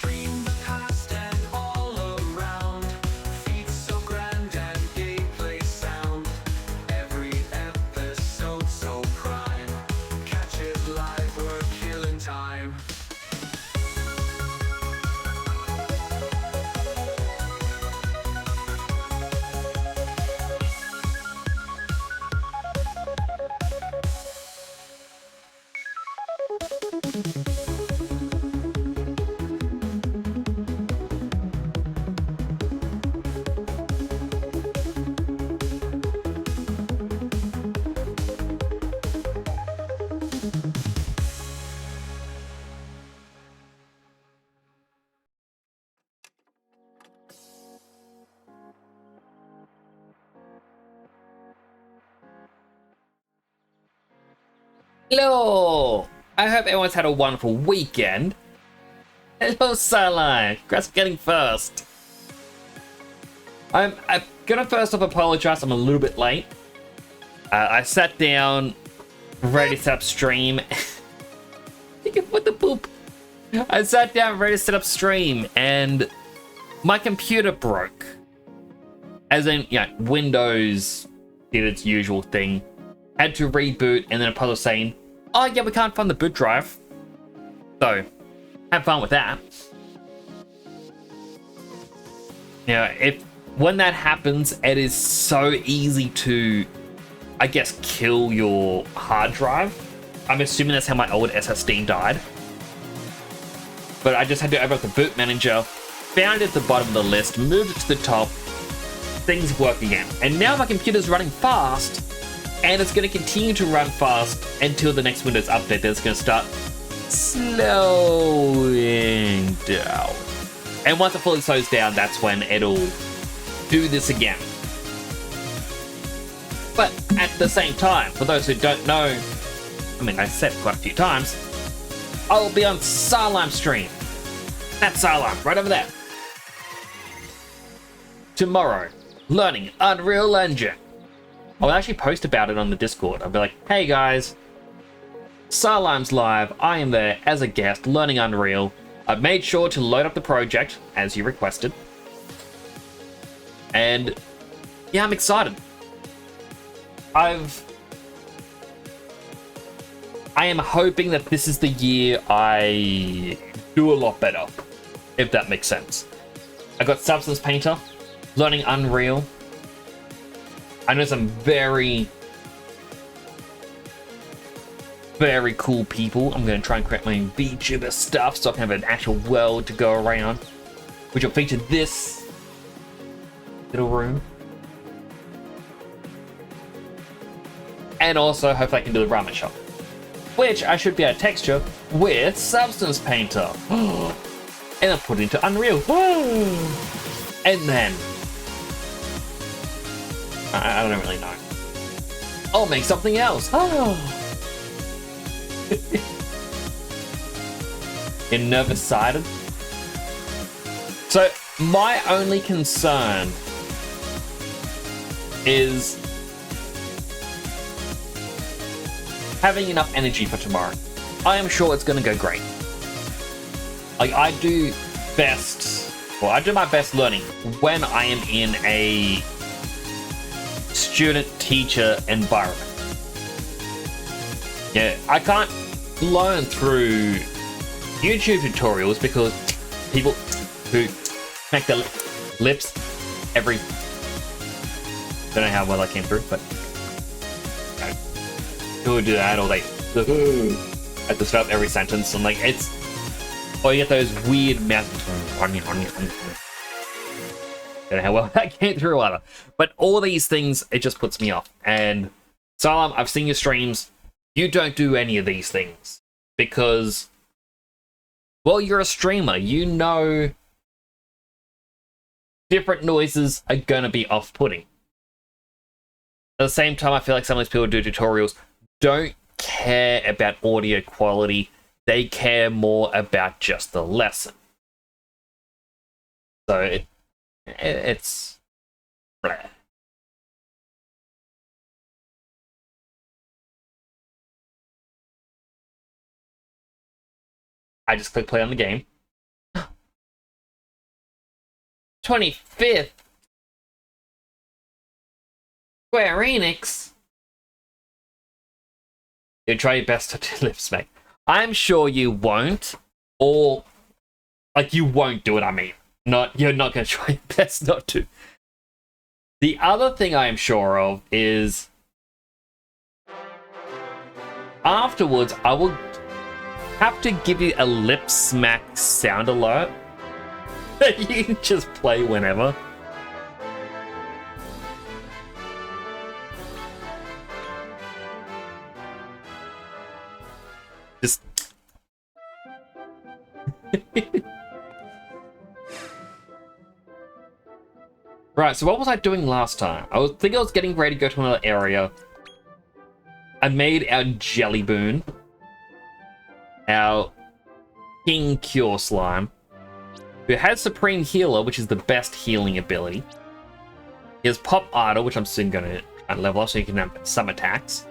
Stream the past and all around. Feats so grand and gameplay sound. Every episode so prime. Catch it live, we're killing time. Hello! I hope everyone's had a wonderful weekend. Hello, Starlight. Congrats for getting first. I'm gonna first off apologize. I'm a little bit late. I sat down, ready to set up stream. What the poop? I sat down, ready to set up stream, and my computer broke. As in, yeah, Windows did its usual thing. Had to reboot, and then a puzzle saying, oh yeah, we can't find the boot drive. So, have fun with that. Yeah, when that happens, it is so easy to, I guess, kill your hard drive. I'm assuming that's how my old SSD died. But I just had to open up the boot manager, found it at the bottom of the list, moved it to the top, things work again. And now my computer's running fast, and it's going to continue to run fast until the next Windows update that's going to start slowing down. And once it fully slows down, that's when it'll do this again. But at the same time, for those who don't know, I mean, I said it quite a few times, I will be on Sarlime stream. That's Sarlime, right over there. Tomorrow, learning Unreal Engine. I'll actually post about it on the Discord. I'll be like, hey guys, Sarlime's live. I am there as a guest, learning Unreal. I've made sure to load up the project, as you requested. And yeah, I'm excited. I am hoping that this is the year I do a lot better, if that makes sense. I got Substance Painter, learning Unreal. I know some very, very cool people. I'm going to try and create my own VTuber stuff so I can have an actual world to go around, which will feature this little room. And also, hopefully I can do the ramen shop, which I should be able to texture with Substance Painter. And then put it into Unreal. And then, I don't really know. I'll make something else. You're nervous-sided? So, my only concern is having enough energy for tomorrow. I am sure it's going to go great. Like, I do my best learning when I am in a student-teacher environment. Yeah, I can't learn through YouTube tutorials because people who smack their lips every... Don't know how well that came through, but... Who would do that, or they... at the start of every sentence, and like, it's... Or you get those weird mouth... Don't know how well that came through either. But all these things, it just puts me off. And Salam, I've seen your streams. You don't do any of these things. Because, well, you're a streamer. You know different noises are gonna be off-putting. At the same time, I feel like some of these people who do tutorials don't care about audio quality. They care more about just the lesson. So it's bleh. I just click play on the game. 25th? Square Enix? You try your best to do lip smack. I'm sure you won't. Or, like, you won't do it, I mean. You're not going to try your best not to. The other thing I am sure of is... afterwards, I will have to give you a lip smack sound alert. You can just play whenever. Just... Right, so what was I doing last time? I was getting ready to go to another area. I made our Jelly Boon. Our King Cure Slime. Who has Supreme Healer, which is the best healing ability. He has Pop Idol, which I'm soon going to level up so he can have some attacks.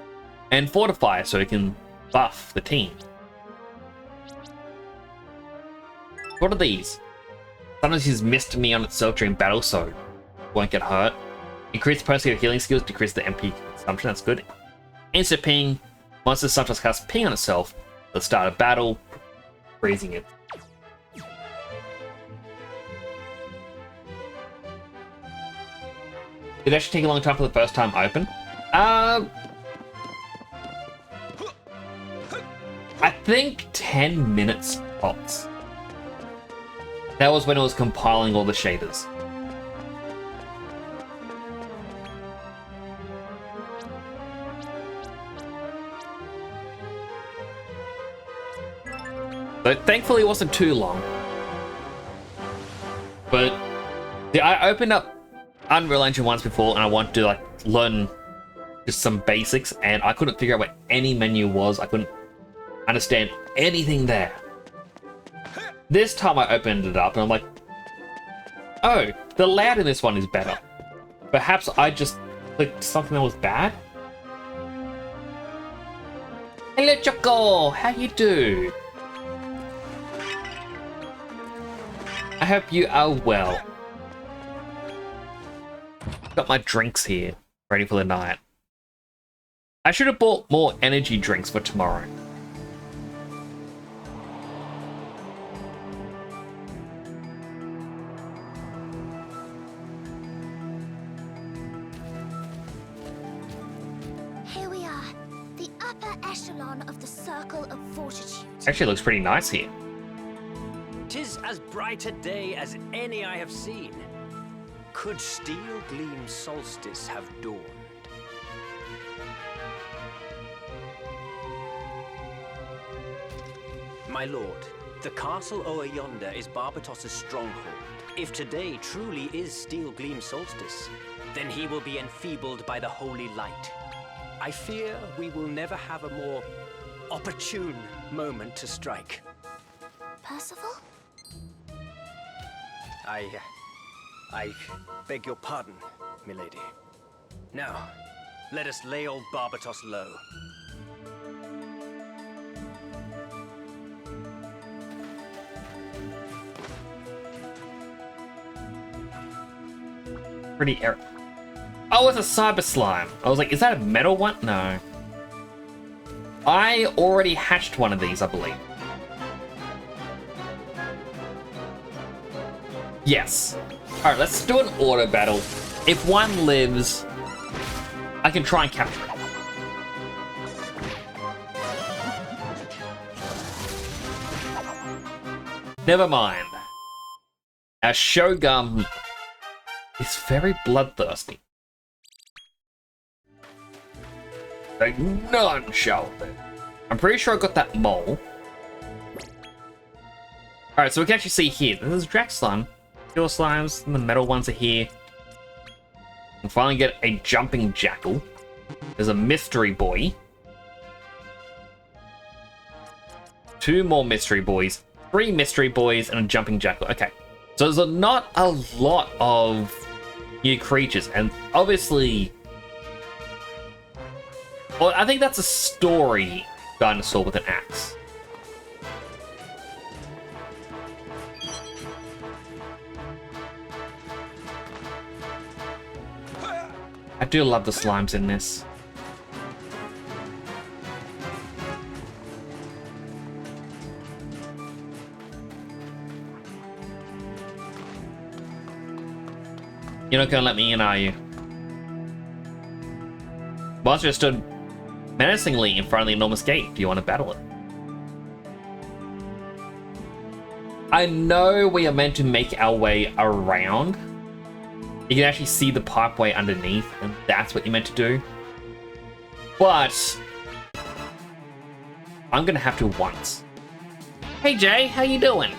And Fortifier, so he can buff the team. What are these? Sometimes he's missed me on itself during battle, so won't get hurt. Increase the potency of healing skills, decrease the MP consumption, that's good. Instant ping. Monsters sometimes cast ping on itself at the start of battle, freezing it. Did it actually take a long time for the first time open? I think 10 minutes tops. That was when I was compiling all the shaders. So thankfully it wasn't too long. But I opened up Unreal Engine once before and I wanted to like learn just some basics and I couldn't figure out what any menu was. I couldn't understand anything there. This time I opened it up and I'm like, oh, the layout in this one is better. Perhaps I just clicked something that was bad? Hello Choco, how you do? I hope you are well. Got my drinks here, ready for the night. I should have bought more energy drinks for tomorrow. Here we are, the upper echelon of the Circle of Fortitude. Actually, it looks pretty nice here. 'Tis as bright a day as any I have seen. Could Steel Gleam Solstice have dawned? My lord, the castle o'er yonder is Barbatos's stronghold. If today truly is Steel Gleam Solstice, then he will be enfeebled by the holy light. I fear we will never have a more opportune moment to strike. Percival? I beg your pardon, milady. Now, let us lay old Barbatos low. Pretty error. Oh, it's a cyber slime. I was like, is that a metal one? No. I already hatched one of these, I believe. Yes. Alright, let's do an auto battle. If one lives, I can try and capture it. Never mind. Our Shogun is very bloodthirsty. Like, none shall live. I'm pretty sure I got that mole. Alright, so we can actually see here. There's Drax Slime. Steel Slimes, and the metal ones are here. And finally get a Jumping Jackal. There's a Mystery Boy. 2 more Mystery Boys. 3 Mystery Boys and a Jumping Jackal. Okay. So there's not a lot of new creatures. And obviously... well, I think that's a story dinosaur with an axe. I do love the slimes in this. You're not gonna let me in, are you? Monster stood menacingly in front of the enormous gate. Do you want to battle it? I know we are meant to make our way around. You can actually see the pipeway underneath, and that's what you're meant to do. But I'm gonna have to once. Hey Jay, how you doing?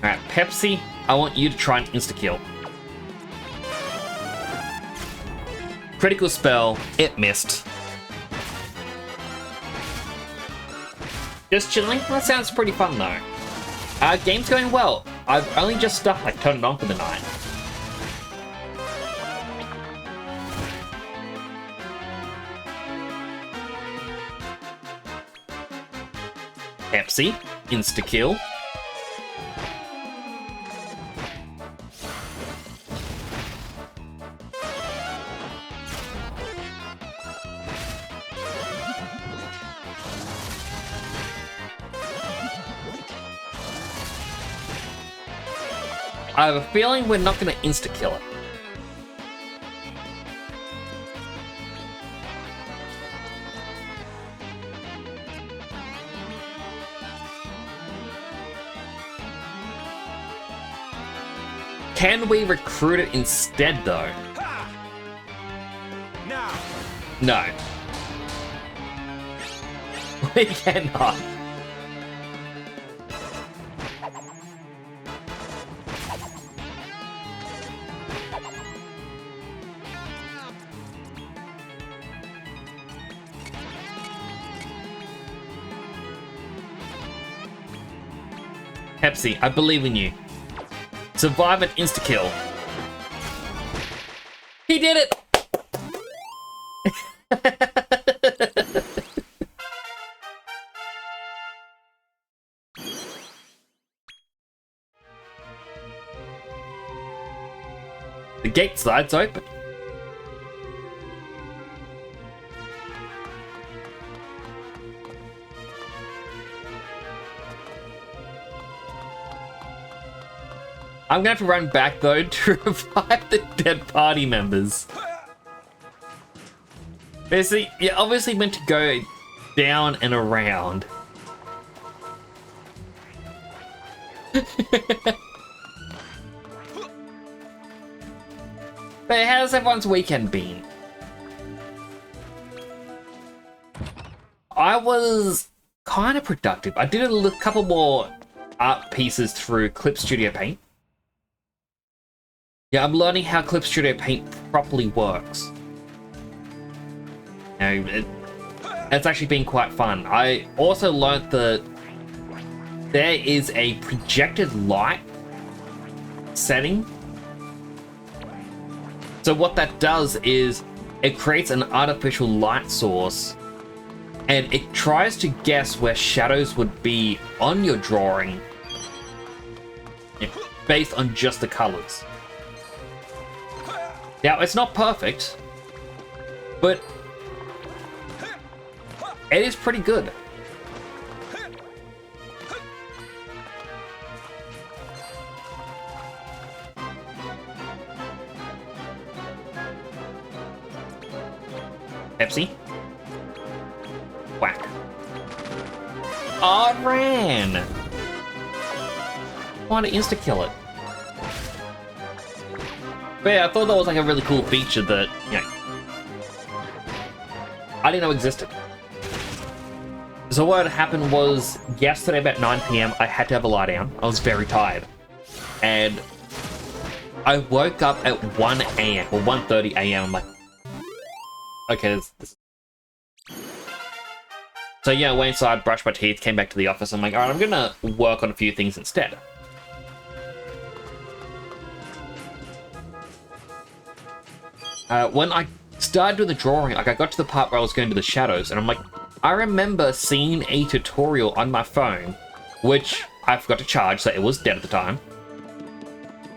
Alright, Pepsi, I want you to try and insta-kill. Critical spell, it missed. Just chilling? That sounds pretty fun though. Game's going well. I've only just turned it on for the night. Pepsi, insta-kill. I have a feeling we're not going to insta-kill it. Can we recruit it instead, though? Now. No. We cannot. Pepsi, I believe in you. Survive an insta-kill. He did it! The gate slides open. I'm gonna have to run back though to revive the dead party members. Basically, you're obviously meant to go down and around. But how's everyone's weekend been? I was kind of productive. I did a couple more art pieces through Clip Studio Paint. Yeah, I'm learning how Clip Studio Paint properly works. It's actually been quite fun. I also learned that there is a projected light setting. So what that does is it creates an artificial light source and it tries to guess where shadows would be on your drawing based on just the colors. Now, it's not perfect, but it is pretty good. Pepsi. Whack. Oh, ran! I want to insta-kill it. But yeah, I thought that was like a really cool feature that, you know, I didn't know existed. So what happened was, yesterday about 9 PM, I had to have a lie down. I was very tired. And I woke up at 1 AM, or 1:30 AM. I'm like, okay, this. So yeah, I went inside, brushed my teeth, came back to the office. I'm like, alright, I'm gonna work on a few things instead. When I started doing the drawing, like I got to the part where I was going to the shadows, and I'm like, I remember seeing a tutorial on my phone, which I forgot to charge, so it was dead at the time.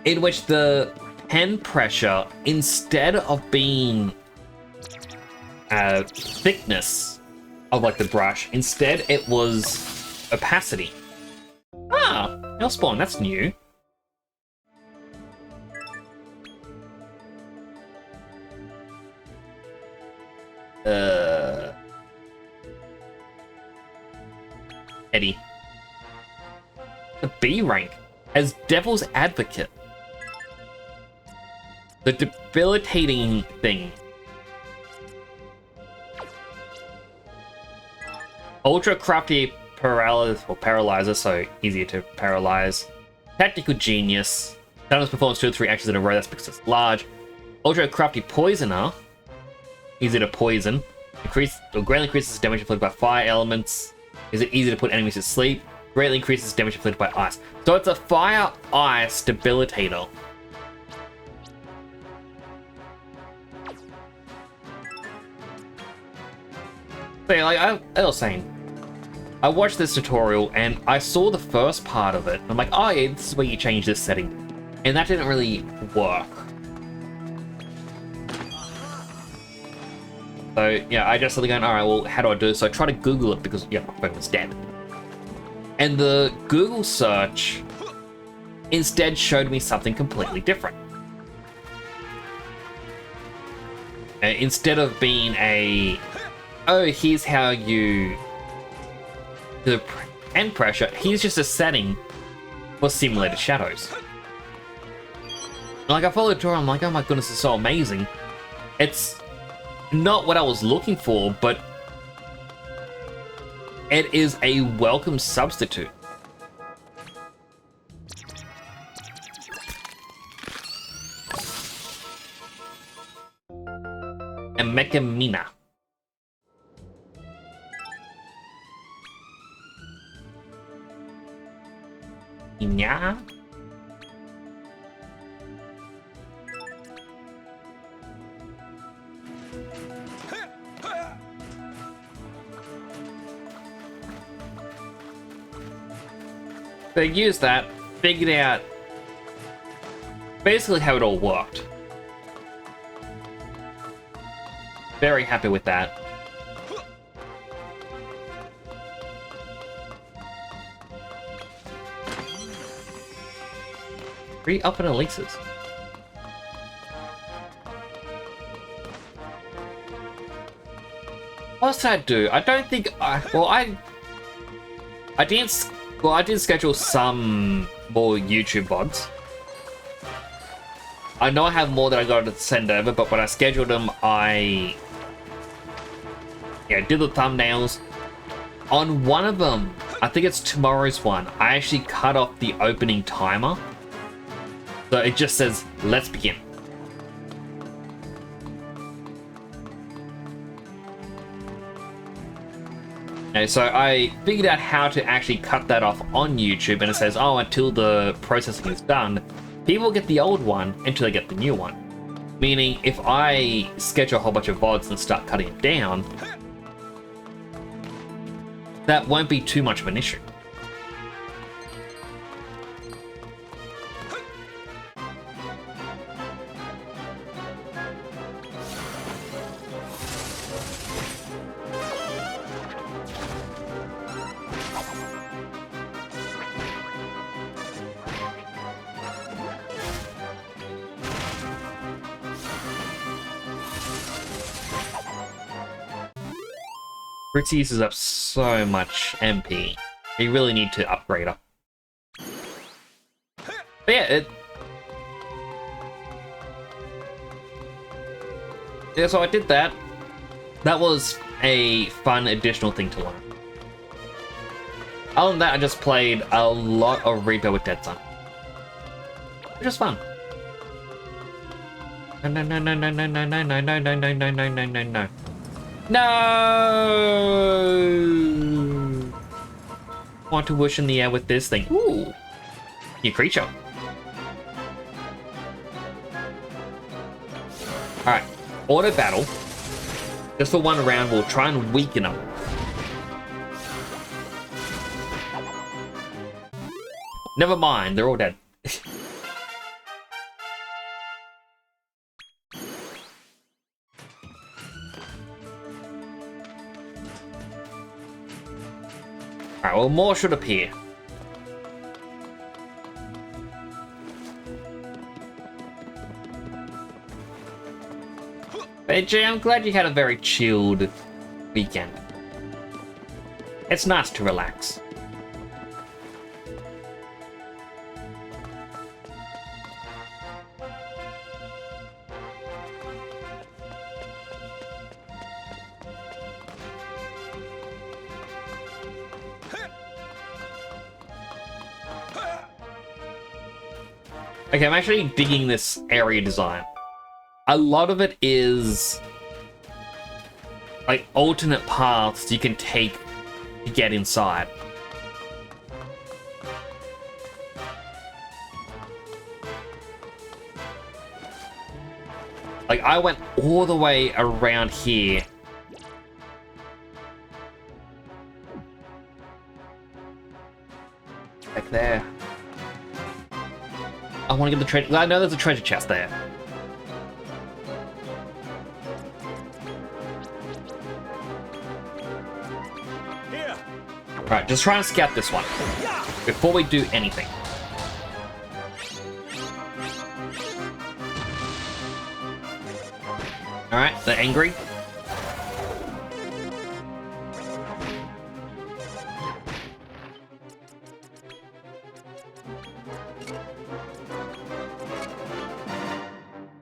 in which the pen pressure, instead of being thickness of like the brush, instead it was opacity. Ah, Hellspawn, that's new. Eddie. The B rank as Devil's Advocate. The debilitating thing. Ultra crafty paralyzer, so easier to paralyze. Tactical genius. Sometimes performs 2 or 3 actions in a row, that's because it's large. Ultra crafty poisoner. Easy to poison. Greatly increases damage inflicted by fire elements. Is it easy to put enemies to sleep? Greatly increases damage inflicted by ice. So it's a fire ice debilitator. So yeah, like I was saying, I watched this tutorial and I saw the first part of it. I'm like, oh yeah, this is where you change this setting. And that didn't really work. So yeah, I just started going, alright, well, how do I do this? So I tried to Google it because, yeah, my phone was dead. And the Google search instead showed me something completely different. Instead of being a, oh, here's how you do the end pressure, here's just a setting for simulated shadows. Like, I followed the tutorial, I'm like, oh my goodness, it's so amazing. It's not what I was looking for, but it is a welcome substitute. And Mechamina. Yeah. So I used that, figured out basically how it all worked. Very happy with that. Free up and elixirs. What else did I do? I don't think I did schedule some more YouTube VODs. I know I have more that I got to send over, but when I scheduled them, I did the thumbnails. On one of them, I think it's tomorrow's one, I actually cut off the opening timer. So it just says, let's begin. Okay, so I figured out how to actually cut that off on YouTube, and it says, oh, until the processing is done, people get the old one until they get the new one. Meaning, if I schedule a whole bunch of VODs and start cutting it down, that won't be too much of an issue. Fritzy uses up so much MP. You really need to upgrade her. But yeah, so I did that. That was a fun additional thing to learn. Other than that, I just played a lot of Reaper with Dead Sun, which is fun. No, no, no, no, no, no, no, no, no, no, no, no, no, no, no, no, no. No! Want to wish in the air with this thing. Ooh! New creature. Alright. Auto battle. Just for one round, we'll try and weaken them. Never mind, they're all dead. Alright, well, more should appear. Hey, Jay, I'm glad you had a very chilled weekend. It's nice to relax. Okay, I'm actually digging this area design. A lot of it is like alternate paths you can take to get inside. Like, I went all the way around here. Back there. I want to get the treasure. I know there's a treasure chest there. Here. Alright, just try and scout this one before we do anything. Alright, they're angry.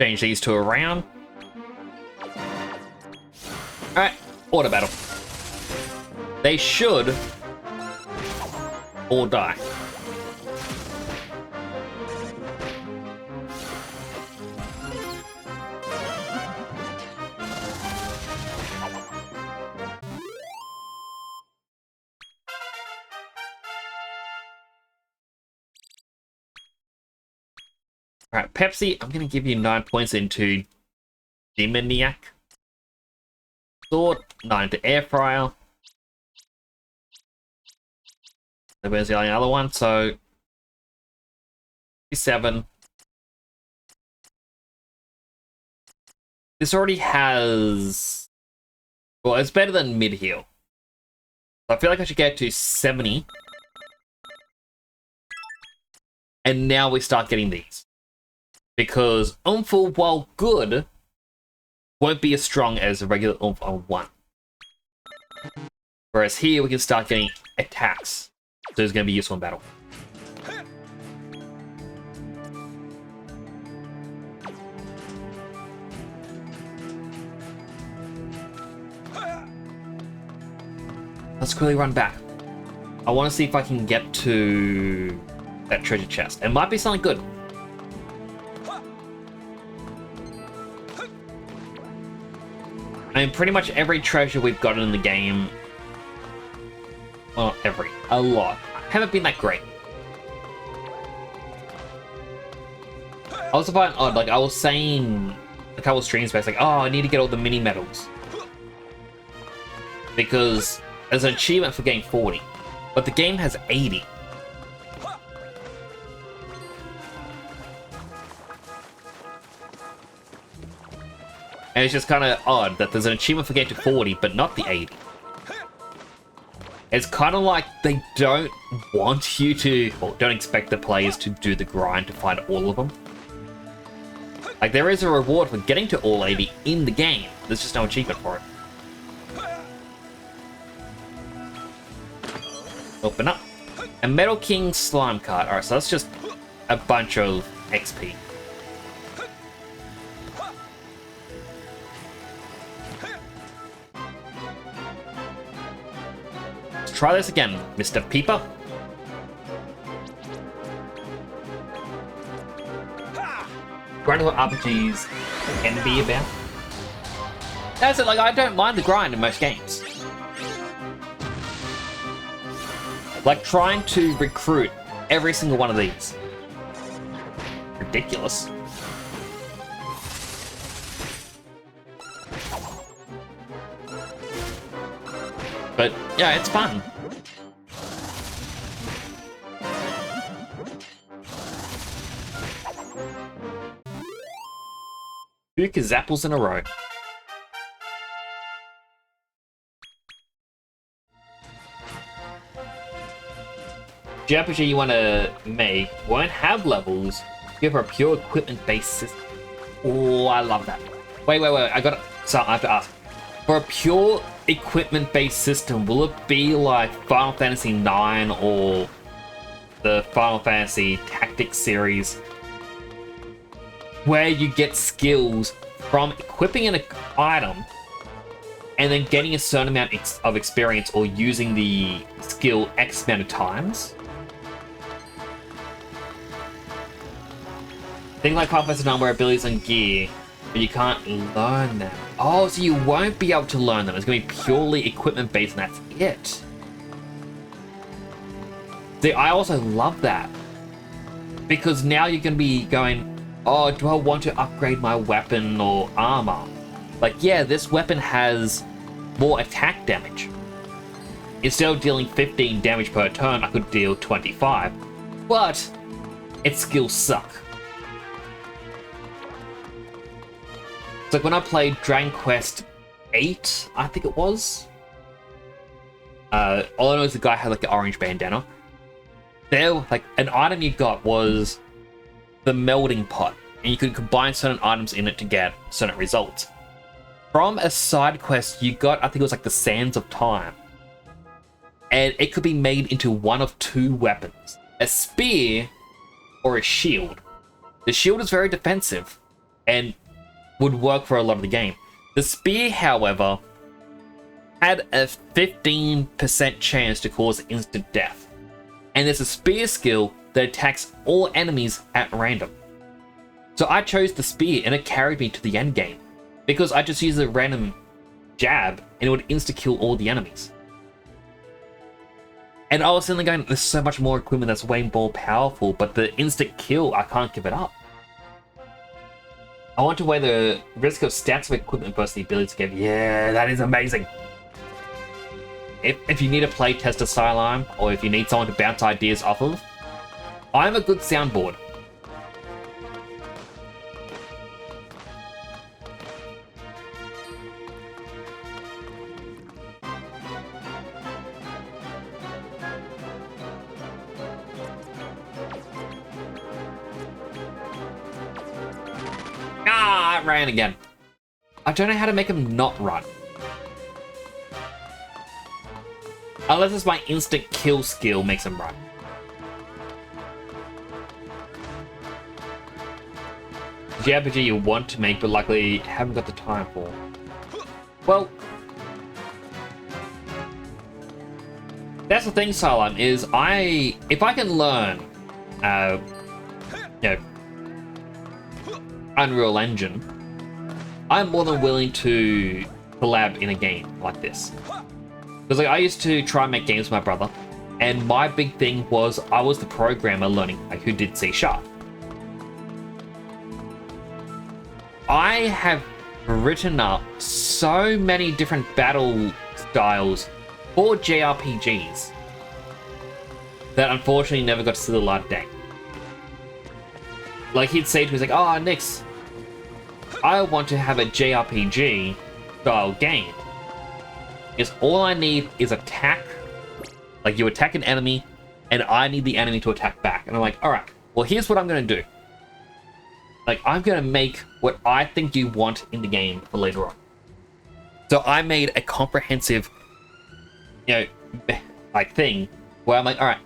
Change these two around. Alright, auto battle. They should all die. Alright, Pepsi, I'm going to give you 9 points into Demoniac. Sword, 9 into Air Fryer. So where's the only other one? So, 7. This already has... Well, it's better than mid-heal. So I feel like I should get to 70. And now we start getting these. Because Umful, while good, won't be as strong as a regular Oomph on 1. Whereas here we can start getting attacks. So it's going to be useful in battle. Let's quickly run back. I want to see if I can get to that treasure chest. It might be something good. I mean, pretty much every treasure we've gotten in the game... Well, not every. A lot. Haven't been that great. I also find odd, like, I was saying a couple streams back, like, oh, I need to get all the mini medals. Because there's an achievement for getting 40. But the game has 80. And it's just kind of odd that there's an achievement for getting to 40, but not the 80. It's kind of like they don't want you to, or don't expect the players to do the grind to find all of them. Like, there is a reward for getting to all 80 in the game. There's just no achievement for it. Open up. A Metal King slime card. Alright, so that's just a bunch of XP. Let's try this again, Mr. Peeper. Grind what RPGs can be about. That's it, like, I don't mind the grind in most games. Like, trying to recruit every single one of these. Ridiculous. But, yeah, it's fun. Two Kazapples in a row. JRPG you want to make won't have levels. You have a pure equipment-based system. Oh, I love that. Wait. So I have to ask. For a pure equipment-based system, will it be like Final Fantasy IX or the Final Fantasy Tactics series, where you get skills from equipping an item and then getting a certain amount of experience or using the skill X amount of times? Things like Final Fantasy IX where abilities and gear, but you can't learn them. Oh, so you won't be able to learn them. It's going to be purely equipment based and that's it. See, I also love that. Because now you're going to be going, oh, do I want to upgrade my weapon or armor? Like, yeah, this weapon has more attack damage. Instead of dealing 15 damage per turn, I could deal 25. But its skills suck. It's like when I played Dragon Quest 8, I think it was. All I know is the guy had like an orange bandana. There, like, an item you got was the melding pot, and you could combine certain items in it to get certain results. From a side quest, you got, I think it was like the Sands of Time, and it could be made into one of two weapons: a spear or a shield. The shield is very defensive and would work for a lot of the game. The spear, however, had a 15% chance to cause instant death. And there's a spear skill that attacks all enemies at random. So I chose the spear and it carried me to the end game because I just used a random jab and it would insta-kill all the enemies. And I was suddenly going, there's so much more equipment that's way more powerful, but the instant kill, I can't give it up. I want to weigh the risk of stats of equipment versus the ability to give. Yeah, that is amazing. If you need a playtest of Sideline, or if you need someone to bounce ideas off of, I'm a good soundboard. Ah, I ran again. I don't know how to make him not run. Unless it's my instant kill skill makes him run. JRPG you want to make, but likely haven't got the time for. Well, that's the thing, Salam, is if I can learn, Unreal Engine, I'm more than willing to collab in a game like this. Because like I used to try and make games with my brother, and my big thing was I was the programmer learning who did C#. I have written up so many different battle styles for JRPGs that unfortunately never got to see the light of day. Like he'd say to me, he's like, oh, Nix, I want to have a JRPG style game. Is all I need is attack. Like you attack an enemy, and I need the enemy to attack back. And I'm like, all right, well, here's what I'm going to do. Like, I'm going to make what I think you want in the game for later on. So I made a comprehensive, like thing where I'm like, all right,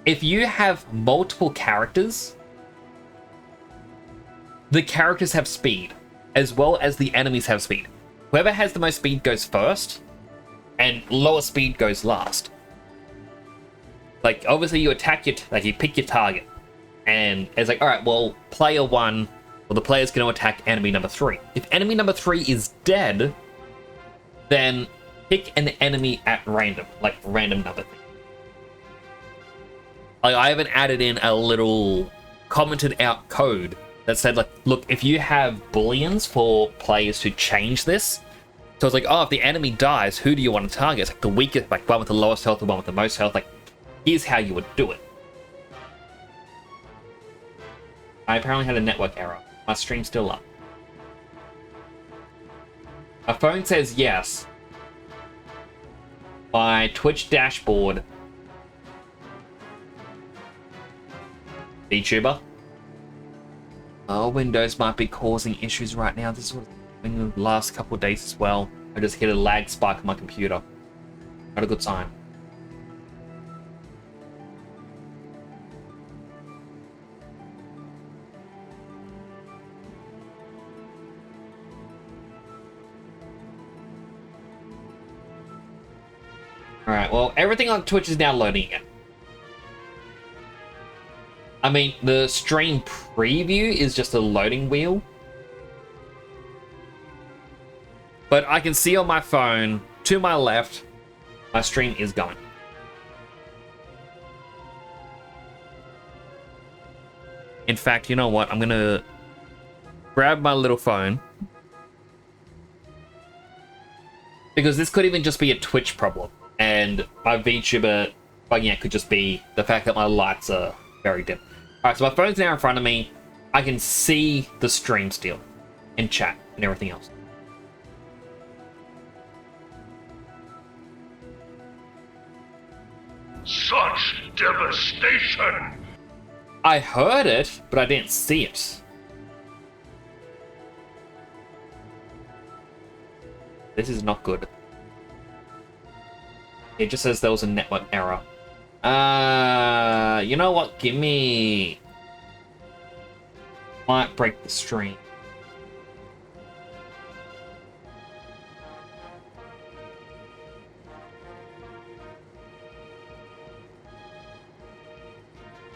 if you have multiple characters, the characters have speed, as well as the enemies have speed. Whoever has the most speed goes first, and lower speed goes last. Like, obviously you attack you pick your target, and it's like, alright, well, player 1, well, the player's going to attack enemy number 3. If enemy number 3 is dead, then pick an enemy at random, like random number 3. Like, I even added in a little commented out code that said, like, look, if you have booleans for players to change this, so it's like, oh, if the enemy dies, who do you want to target? It's like the weakest, like one with the lowest health, the one with the most health. Like, here's how you would do it. I apparently had a network error. My stream's still up. My phone says yes. My Twitch dashboard VTuber. Windows might be causing issues right now. This is what's happening the last couple of days as well. I just hit a lag spike on my computer. Not a good sign. Alright, well, everything on Twitch is now loading again. I mean, the stream preview is just a loading wheel. But I can see on my phone, to my left, my stream is going. In fact, you know what? I'm going to grab my little phone. Because this could even just be a Twitch problem. And my VTuber bugging out could just be the fact that my lights are very dim. Alright, so my phone's now in front of me. I can see the stream still. And chat and everything else. Such devastation! I heard it, but I didn't see it. This is not good. It just says there was a network error. You know what? Give me... Might break the stream.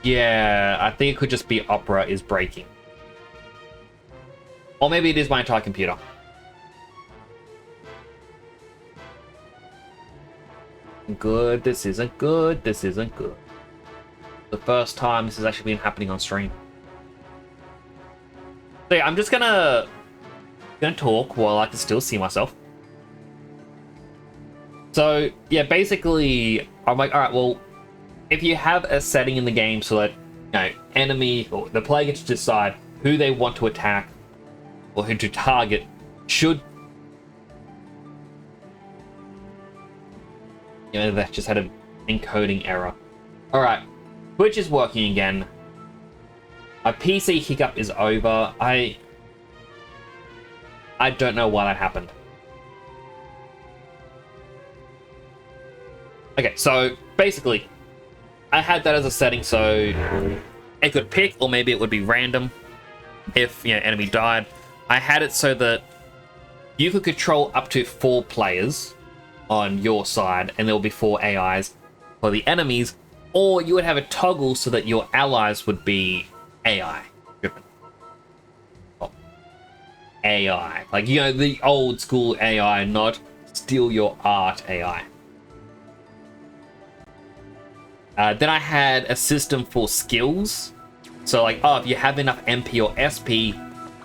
Yeah, I think it could just be Opera is breaking. Or maybe it is my entire computer. Good, this isn't good, this isn't good. The first time this has actually been happening on stream. So yeah, I'm just gonna talk while I can still see myself. So yeah, basically, I'm like, alright, well, if you have a setting in the game so that, you know, enemy or the player gets to decide who they want to attack or who to target, should... You know, that just had an encoding error. Alright, Twitch is working again. My PC hiccup is over. I don't know why that happened. Okay, so basically, I had that as a setting so it could pick, or maybe it would be random if, you know, enemy died. I had it so that you could control up to 4 players on your side, and there will be 4 AIs for the enemies, or you would have a toggle so that your allies would be AI driven. Oh. AI. Like, you know, the old school AI, not steal your art AI. Then I had a system for skills. So like, oh, if you have enough MP or SP,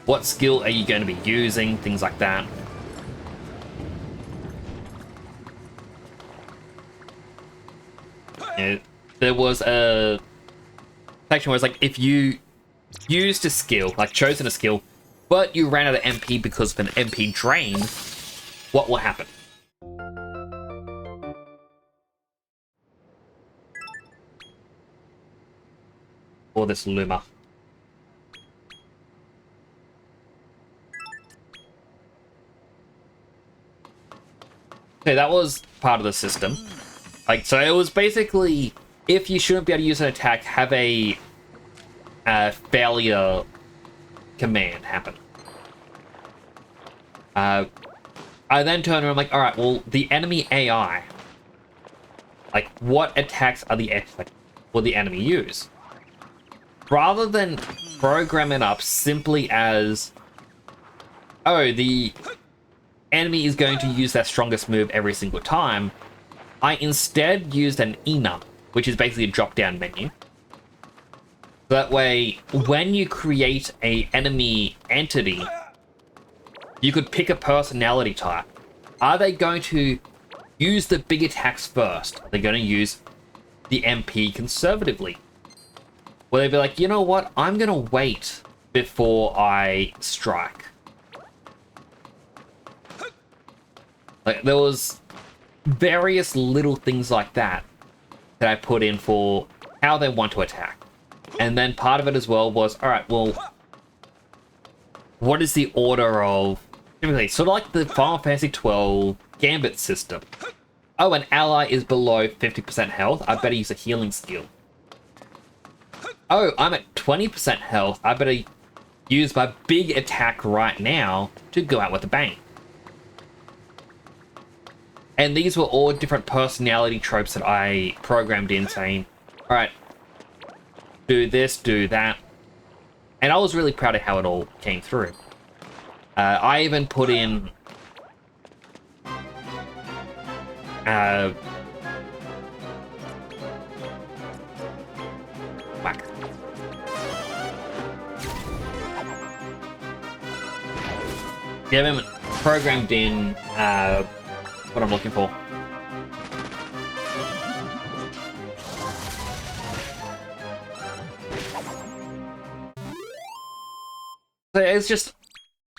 what skill are you going to be using? Things like that. There was a section where it's like, if you used a skill, like chosen a skill, but you ran out of MP because of an MP drain, what will happen? For this Luma. Okay, that was part of the system. Like, so it was basically, if you shouldn't be able to use an attack, have a failure command happen. I then turned around, like, alright, well, the enemy AI, like, what attacks are will the enemy use? Rather than program it up simply as, oh, the enemy is going to use their strongest move every single time, I instead used an enum, which is basically a drop-down menu. So that way, when you create a enemy entity, you could pick a personality type. Are they going to use the big attacks first? Are they going to use the MP conservatively? Will they be like, you know what, I'm going to wait before I strike? Like, there was various little things like that that I put in for how they want to attack. And then part of it as well was, all right, well, what is the order of, typically, sort of like the Final Fantasy 12 Gambit system. Oh, an ally is below 50% health. I better use a healing skill. Oh, I'm at 20% health. I better use my big attack right now to go out with a bang. And these were all different personality tropes that I programmed in, saying, all right, do this, do that. And I was really proud of how it all came through. I even put in whack. Yeah, I haven't programmed in what I'm looking for. So it's just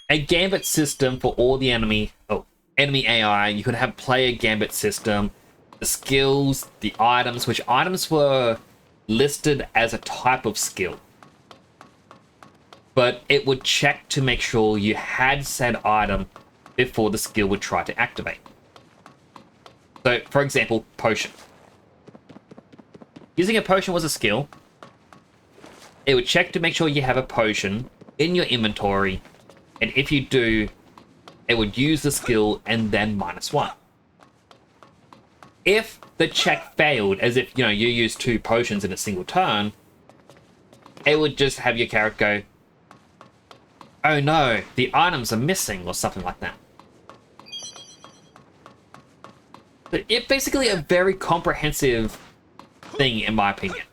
a gambit system for all the enemy AI. You could have player gambit system, the skills, the items, which items were listed as a type of skill. But it would check to make sure you had said item before the skill would try to activate. So, for example, potion. Using a potion was a skill. It would check to make sure you have a potion in your inventory, and if you do, it would use the skill and then -1. If the check failed, as if, you know, you used 2 potions in a single turn, it would just have your character go, oh no, the items are missing, or something like that. But it's basically a very comprehensive thing, in my opinion.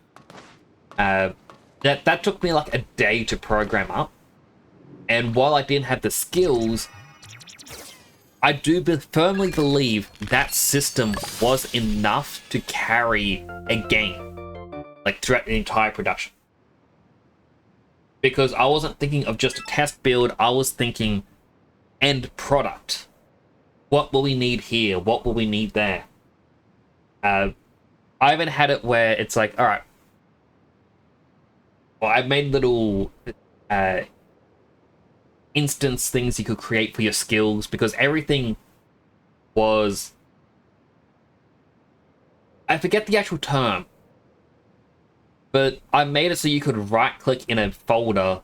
That took me like a day to program up. And while I didn't have the skills, I do firmly believe that system was enough to carry a game, like throughout the entire production. Because I wasn't thinking of just a test build, I was thinking end product. What will we need here? What will we need there? I even had it where it's like, all right, well, I've made little instance things you could create for your skills, because everything was, I forget the actual term, but I made it so you could right click in a folder,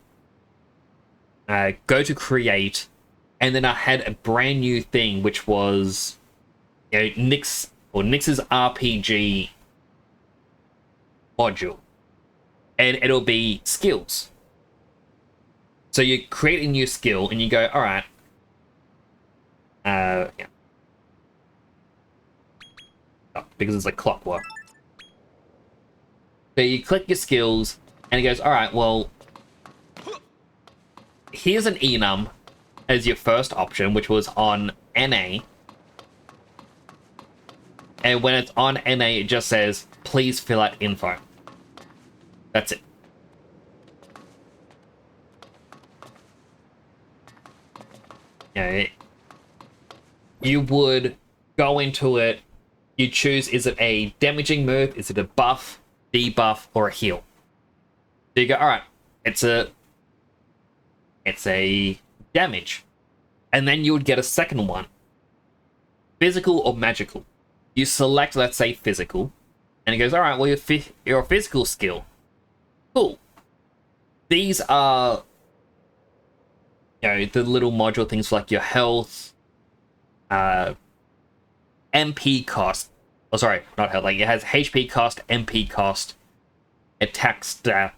go to create, and then I had a brand new thing which was, you know, Nyx's RPG module, and it'll be skills. So you create a new skill and you go, all right, yeah. Oh, because it's like clockwork. So you click your skills and it goes, all right, well, here's an enum as your first option, which was on NA. And when it's on NA, it just says, please fill out info. That's it. You would go into it, you choose, is it a damaging move, is it a buff, debuff, or a heal? So you go, alright, it's a damage. And then you would get a second one. Physical or magical. You select, let's say, physical, and it goes, alright, well, you're a physical skill. Cool. These are, you know, the little module things like your health, MP cost. Oh, sorry, not health. Like, it has HP cost, MP cost, attack stat,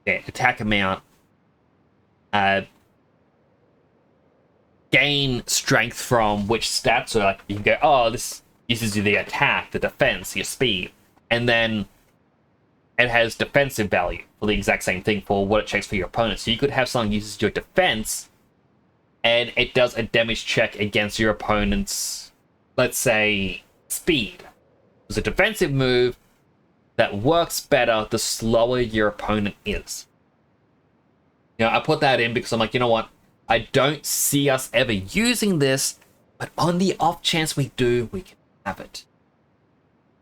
attack amount, gain strength from which stats. So, like, you can go, oh, this uses the attack, the defense, your speed, and then it has defensive value for the exact same thing for what it checks for your opponent. So you could have something that uses your defense, and it does a damage check against your opponent's, let's say, speed. It's a defensive move that works better the slower your opponent is. You know, I put that in because I'm like, you know what? I don't see us ever using this, but on the off chance we do, we can have it.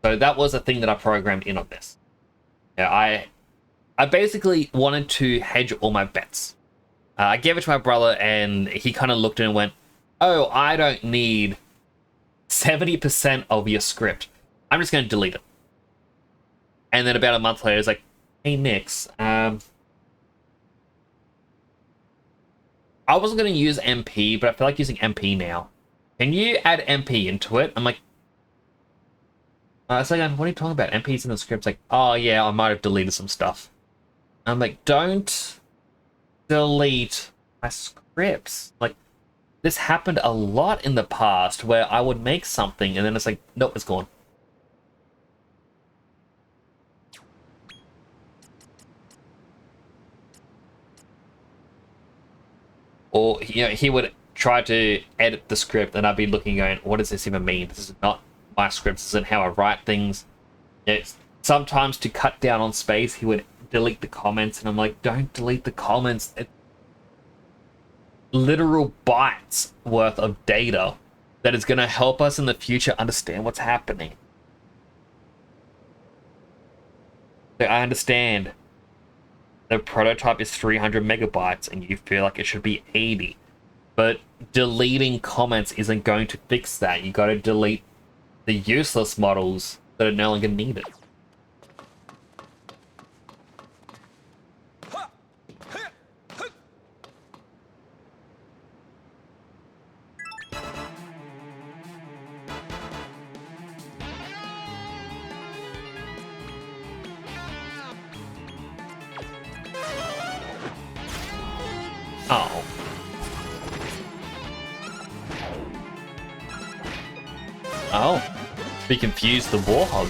So that was a thing that I programmed in on this. Yeah, I basically wanted to hedge all my bets. I gave it to my brother, and he kind of looked at it and went, "Oh, I don't need 70% of your script. I'm just going to delete it." And then about a month later, it's like, "Hey, Nix, I wasn't going to use MP, but I feel like using MP now. Can you add MP into it?" I'm like, it's like, "What are you talking about? MP's in the script." It's like, "Oh, yeah, I might have deleted some stuff." I'm like, "Don't delete my scripts." Like, this happened a lot in the past where I would make something and then it's like, nope, it's gone. Or, he would try to edit the script and I'd be looking going, what does this even mean? This is not my script. This isn't how I write things. Sometimes to cut down on space, he would delete the comments and I'm like, don't delete the comments. It's literal bytes worth of data that is going to help us in the future understand what's happening. So I understand the prototype is 300 megabytes and you feel like it should be 80, but deleting comments isn't going to fix that. You got to delete the useless models that are no longer needed. Oh. Oh. Be confused the Warhog.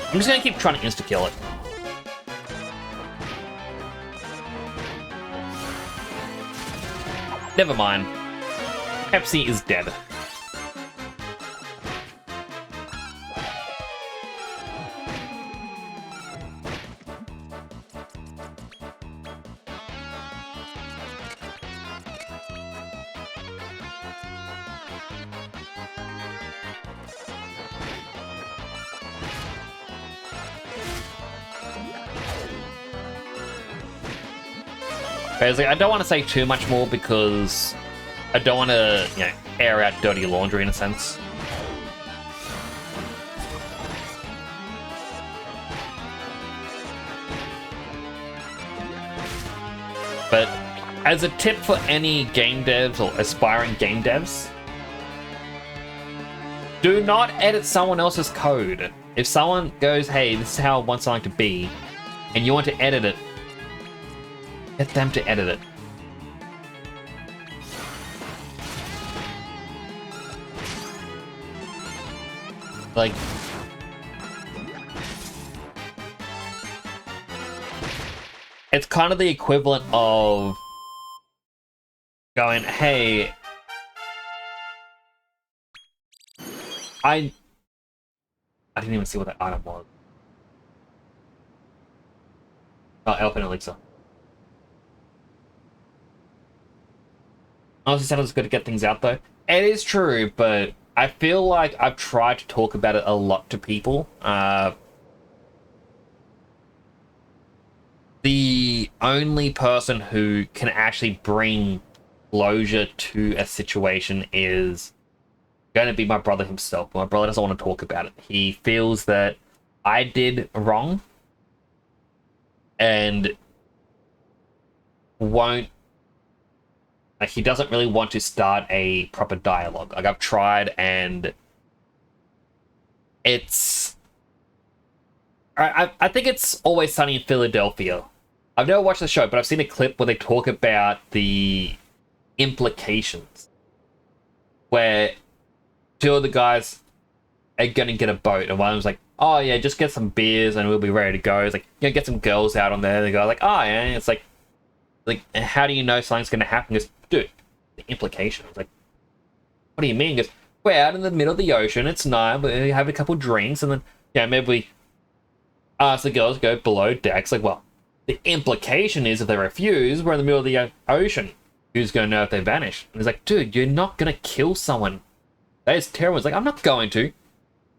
I'm just gonna keep trying to insta-kill it. Never mind. Pepsi is dead. Basically, I don't want to say too much more because I don't want to, air out dirty laundry in a sense. But as a tip for any game devs or aspiring game devs, do not edit someone else's code. If someone goes, hey, this is how I want something to be, and you want to edit it, get them to edit it. Like, it's kind of the equivalent of going, hey, I didn't even see what that item was. Oh, Elfin Elixir. Honestly, said it was good to get things out, though. It is true, but I feel like I've tried to talk about it a lot to people. The only person who can actually bring closure to a situation is going to be my brother himself. My brother doesn't want to talk about it. He feels that I did wrong and won't. Like, he doesn't really want to start a proper dialogue. Like, I've tried, and it's... I think it's Always Sunny in Philadelphia. I've never watched the show, but I've seen a clip where they talk about the implications. Where two of the guys are going to get a boat, and one was like, oh, yeah, just get some beers, and we'll be ready to go. It's like, get some girls out on there. And the guy like, oh, yeah. And it's like, how do you know something's going to happen? He goes, dude, the implication. I was like, what do you mean? He goes, we're out in the middle of the ocean. It's night. We have a couple drinks. And then, maybe we ask the girls to go below decks. Like, well, the implication is if they refuse, we're in the middle of the ocean. Who's going to know if they vanish? And he's like, dude, you're not going to kill someone. That is terrible. It's like, I'm not going to.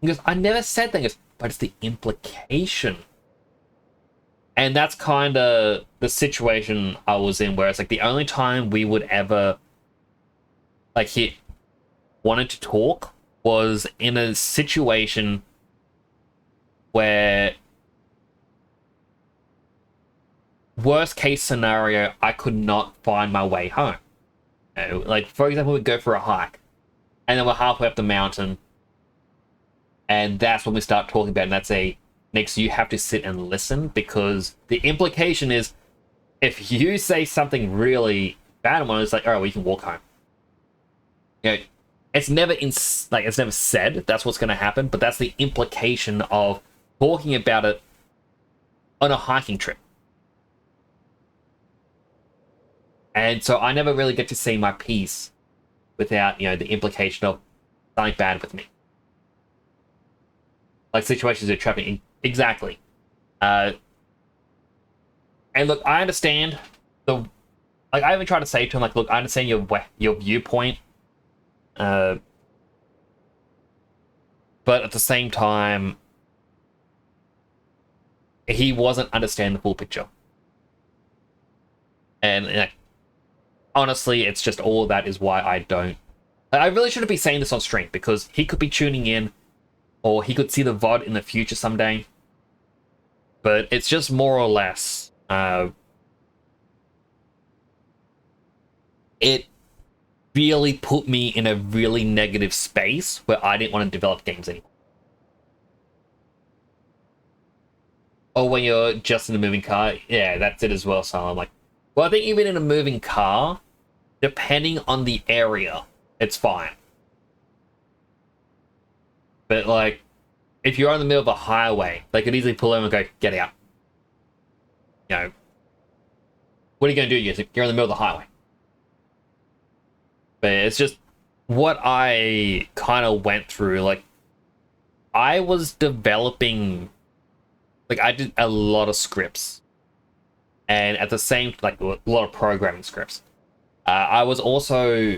He goes, I never said that. He goes, but it's the implication. And that's kind of the situation I was in, where it's like the only time we would ever like he wanted to talk was in a situation where, worst case scenario, I could not find my way home. You know, like, for example, we'd go for a hike, and then we're halfway up the mountain, and that's when we start talking about it, and that's makes you have to sit and listen, because the implication is, if you say something really bad, one it's like, all right, we can walk home. You know, it's never it's never said that's what's going to happen, but that's the implication of talking about it on a hiking trip. And so I never really get to say my piece without, you know, the implication of something bad with me. Like situations of trapping. Exactly. And look, I understand I even try to say to him, like, look, I understand your viewpoint. But at the same time, he wasn't understanding the full picture. And honestly, it's just all of that is why I don't. I really shouldn't be saying this on stream, because he could be tuning in, or he could see the VOD in the future someday. But it's just more or less, it really put me in a really negative space where I didn't want to develop games anymore. Or when you're just in a moving car, yeah, that's it as well. So I'm like, well, I think even in a moving car, depending on the area, it's fine. But like, if you're on the middle of a highway, they could easily pull over and go, get out. You know, what are you going to do? You're in the middle of the highway. But it's just what I kind of went through. Like, I was developing, like, I did a lot of scripts. And at the same, like, a lot of programming scripts. I was also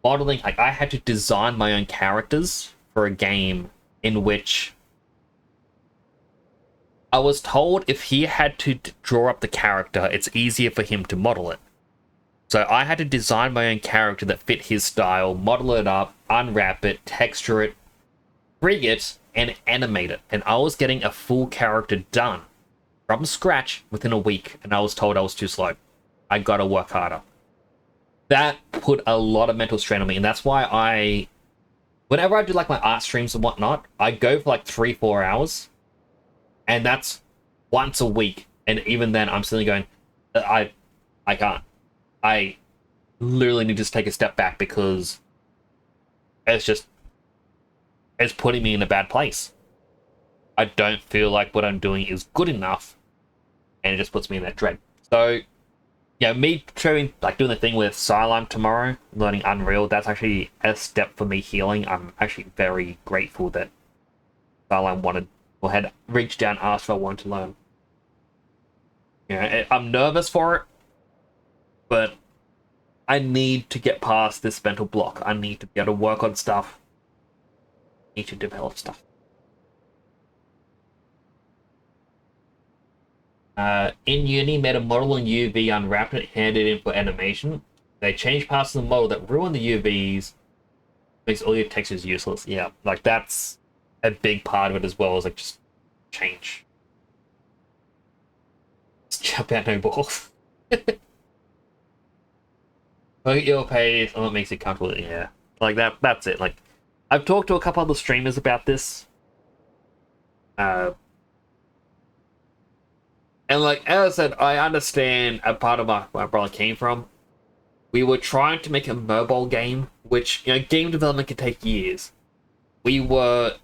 modeling, like, I had to design my own characters for a game in which I was told if he had to draw up the character, it's easier for him to model it. So I had to design my own character that fit his style, model it up, unwrap it, texture it, rig it, and animate it. And I was getting a full character done from scratch within a week, and I was told I was too slow. I gotta work harder. That put a lot of mental strain on me, and that's why whenever I do like my art streams and whatnot, I go for like 3-4 hours, and that's once a week. And even then, I'm still going, I can't. I literally need to take a step back, because it's putting me in a bad place. I don't feel like what I'm doing is good enough, and it just puts me in that dread. So, yeah, me doing the thing with Psylime tomorrow, learning Unreal, that's actually a step for me healing. I'm actually very grateful that Psylime had reached out and asked if I wanted to learn. You know, I'm nervous for it, but I need to get past this mental block. I need to be able to work on stuff. I need to develop stuff. In uni, made a model in UV, unwrapped it, handed it in for animation. They changed parts of the model that ruin the UVs, makes all your textures useless. Yeah, like that's a big part of it as well, is like just change. Just jump out, no balls. Look at your pace, and what makes you comfortable. Yeah, like that's it. Like, I've talked to a couple other streamers about this. And like, as I said, I understand a part of where my brother came from. We were trying to make a mobile game, which, you know, game development can take years. We were,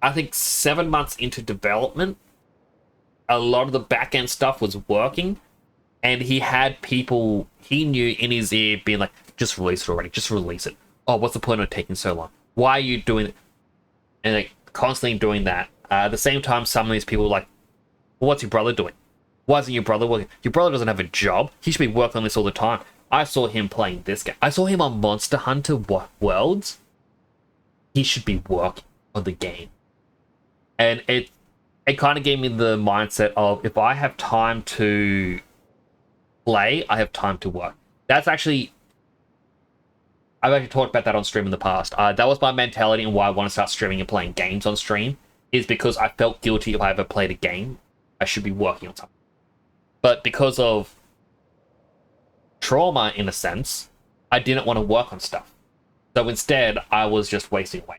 I think, 7 months into development. A lot of the back-end stuff was working, and he had people he knew in his ear being like, just release it already, just release it. Oh, what's the point of taking so long? Why are you doing it? And like, constantly doing that. At the same time, some of these people were like, well, what's your brother doing? Why isn't your brother working? Your brother doesn't have a job. He should be working on this all the time. I saw him playing this game. I saw him on Monster Hunter Worlds. He should be working. of the game. And it kind of gave me the mindset of, if I have time to play, I have time to work. That's actually, I've actually talked about that on stream in the past. That was my mentality and why I want to start streaming and playing games on stream, is because I felt guilty if I ever played a game. I should be working on something. But because of trauma, in a sense, I didn't want to work on stuff. So instead, I was just wasting away.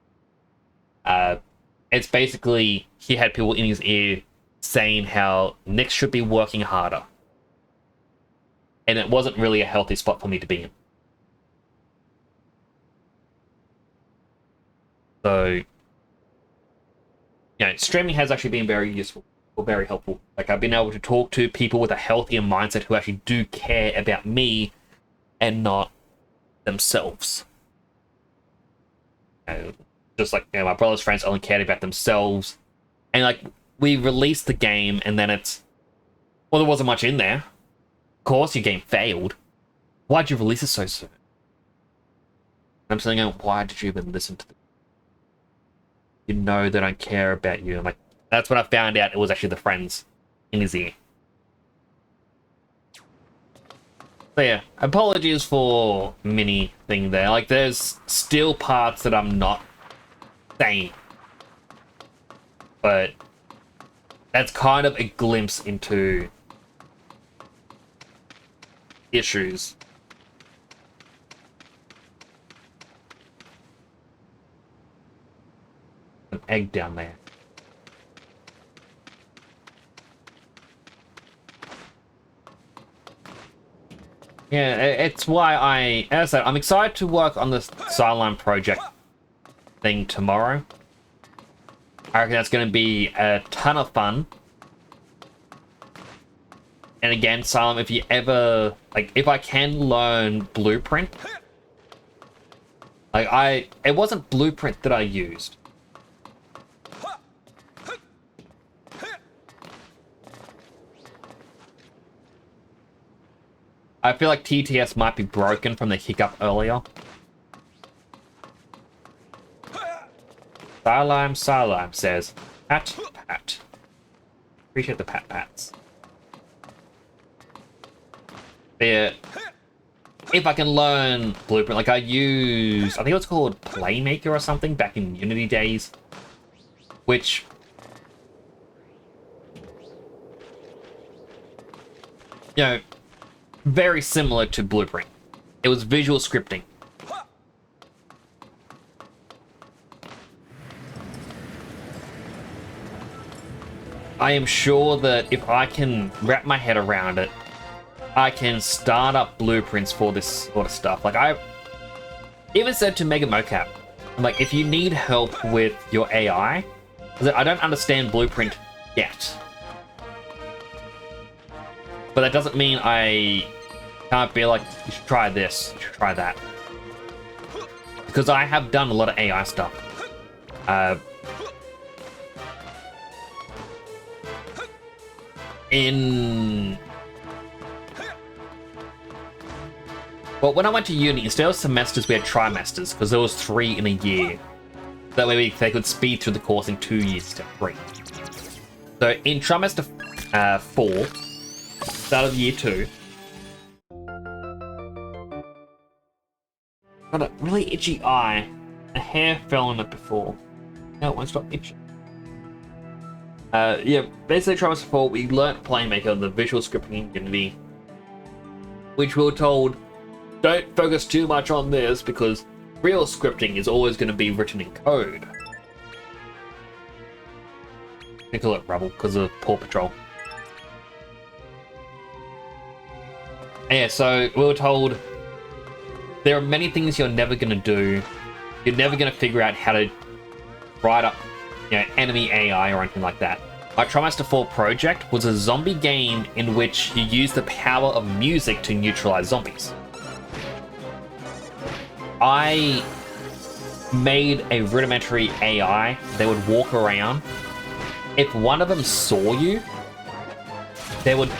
It's basically, he had people in his ear saying how Nick should be working harder. And it wasn't really a healthy spot for me to be in. So, streaming has actually been very useful, or very helpful. Like, I've been able to talk to people with a healthier mindset who actually do care about me and not themselves. Just like, my brother's friends only cared about themselves. And like, we released the game and then well, there wasn't much in there. Of course your game failed. Why'd you release it so soon? I'm saying, why did you even listen to the... You know they don't care about you. And like, that's when I found out it was actually the friends in his ear. So yeah, apologies for mini thing there. Like, there's still parts that I'm not saying. But that's kind of a glimpse into issues. An egg down there. Yeah, it's why as I said, I'm excited to work on this Sideline project thing tomorrow. I reckon that's going to be a ton of fun. And again, Salem, if you ever, like, if I can learn Blueprint, like, it wasn't Blueprint that I used. I feel like TTS might be broken from the hiccup earlier. Silime says, pat, pat. Appreciate the pat pats. Yeah. If I can learn Blueprint, like I think it was called Playmaker or something back in Unity days, which... very similar to Blueprint. It was visual scripting. I am sure that if I can wrap my head around it, I can start up blueprints for this sort of stuff. Like, I even said to Mega Mocap, I'm like, if you need help with your AI, I don't understand Blueprint yet. But that doesn't mean I can't be like, you should try this, you should try that. Because I have done a lot of AI stuff. Well, when I went to uni, instead of semesters, we had trimesters, because there was 3 in a year. That way they could speed through the course in 2 years instead of 3. So in trimester 4, start of year 2, got a really itchy eye. A hair fell on it before. Now it won't stop itching. Yeah, basically trimester 4, we learnt Playmaker, the visual scripting in Unity, which we were told, don't focus too much on this because real scripting is always going to be written in code. They call it Rubble because of Paw Patrol. Yeah, so we were told there are many things you're never going to do. You're never going to figure out how to write up, enemy AI or anything like that. My Trimester 4 project was a zombie game in which you use the power of music to neutralize zombies. I made a rudimentary AI that would walk around. If one of them saw you, they would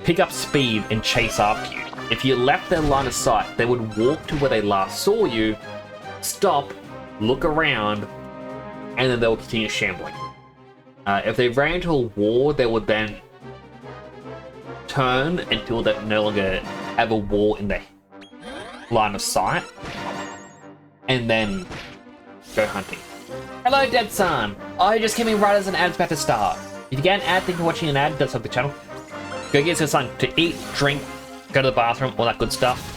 pick up speed and chase after you. If you left their line of sight, they would walk to where they last saw you, stop, look around, and then they'll continue shambling. If they ran into a wall, they would then turn until they no longer have a wall in their line of sight, and then go hunting. Hello, Dead Son! Oh, you just came in right as an ad's about to start. If you get an ad thinking watching an ad, that's on the channel. Go get something to eat, drink, go to the bathroom, all that good stuff.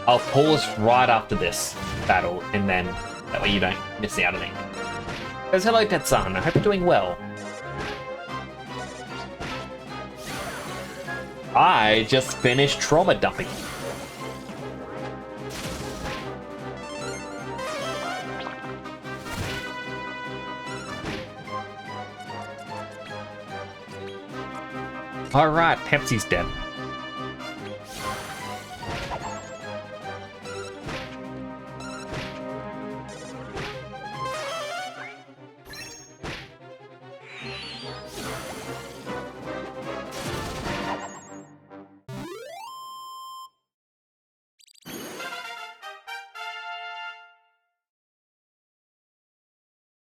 I'll pause right after this battle, and then that way you don't miss out on anything. Says, hello, Dead Son. I hope you're doing well. I just finished trauma dumping. Alright, Pepsi's dead.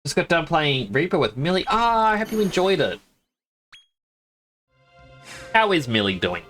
Just got done playing Reaper with Millie. Ah, I hope you enjoyed it. How is Millie doing?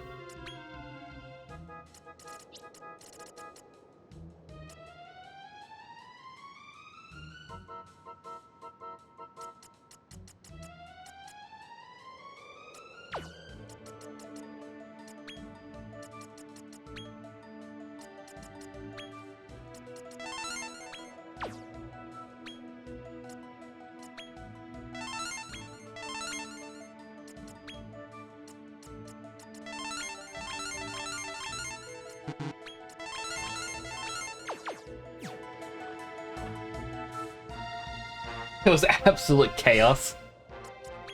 It was absolute chaos.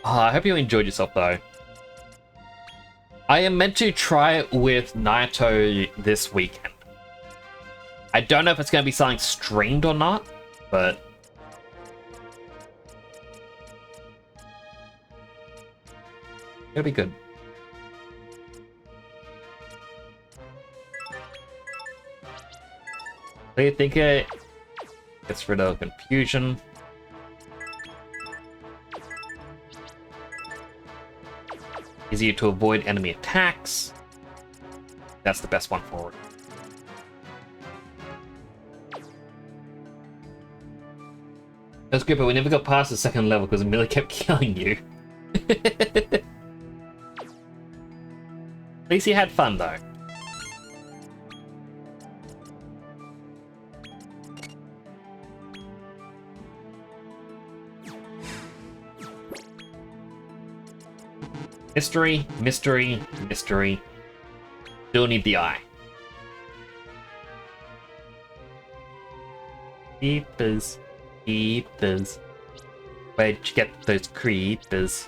Oh, I hope you enjoyed yourself, though. I am meant to try it with Naruto this weekend. I don't know if it's going to be something streamed or not, but... it'll be good. Clear Thinker gets rid of confusion. Easier to avoid enemy attacks. That's the best one for it. That's good, but we never got past the second level because Millie kept killing you. At least you had fun, though. Mystery, mystery, mystery. Still need the eye. Creepers, creepers. Where'd you get those creepers?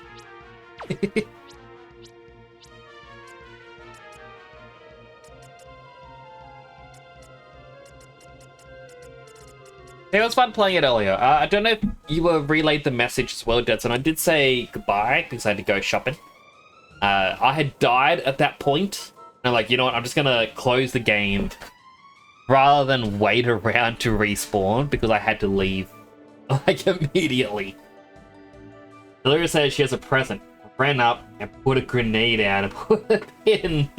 It was fun playing it earlier. I don't know if you were relayed the message as well, Jetson. I did say goodbye because I had to go shopping. I had died at that point. And I'm like, you know what? I'm just gonna close the game rather than wait around to respawn because I had to leave like immediately. Lyra says she has a present. Ran up and put a grenade out and put it in.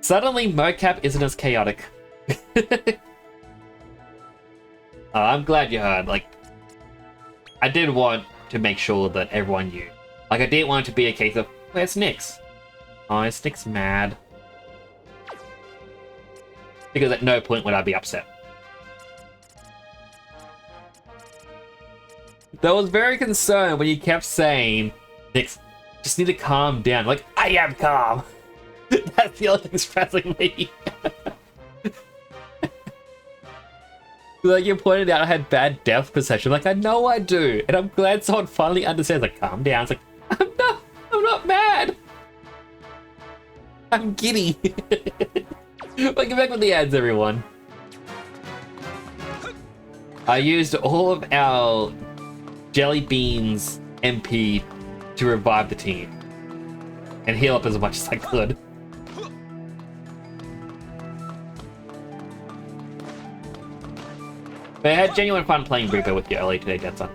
Suddenly, mocap isn't as chaotic. I'm glad you heard. Like, I did want to make sure that everyone knew. Like, I didn't want it to be a case of, where's Nyx? Oh, is Nyx mad? Because at no point would I be upset. I was very concerned when you kept saying, Nyx, just need to calm down. Like, I am calm. That's the only thing stressing me. Like you pointed out, I had bad depth perception. Like I know I do, and I'm glad someone finally understands. Like, calm down. It's like I'm not mad. I'm giddy. But get back with the ads, everyone. I used all of our Jelly Beans MP to revive the team and heal up as much as I could. But I had genuine fun playing Reaper with you earlier today, Jetson.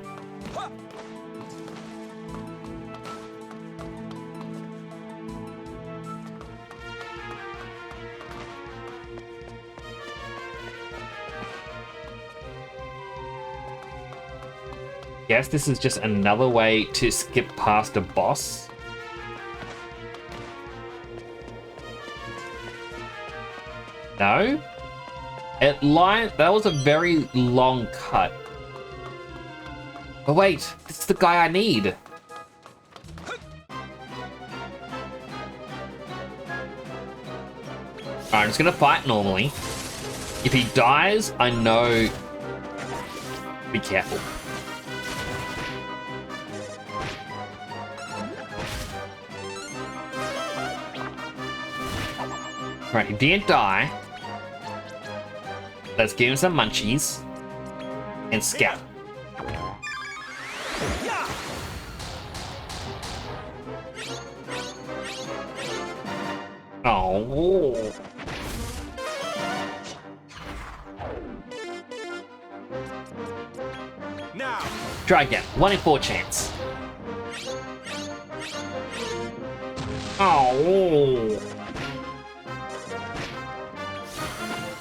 Guess this is just another way to skip past a boss. No? That was a very long cut. But wait, this is the guy I need. Alright, I'm just gonna fight normally. If he dies, I know... Be careful. Right, he didn't die. Let's give him some munchies. And scout. Oh. Now. Try again. 1 in 4 chance. Oh.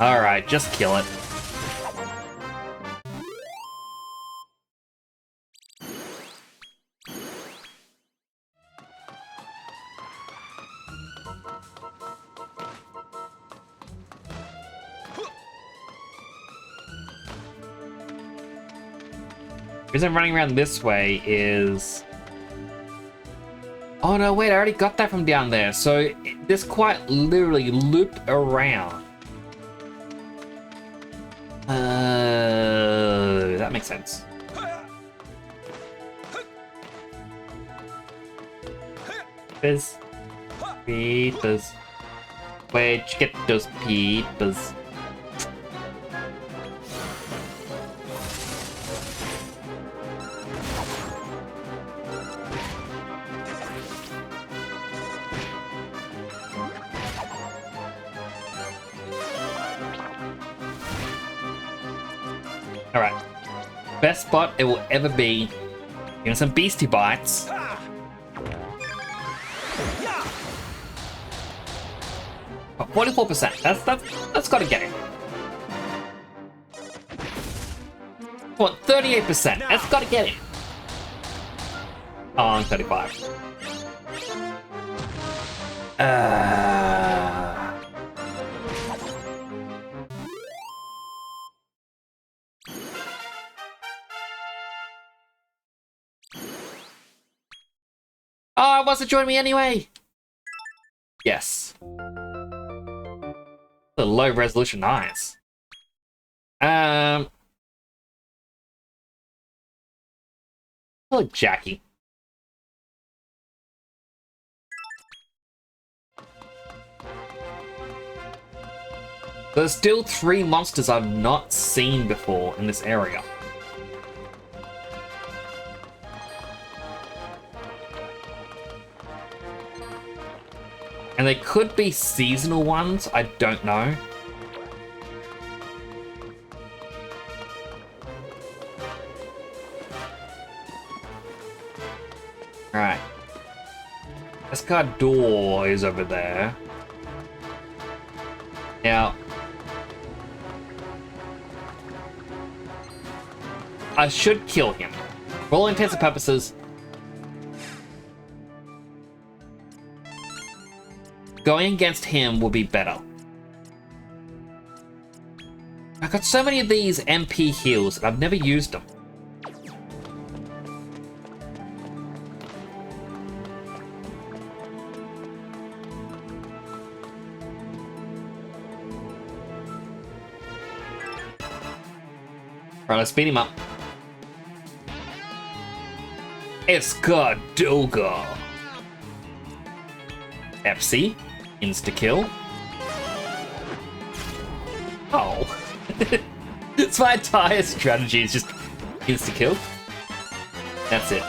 Alright, just kill it. The reason I'm running around this way is... Oh no, wait, I already got that from down there. So this quite literally looped around. That makes sense. Peepers. Peepers. Where'd you get those peepers? Alright. Best spot it will ever be. Give him some beastie bites. Oh, 44%. That's gotta get him. What, 38%? That's gotta get him. Oh, I'm 35. Oh, it wants to join me anyway. Yes. The low resolution eyes. Oh, Jackie. There's still 3 monsters I've not seen before in this area. And they could be seasonal ones, I don't know. Alright. Escador is over there. Now, I should kill him. For all intents and purposes, going against him will be better. I've got so many of these MP heals, and I've never used them. Alright, let's beat him up. Escador. FC. Insta-kill. Oh. It's my entire strategy is just insta-kill. That's it.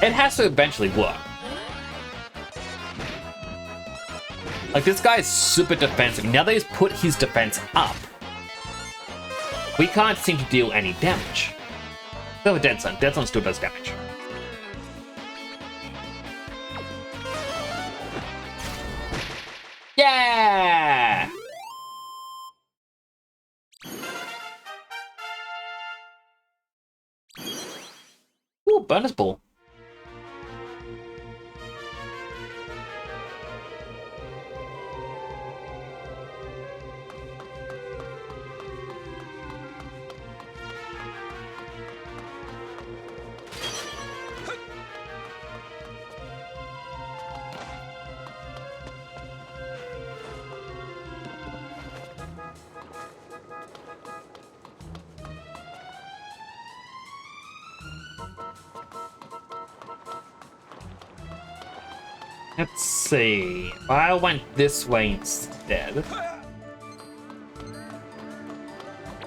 It has to eventually work. Like, this guy is super defensive. Now that he's put his defense up, we can't seem to deal any damage. Still a Dead Sun. Dead Sun still does damage. Yeah! Ooh, bonus ball. Let's see. If I went this way instead.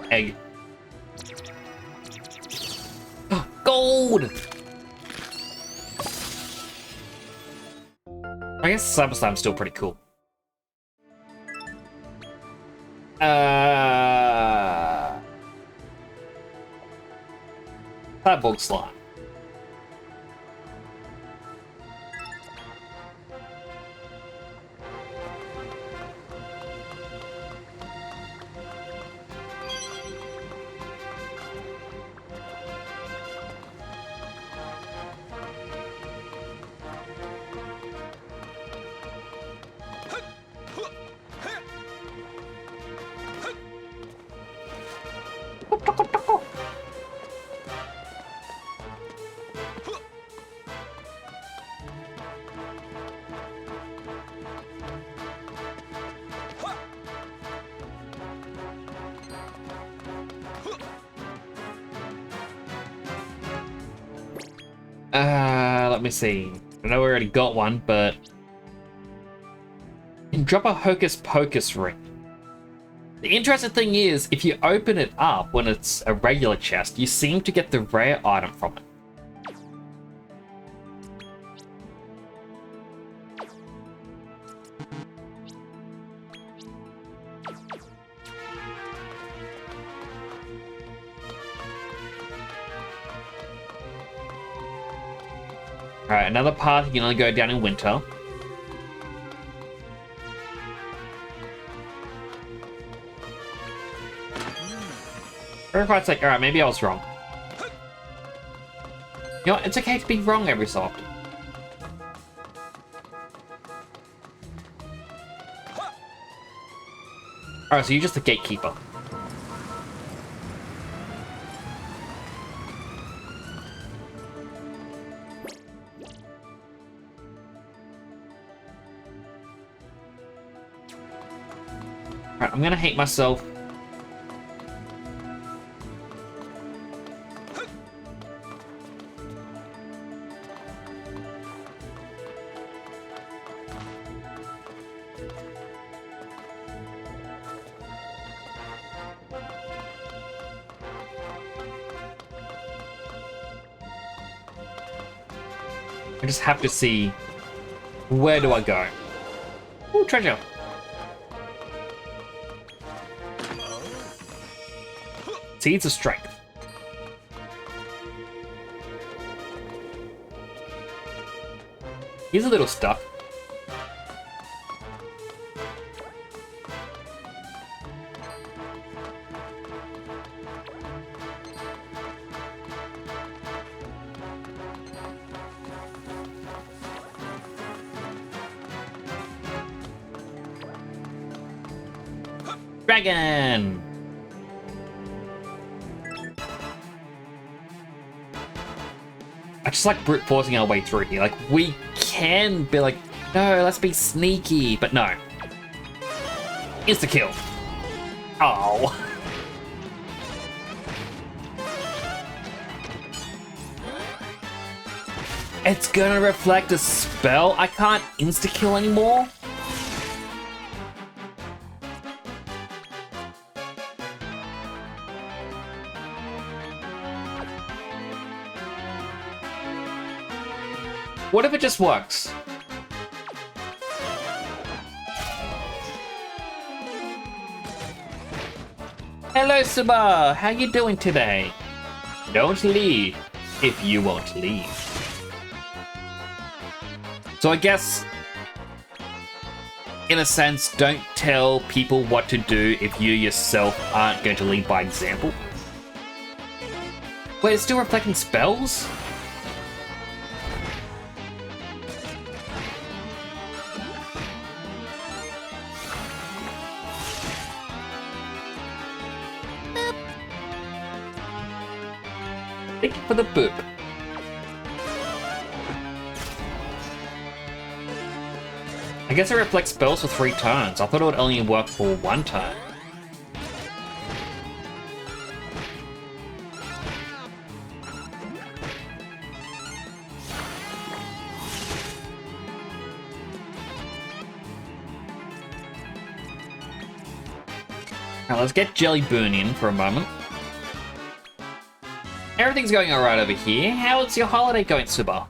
Egg. Gold! I guess Cyber Slime's still pretty cool. Cyborg Slime. Let me see. I know we already got one, but... You can drop a Hocus Pocus ring. The interesting thing is, if you open it up when it's a regular chest, you seem to get the rare item from it. Alright, another path you can only go down in winter. Everybody's like, alright, maybe I was wrong. You know what? It's okay to be wrong every so often. Alright, so you're just the gatekeeper. Alright, I'm gonna hate myself. I just have to see, where do I go? Ooh, treasure. Seeds of Strength. He's a little stuck. Dragon! I just like brute forcing our way through here. Like, we can be like, no, let's be sneaky, but no. Insta kill. Oh. It's gonna reflect a spell? I can't insta kill anymore? What if it just works? Hello, Suba! How you doing today? Don't leave if you won't leave. So I guess, in a sense, don't tell people what to do if you yourself aren't going to lead by example. Wait, it's still reflecting spells? Thank you for the boop. I guess it reflects spells for 3 turns. I thought it would only work for 1 turn. Now let's get Jelly Boon in for a moment. Everything's going alright over here. How's your holiday going, Suba?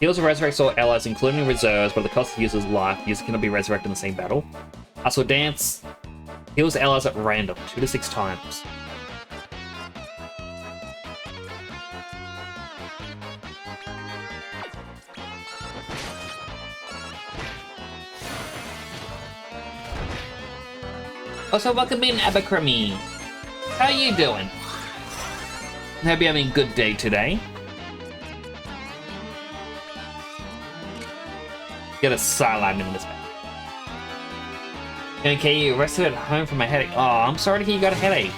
Heals resurrects all allies, including reserves, but at the cost of the user's life, the user cannot be resurrected in the same battle. Hustle Dance heals allies at random, 2 to 6 times. Also, welcome in, Abercrombie. How you doing? Hope you're having a good day today. Get a sideline in this man. Okay, you rested at home from a headache. Oh, I'm sorry to hear you got a headache.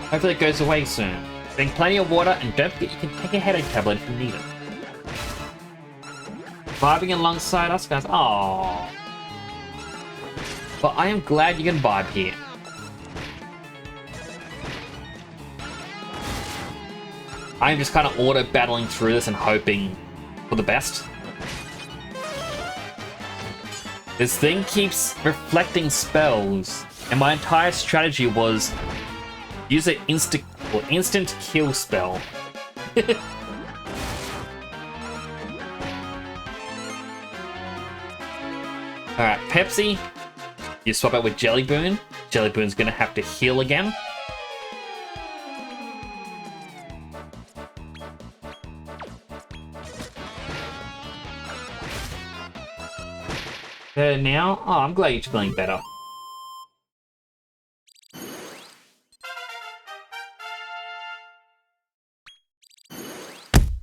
Hopefully it goes away soon. Drink plenty of water and don't forget you can take a headache tablet if you need it. Vibing alongside us, guys. Aww. But I am glad you can vibe here. I'm just kind of auto-battling through this and hoping for the best. This thing keeps reflecting spells, and my entire strategy was use an instant kill spell. Alright, Pepsi. You swap out with Jelly Boon. Jelly Boon's gonna have to heal again. Better now? Oh, I'm glad you're feeling better.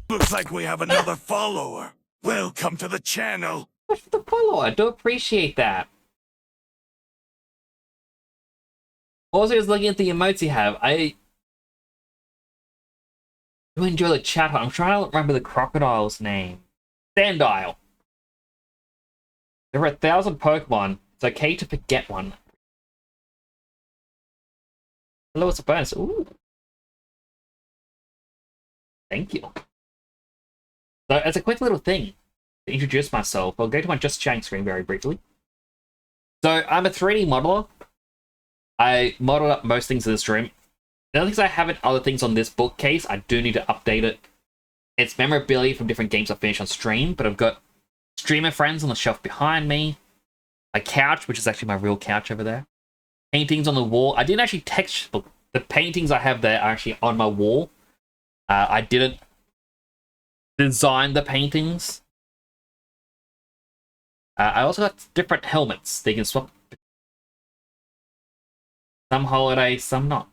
Looks like we have another follower. Welcome to the channel. Thanks for the follow, I do appreciate that. Also, just looking at the emotes you have, I do enjoy the chat. I'm trying to remember the crocodile's name. Sandile. There are 1,000 Pokemon. It's okay to forget one. Hello, what's a bonus? Ooh. Thank you. So, as a quick little thing to introduce myself, I'll go to my Just Chatting screen very briefly. So, I'm a 3D modeler. I modeled up most things in this room. The other things I haven't, other things on this bookcase, I do need to update it. It's memorabilia from different games I've finished on stream, but I've got streamer friends on the shelf behind me. A couch, which is actually my real couch over there. Paintings on the wall. I didn't actually texture the paintings I have there are actually on my wall. I didn't design the paintings. I also got different helmets. They can swap. Some holiday, some not.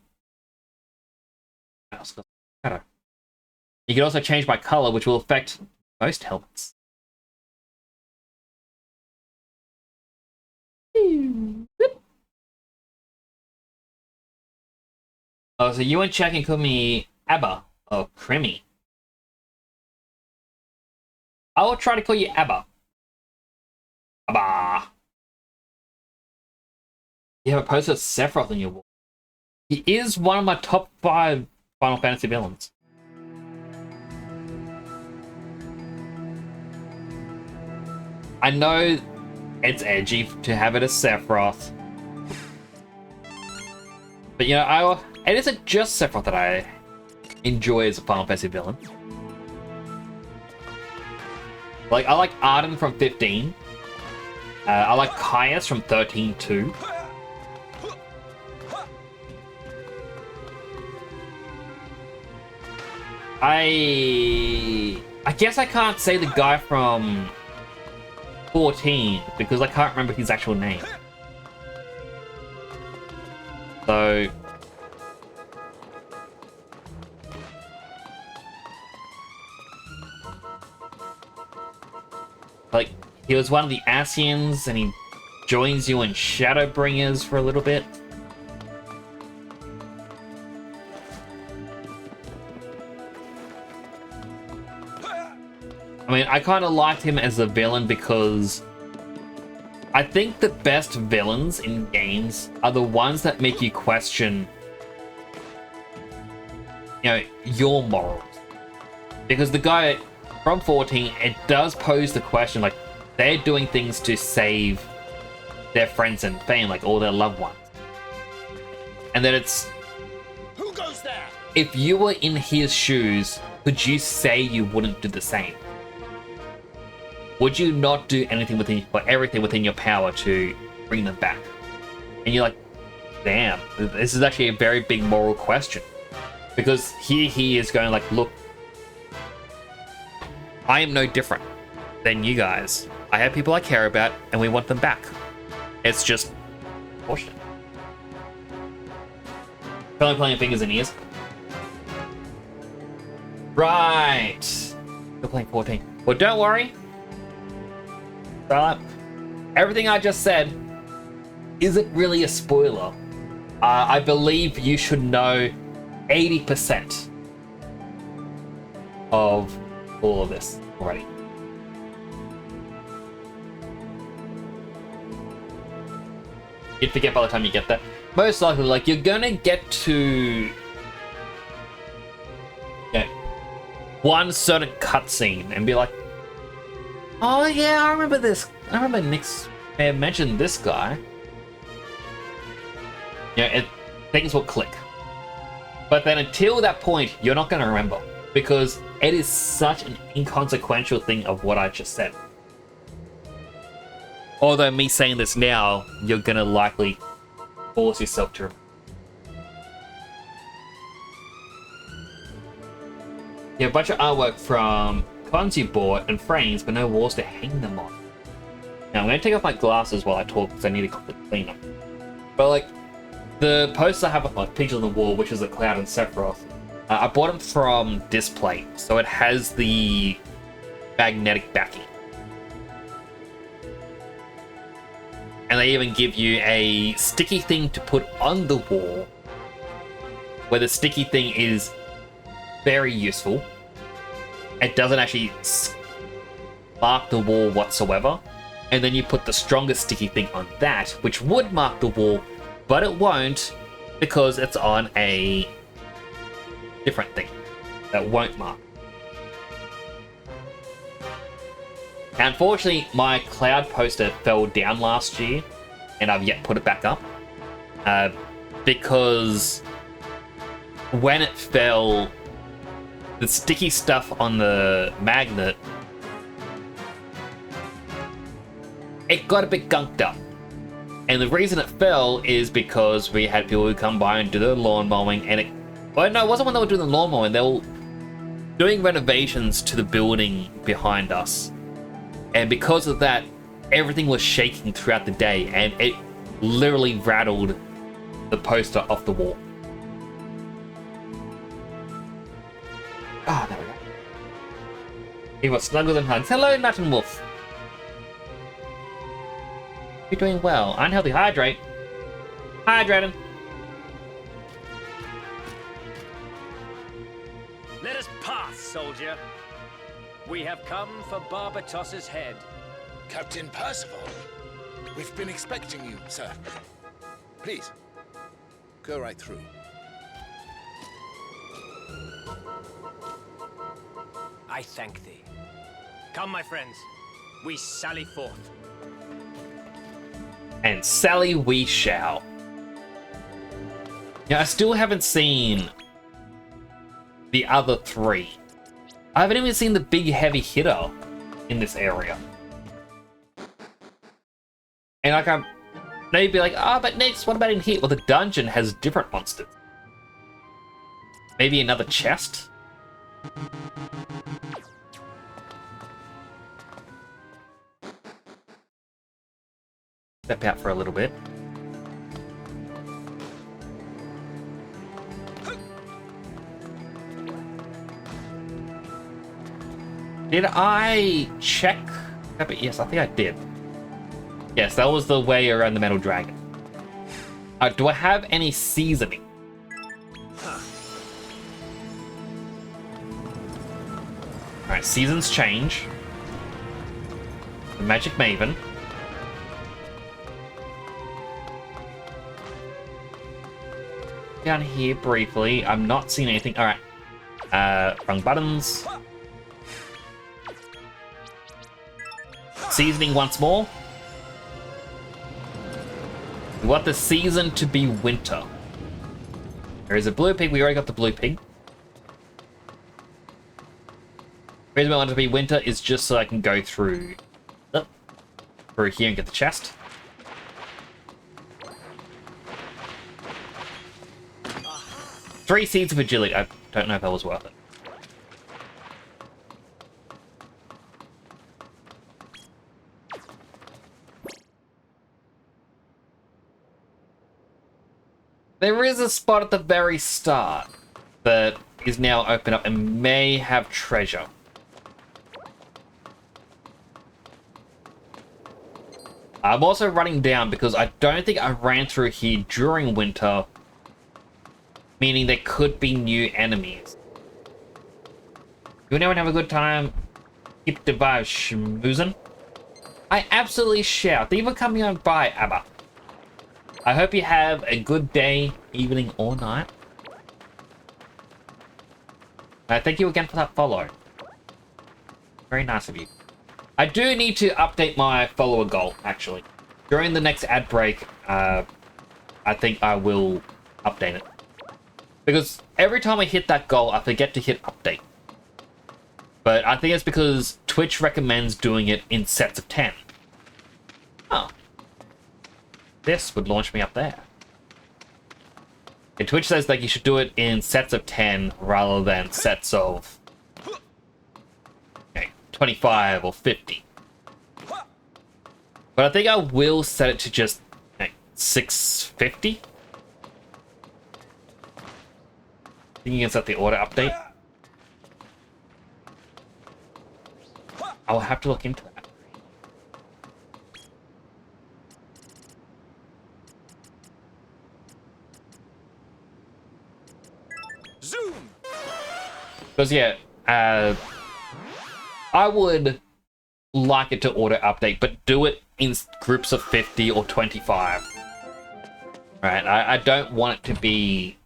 You can also change my color, which will affect most helmets. Oh, so you and Chuck can call me Abba or Crimmy. I will try to call you Abba. Abba. You have a poster of Sephiroth on your wall. He is one of my top 5 Final Fantasy villains. I know it's edgy to have it as Sephiroth. But you know, it isn't just Sephiroth that I enjoy as a Final Fantasy villain. Like, I like Arden from 15. I like Caius from 13 too. I guess I can't say the guy from 14 because I can't remember his actual name. So like, he was one of the Asians and he joins you in Shadowbringers for a little bit. I mean, I kind of liked him as a villain because I think the best villains in games are the ones that make you question, you know, your morals. Because the guy from 14, it does pose the question, like, they're doing things to save their friends and family, like all their loved ones. And then it's, Who goes there? if you were in his shoes, could you say you wouldn't do the same? Would you not do anything within, or everything within your power to bring them back? And you're like, damn, this is actually a very big moral question. Because here he is going like, look, I am no different than you guys. I have people I care about, and we want them back. It's just bullshit. Probably playing fingers and ears. Right. Still playing 14. Well, don't worry. Everything I just said isn't really a spoiler. I believe you should know 80% of all of this already. You'd forget by the time you get there. Most likely, like, you're gonna get to, yeah, one certain cutscene and be like, oh yeah, I remember this. I remember Nick's mentioned this guy. Yeah, things will click. But then until that point, you're not going to remember. Because it is such an inconsequential thing of what I just said. Although me saying this now, you're going to likely force yourself to remember. Yeah, a bunch of artwork from cons you bought and frames, but no walls to hang them on. Now I'm going to take off my glasses while I talk because I need to clean them. But like, the posters I have with like pictures on the wall, which is a Cloud and Sephiroth, I bought them from Display, so it has the magnetic backing. And they even give you a sticky thing to put on the wall, where the sticky thing is very useful. It doesn't actually mark the wall whatsoever. And then you put the strongest sticky thing on that, which would mark the wall, but it won't because it's on a different thing that won't mark. Unfortunately, my Cloud poster fell down last year, and I've yet put it back up. Because when it fell, the sticky stuff on the magnet, it got a bit gunked up. And the reason it fell is because we had people who come by and do the lawn mowing, and it wasn't when they were doing the lawn mowing, they were doing renovations to the building behind us. And because of that, everything was shaking throughout the day, and it literally rattled the poster off the wall. Ah, there we go. He was snuggles and hugs. Hello, Nut and Wolf. You're doing well. Unhealthy, hydrate. Hydrating. Let us pass, soldier. We have come for Barbatos's head. Captain Percival, we've been expecting you, sir. Please, go right through. I thank thee. Come, my friends. we sally forth. And Sally we shall. Yeah, I still haven't seen the other three. I haven't even seen the big heavy hitter in this area. And like I'm maybe like, but next, what about in here? Well, the dungeon has different monsters. Maybe another chest? Step out for a little bit. Did I check? Yes, I think I did. Yes, that was the way around the metal dragon. Do I have any seasoning? Alright, seasons change. The Magic Maven. Down here briefly. I'm not seeing anything. Alright. Wrong buttons. Seasoning once more. We want the season to be winter. There is a blue pig. We already got the blue pig. The reason I want it to be winter is just so I can go through here and get the chest. Three seeds of agility. I don't know if that was worth it. There is a spot at the very start that is now open up and may have treasure. I'm also running down because I don't think I ran through here during winter, meaning there could be new enemies. You know, have a good time? Keep the vibe schmoozing. I absolutely shall. Thank you for coming on by, Abba. I hope you have a good day, evening, or night. Thank you again for that follow. Very nice of you. I do need to update my follower goal, actually. During the next ad break, I think I will update it. Because every time I hit that goal, I forget to hit update. But I think it's because Twitch recommends doing it in sets of 10. Oh. This would launch me up there. And Twitch says that you should do it in sets of 10 rather than sets of 25 or 50. But I think I will set it to just 650. I think you can set the order update. I'll have to look into that. Zoom! Because, yeah, I would like it to auto update, but do it in groups of 50 or 25. Right? I don't want it to be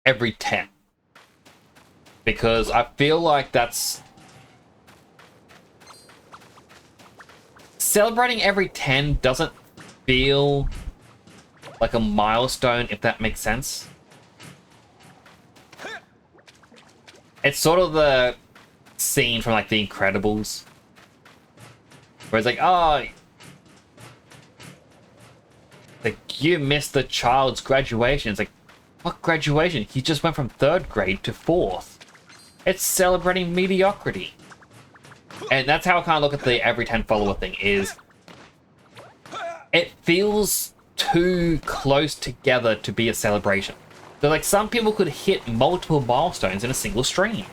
every 10. Because I feel like that's... Celebrating every 10 doesn't feel like a milestone, if that makes sense. It's sort of the scene from, like, The Incredibles. Where it's like, oh... Like, you missed the child's graduation. It's like, what graduation? He just went from 3rd grade to 4th. It's celebrating mediocrity. And that's how I kind of look at the every 10 follower thing, is... It feels too close together to be a celebration. So, like, some people could hit multiple milestones in a single stream.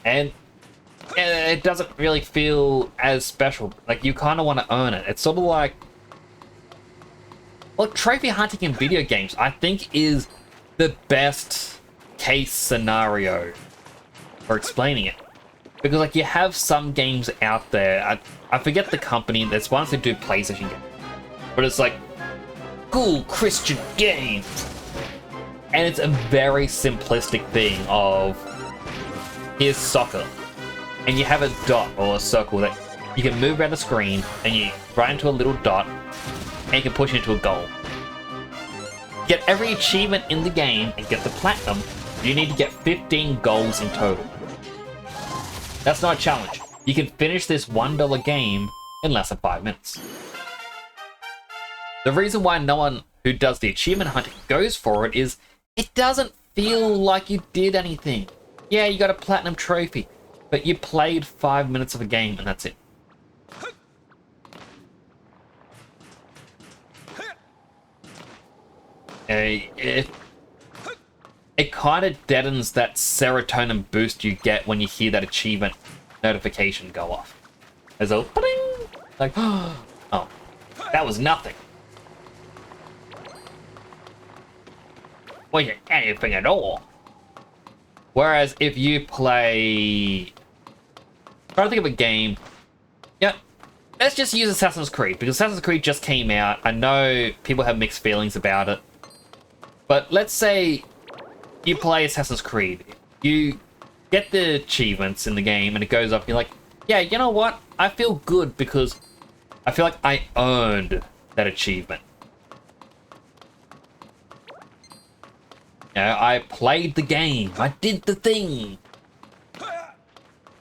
And it doesn't really feel as special. Like, you kind of want to earn it. It's sort of like... Well, trophy hunting in video games, I think, is the best case scenario for explaining it. Because, like, you have some games out there, I forget the company, there's ones that do PlayStation games. But it's like, cool Christian game. And it's a very simplistic thing of here's soccer. And you have a dot or a circle that you can move around the screen, and you run into a little dot, and you can push it into a goal. Get every achievement in the game and get the platinum, you need to get 15 goals in total. That's not a challenge. You can finish this $1 game in less than 5 minutes. The reason why no one who does the achievement hunting goes for it is it doesn't feel like you did anything. Yeah, you got a platinum trophy, but you played 5 minutes of a game and that's it. It kind of deadens that serotonin boost you get when you hear that achievement notification go off. There's a bling, like, oh, that was nothing. Wasn't anything at all. Whereas if you play, try to think of a game. Yeah, let's just use Assassin's Creed because Assassin's Creed just came out. I know people have mixed feelings about it, but let's say you play Assassin's Creed, you get the achievements in the game, and it goes up. You're like, yeah, you know what? I feel good because I feel like I earned that achievement. You know, I played the game. I did the thing.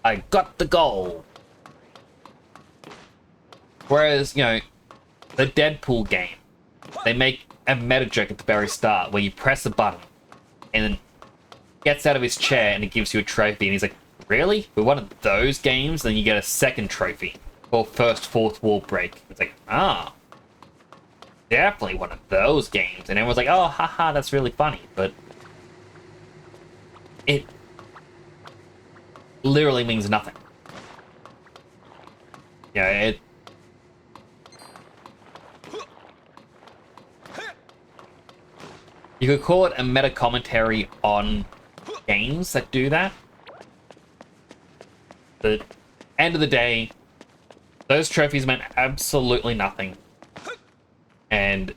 I got the goal. Whereas, you know, the Deadpool game, they make a meta joke at the very start where you press a button and then gets out of his chair and it gives you a trophy. And he's like, really? With one of those games? Then you get a second trophy for first fourth wall break. It's like, ah. Definitely one of those games. And everyone's like, oh, haha, that's really funny. But it literally means nothing. Yeah, it... You could call it a meta commentary on games that do that. But end of the day, those trophies meant absolutely nothing. And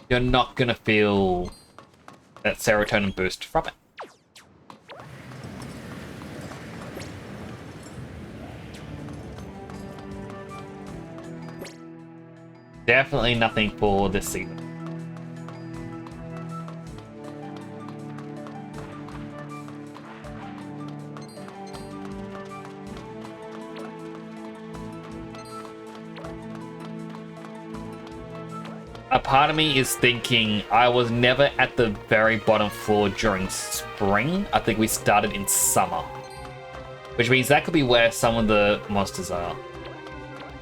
you're not gonna feel that serotonin boost from it. Definitely nothing for this season. A part of me is thinking I was never at the very bottom floor during spring. I think we started in summer. Which means that could be where some of the monsters are.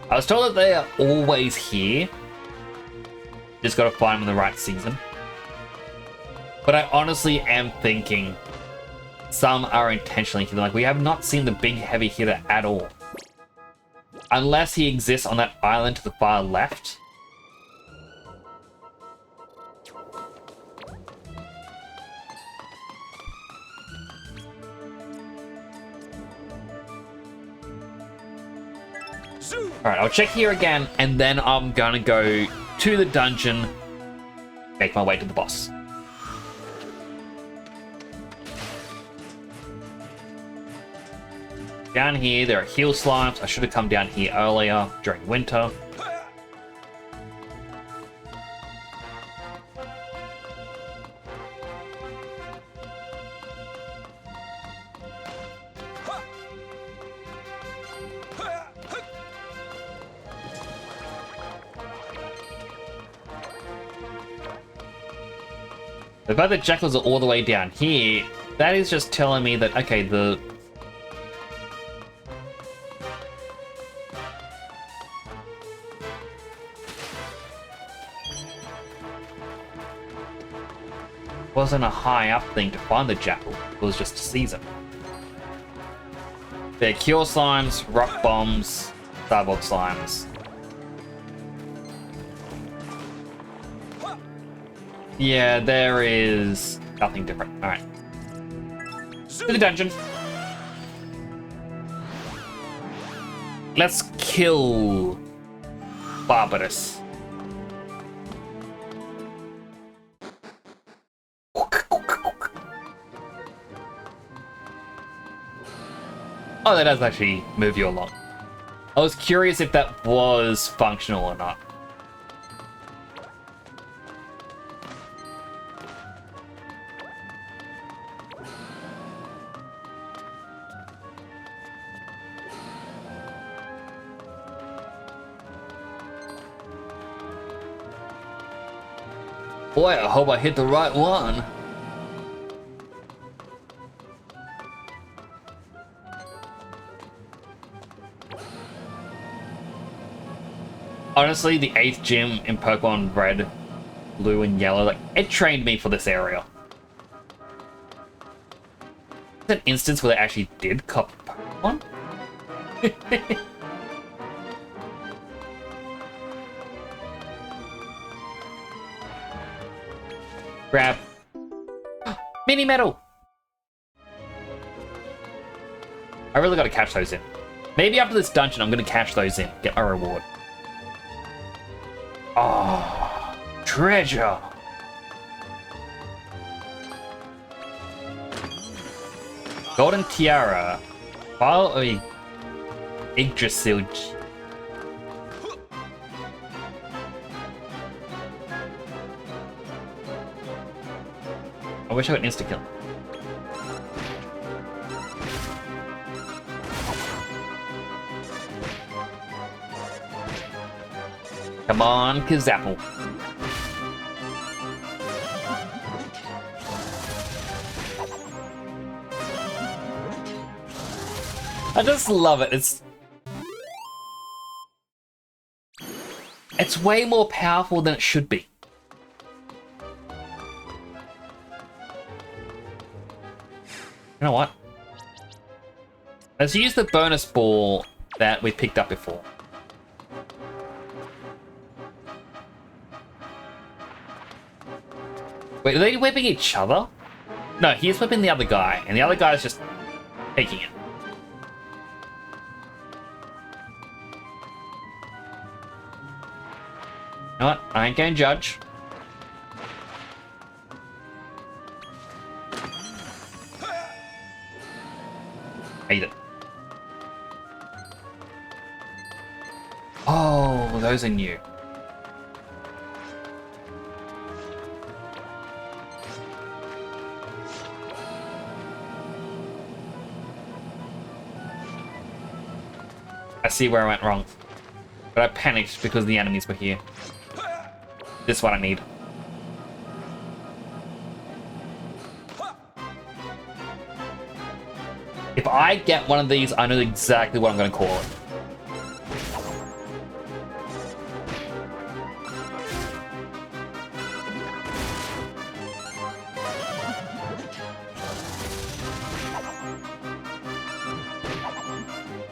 I was told that they are always here. Just gotta find them in the right season. But I honestly am thinking some are intentionally here. Like, we have not seen the big heavy hitter at all. Unless he exists on that island to the far left. Alright, I'll check here again, and then I'm gonna go to the dungeon, make my way to the boss. Down here, there are heal slimes. I should have come down here earlier during winter. The fact that jackals are all the way down here, that is just telling me that, okay, the... wasn't a high up thing to find the jackal, it was just a season. They're cure slimes, rock bombs, starboard slimes. Yeah, there is nothing different. Alright. To the dungeon. Let's kill Barbarous. Oh, that does actually move you along. I was curious if that was functional or not. Boy, I hope I hit the right one. Honestly, the 8th gym in Pokemon Red, Blue, and Yellow, like, it trained me for this area. It's an instance where they actually did copy Pokemon. Grab. Mini medal! I really gotta catch those in. Maybe after this dungeon, I'm gonna catch those in. Get my reward. Oh, treasure! Golden Tiara. File of Yggdrasil. I wish I could insta-kill. Come on, Kazapple. I just love it. It's way more powerful than it should be. You know what? Let's use the bonus ball that we picked up before. Wait, are they whipping each other? No, he's whipping the other guy, and the other guy's just taking it. You know what? I ain't gonna judge. Eat it. Oh, those are new. I see where I went wrong. But I panicked because the enemies were here. This is what I need. If I get one of these, I know exactly what I'm going to call it.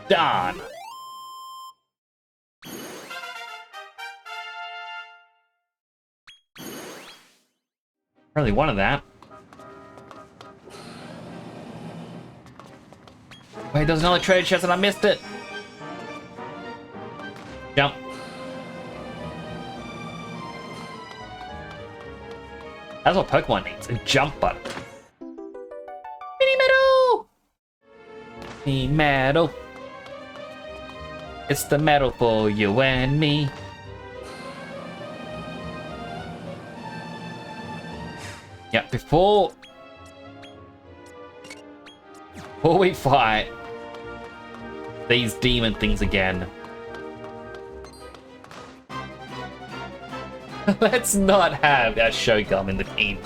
Done. Really wanted that. Wait, there's another treasure chest and I missed it. Jump. That's what Pokemon needs, a jump button. Mini medal! Mini medal. It's the medal for you and me. Yeah, before we fight these demon things again, let's not have our Shogun in the team.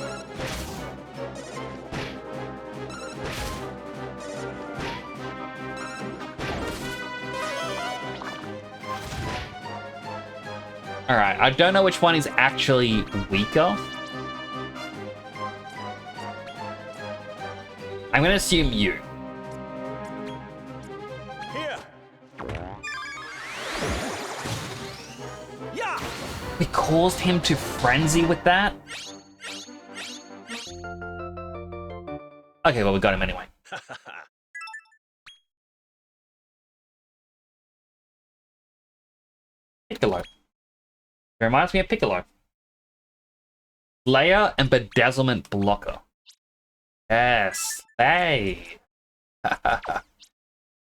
Alright, I don't know which one is actually weaker. I'm gonna assume you. Here. Yeah. We caused him to frenzy with that? Okay, well, we got him anyway. Piccolo. It reminds me of Piccolo. Layer and bedazzlement blocker. Yes. Hey.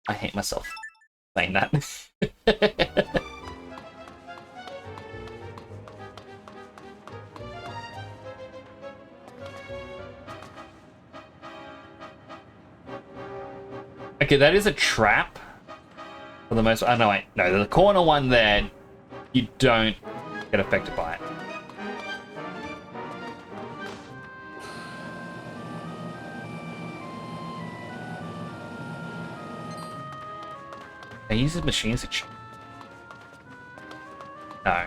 I hate myself saying that. Okay, that is a trap. For the most... Oh, no, wait. No, the corner one there, you don't get affected by it. He uses machines to cheat. No.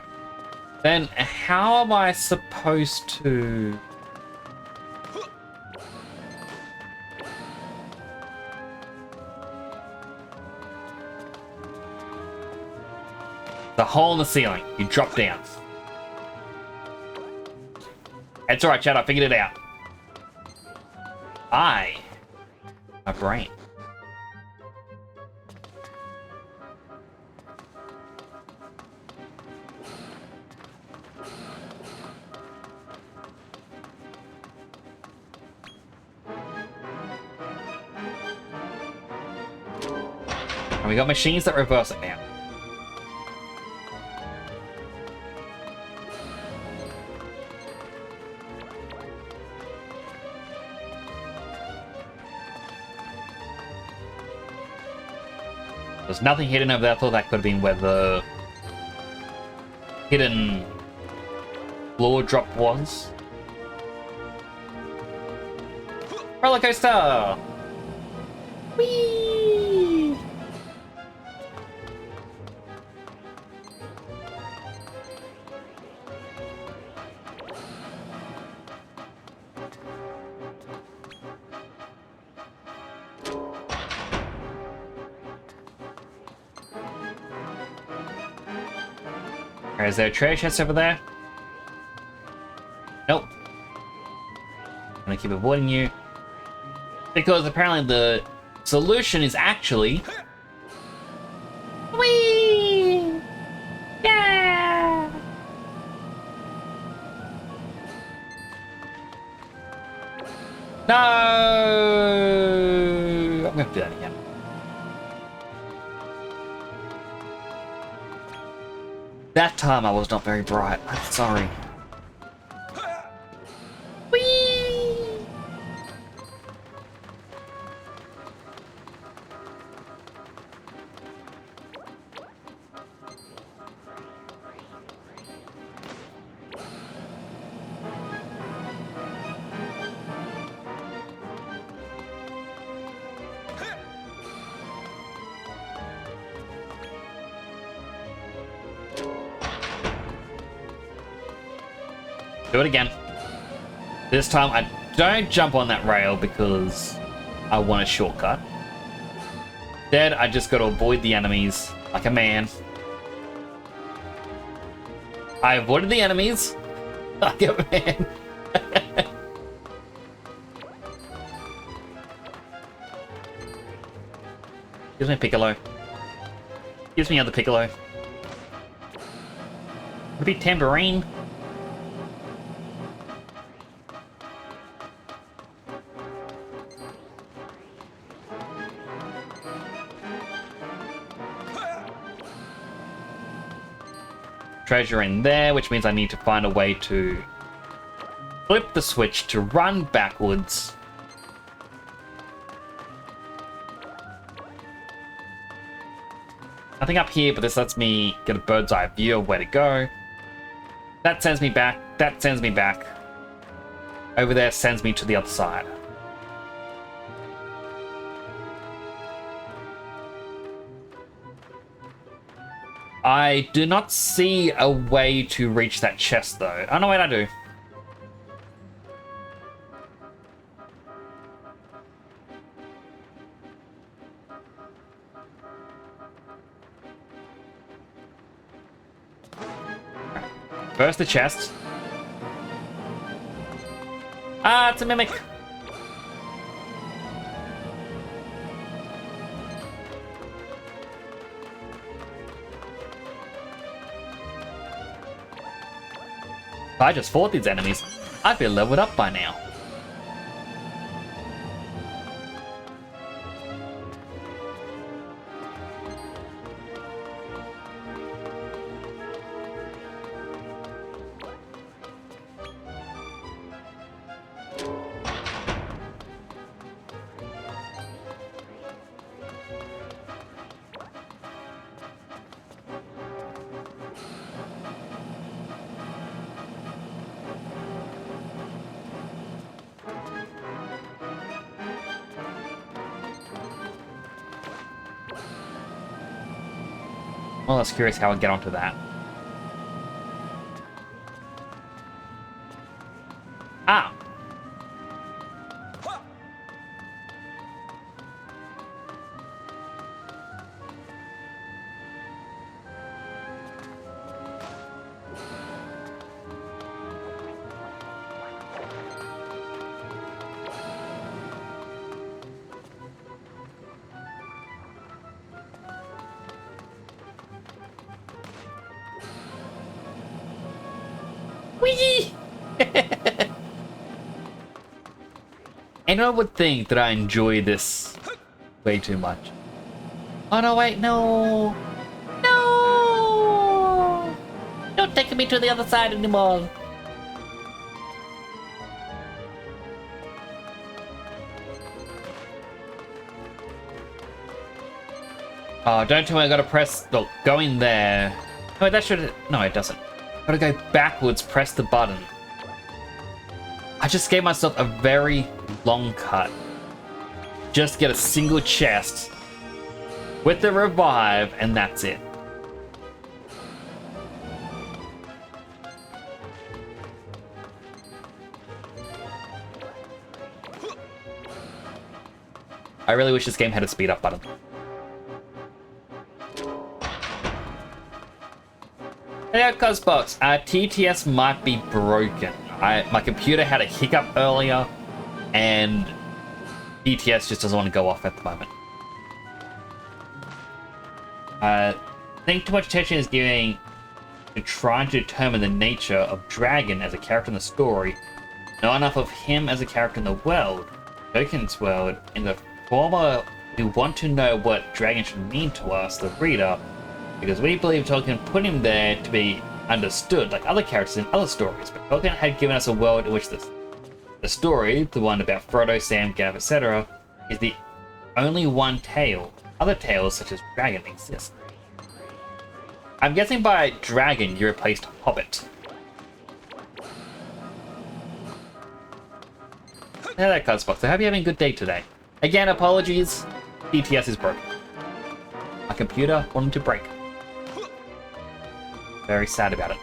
Then how am I supposed to... The hole in the ceiling. You drop down. It's alright, Chad. I figured it out. My brain. And we got machines that reverse it now. There's nothing hidden over there. I thought that could have been where the hidden floor drop was. Roller coaster! Whee! Is there a treasure chest over there? Nope. I'm gonna keep avoiding you. Because apparently the solution is actually... Whee! Yeah! No! I'm gonna do that again. That time I was not very bright. I'm sorry. Whee! Do it again. This time I don't jump on that rail because I want a shortcut. Instead, I just got to avoid the enemies like a man. I avoided the enemies like a man. Gives me Piccolo. Gives me other Piccolo. Would it be Tambourine? Treasure in there, which means I need to find a way to flip the switch to run backwards. Nothing up here, but this lets me get a bird's eye view of where to go. That sends me back. That sends me back. Over there sends me to the other side. I do not see a way to reach that chest, though. Oh, no, wait, I do. First the chest. Ah, it's a mimic. If I just fought these enemies, I'd be leveled up by now. Well, I was curious how I'd get onto that. Ah! Whee! Anyone would think that I enjoy this way too much. Oh no, wait, no! No! Don't take me to the other side anymore! Oh, don't tell me I gotta press... Look, go in there. Oh, that should... No, it doesn't. Gotta go backwards, press the button. I just gave myself a very long cut. Just get a single chest with the revive, and that's it. I really wish this game had a speed up button. Hello, Cosbox. TTS might be broken. My computer had a hiccup earlier, and TTS just doesn't want to go off at the moment. I think too much attention is giving to trying to determine the nature of Dragon as a character in the story, not enough of him as a character in the world, Token's world. In the former, we want to know what Dragon should mean to us, the reader, because we believe Tolkien put him there to be understood like other characters in other stories, but Tolkien had given us a world in which the story, the one about Frodo, Sam, Gandalf, etc., is the only one tale. Other tales, such as Dragon, exist. I'm guessing by Dragon, you replaced Hobbit. Hello, Cosbox. I hope you're having a good day today. Again, apologies. TTS is broken. My computer wanted to break. Very sad about it.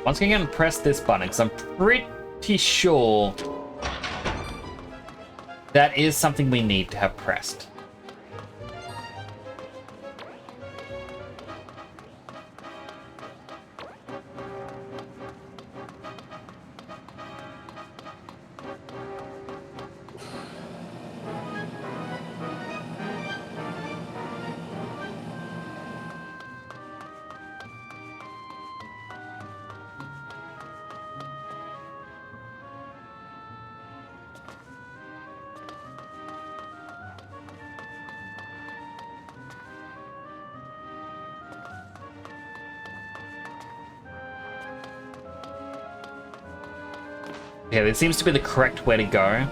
Once again, I'm gonna press this button because I'm pretty sure that is something we need to have pressed. Yeah, this seems to be the correct way to go.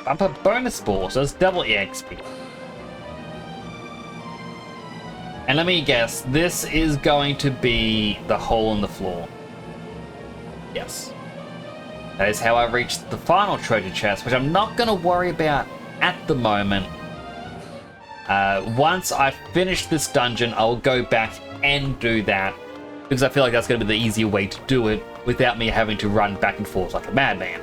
Bumper bonus ball, so it's double EXP. And let me guess, this is going to be the hole in the floor. Yes. That is how I reached the final treasure chest, which I'm not going to worry about at the moment. Once I finish this dungeon, I'll go back and do that, because I feel like that's going to be the easier way to do it without me having to run back and forth like a madman.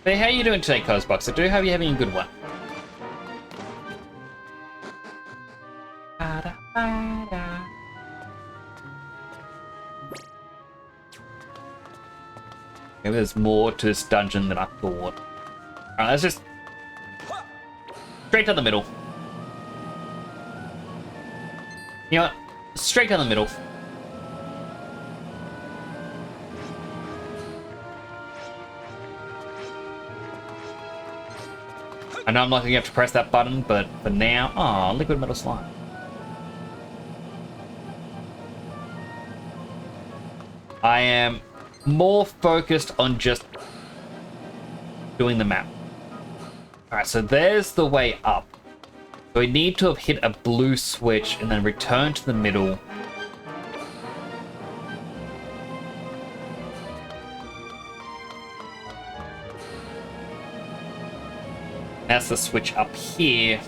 Hey, how are you doing today, Cosbox? I do hope you're having a good one. maybe there's more to this dungeon than I thought. Alright, let's just... straight down the middle. You know what? Straight down the middle. I know I'm not going to have to press that button, but for now... Aw, liquid metal slime. I am more focused on just doing the map. Alright, so there's the way up. So we need to have hit a blue switch and then return to the middle. That's the switch up here.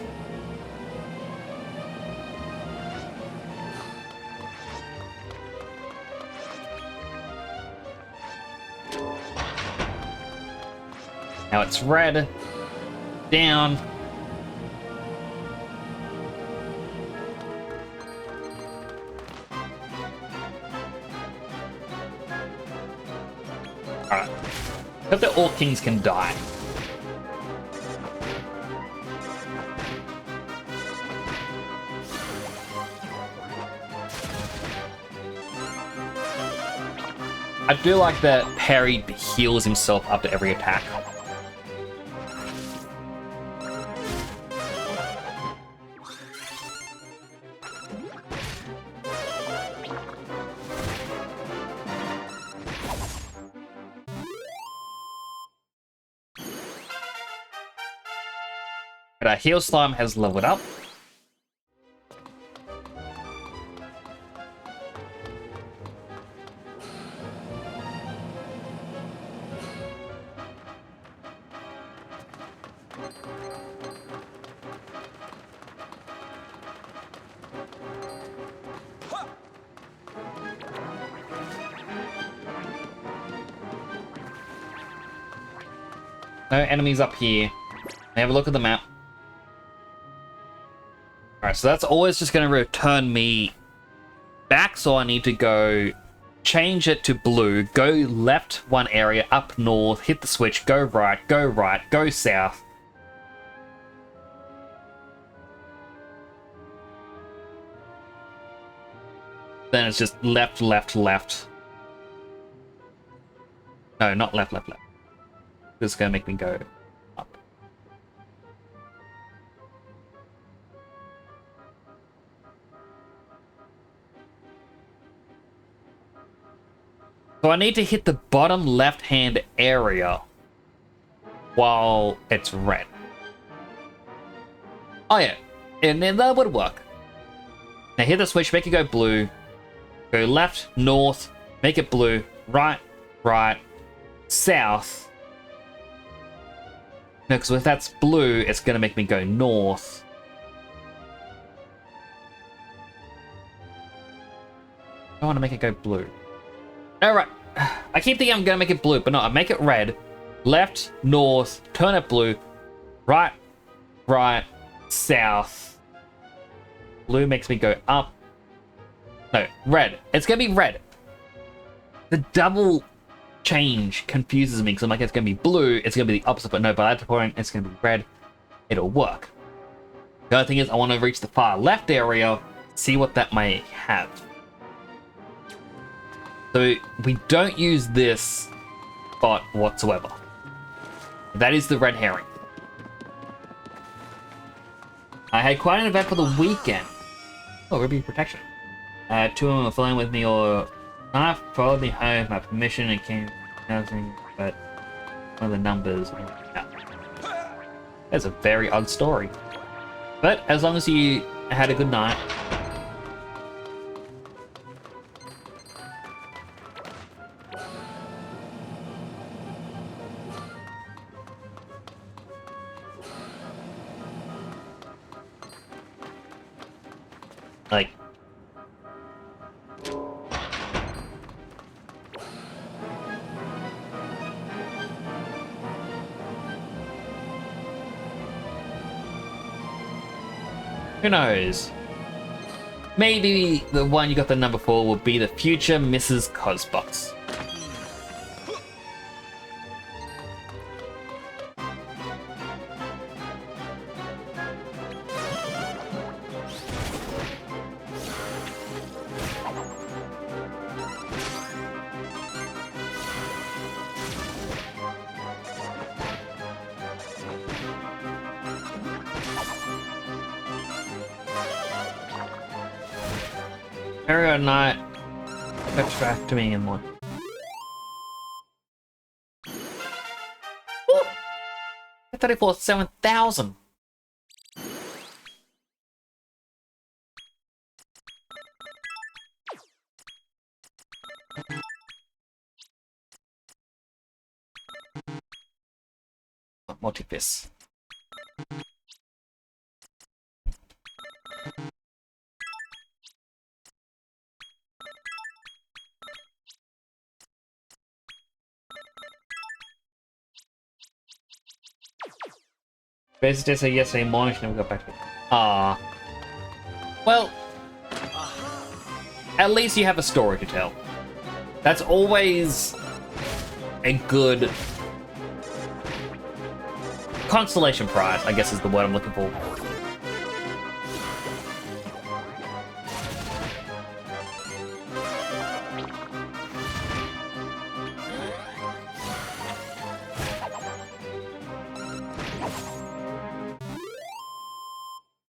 Now it's red. Down. Alright. Hope that all kings can die. I do like that Harry heals himself after every attack. But our heal slime has leveled up. No enemies up here. Have a look at the map. Alright, so that's always just going to return me back, so I need to go change it to blue, go left one area, up north, hit the switch, go right, go south. Then it's just left, left, left. No, not left, left, left. This is going to make me go up. So I need to hit the bottom left-hand area while it's red. Oh yeah, and then that would work. Now hit the switch, make it go blue. Go left, north, make it blue. Right, right, south. No, because if that's blue, it's going to make me go north. I want to make it go blue. Alright. I keep thinking I'm going to make it blue, but no, I make it red. Left, north, turn it blue. Right, right, south. Blue makes me go up. No, red. It's going to be red. The double change confuses me because I'm like, it's going to be blue, it's going to be the opposite, but no, by that point, it's going to be red. It'll work. The other thing is, I want to reach the far left area, see what that may have. So we don't use this spot whatsoever. That is the red herring. I had quite an event for the weekend. Oh, Ruby Protection. Two of them were flying with me, or knife followed me home with my permission and came nothing but one of the numbers. That's a very odd story. But as long as you had a good night. Like, who knows? Maybe the one you got the number for will be the future Mrs. Cosbox. Carry on night. Extract me in one. 34, 7,000. Multi-fist. Basically, said yesterday morning, she never got back to me. Ah. Well, at least you have a story to tell. That's always a good consolation prize, I guess is the word I'm looking for.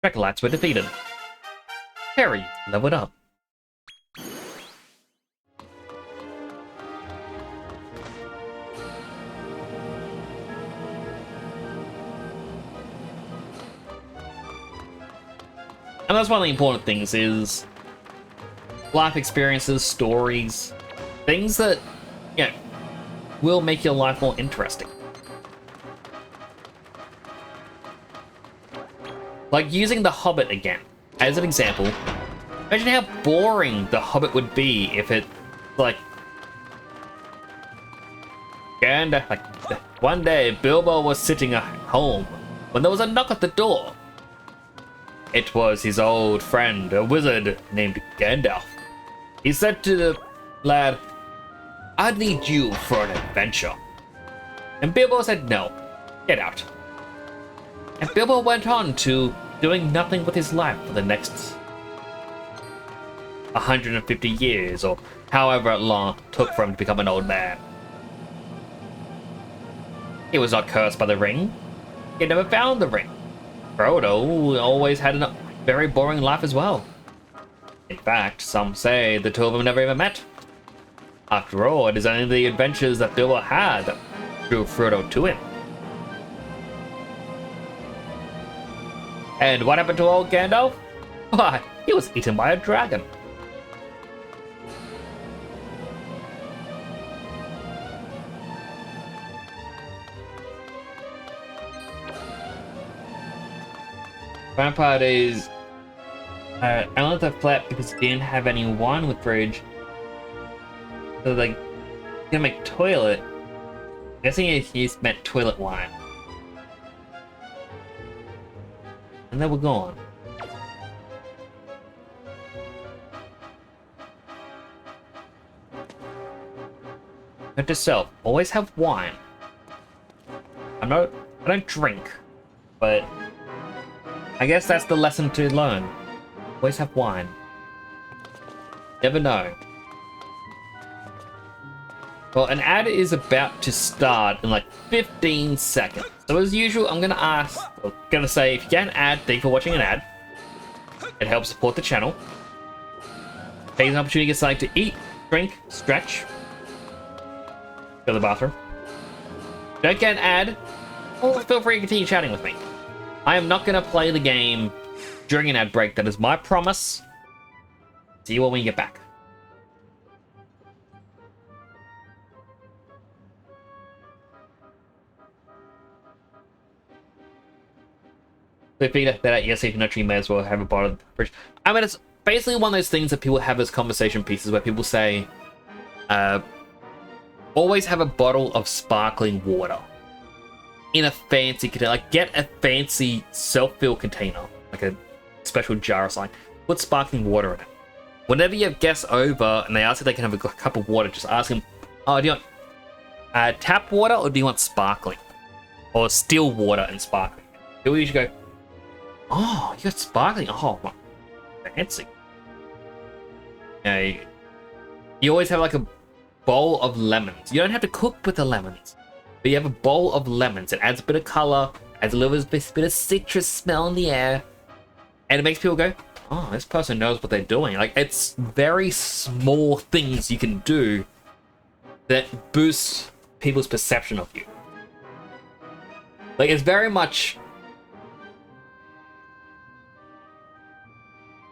Tracolites were defeated. Harry leveled up. And that's one of the important things is life experiences, stories, things that, you know, will make your life more interesting. Like using The Hobbit again, as an example. Imagine how boring The Hobbit would be if it, like... And, like, one day, Bilbo was sitting at home when there was a knock at the door. It was his old friend, a wizard named Gandalf. He said to the lad, "I need you for an adventure." And Bilbo said no, get out. And Bilbo went on to doing nothing with his life for the next 150 years, or however long it took for him to become an old man. He was not cursed by the ring. He never found the ring. Frodo always had a very boring life as well. In fact, some say the two of them never even met. After all, it is only the adventures that Bilbo had that drew Frodo to him. And what happened to old Gandalf? Why, he was eaten by a dragon. Vampire Days. I left the flat because he didn't have any wine with fridge. So like, gonna make toilet. I'm guessing he's meant toilet wine. And then we're gone. Note to self, always have wine. I don't drink, but I guess that's the lesson to learn. Always have wine. Never know. Well, an ad is about to start in like 15 seconds. So as usual, I'm gonna say, if you get an ad, thank you for watching an ad. It helps support the channel. Take an opportunity to get something to eat, drink, stretch. Go to the bathroom. Don't get an ad. Well, feel free to continue chatting with me. I am not gonna play the game during an ad break. That is my promise. See you when we get back. So if you get that, yes, if you're not, you may as well have a bottle of the fridge. I mean, it's basically one of those things that people have as conversation pieces where people say, always have a bottle of sparkling water in a fancy container. Like, get a fancy self-fill container, like a special jar or something. Put sparkling water in it. Whenever you have guests over and they ask if they can have a cup of water, just ask them, "Oh, do you want tap water or do you want sparkling, or still water and sparkling?" People usually go, "Oh, you got sparkling. Oh, fancy." You always have like a bowl of lemons. You don't have to cook with the lemons, but you have a bowl of lemons. It adds a bit of color, adds a little bit of citrus smell in the air, and it makes people go, oh, this person knows what they're doing. Like, it's very small things you can do that boost people's perception of you. Like, it's very much...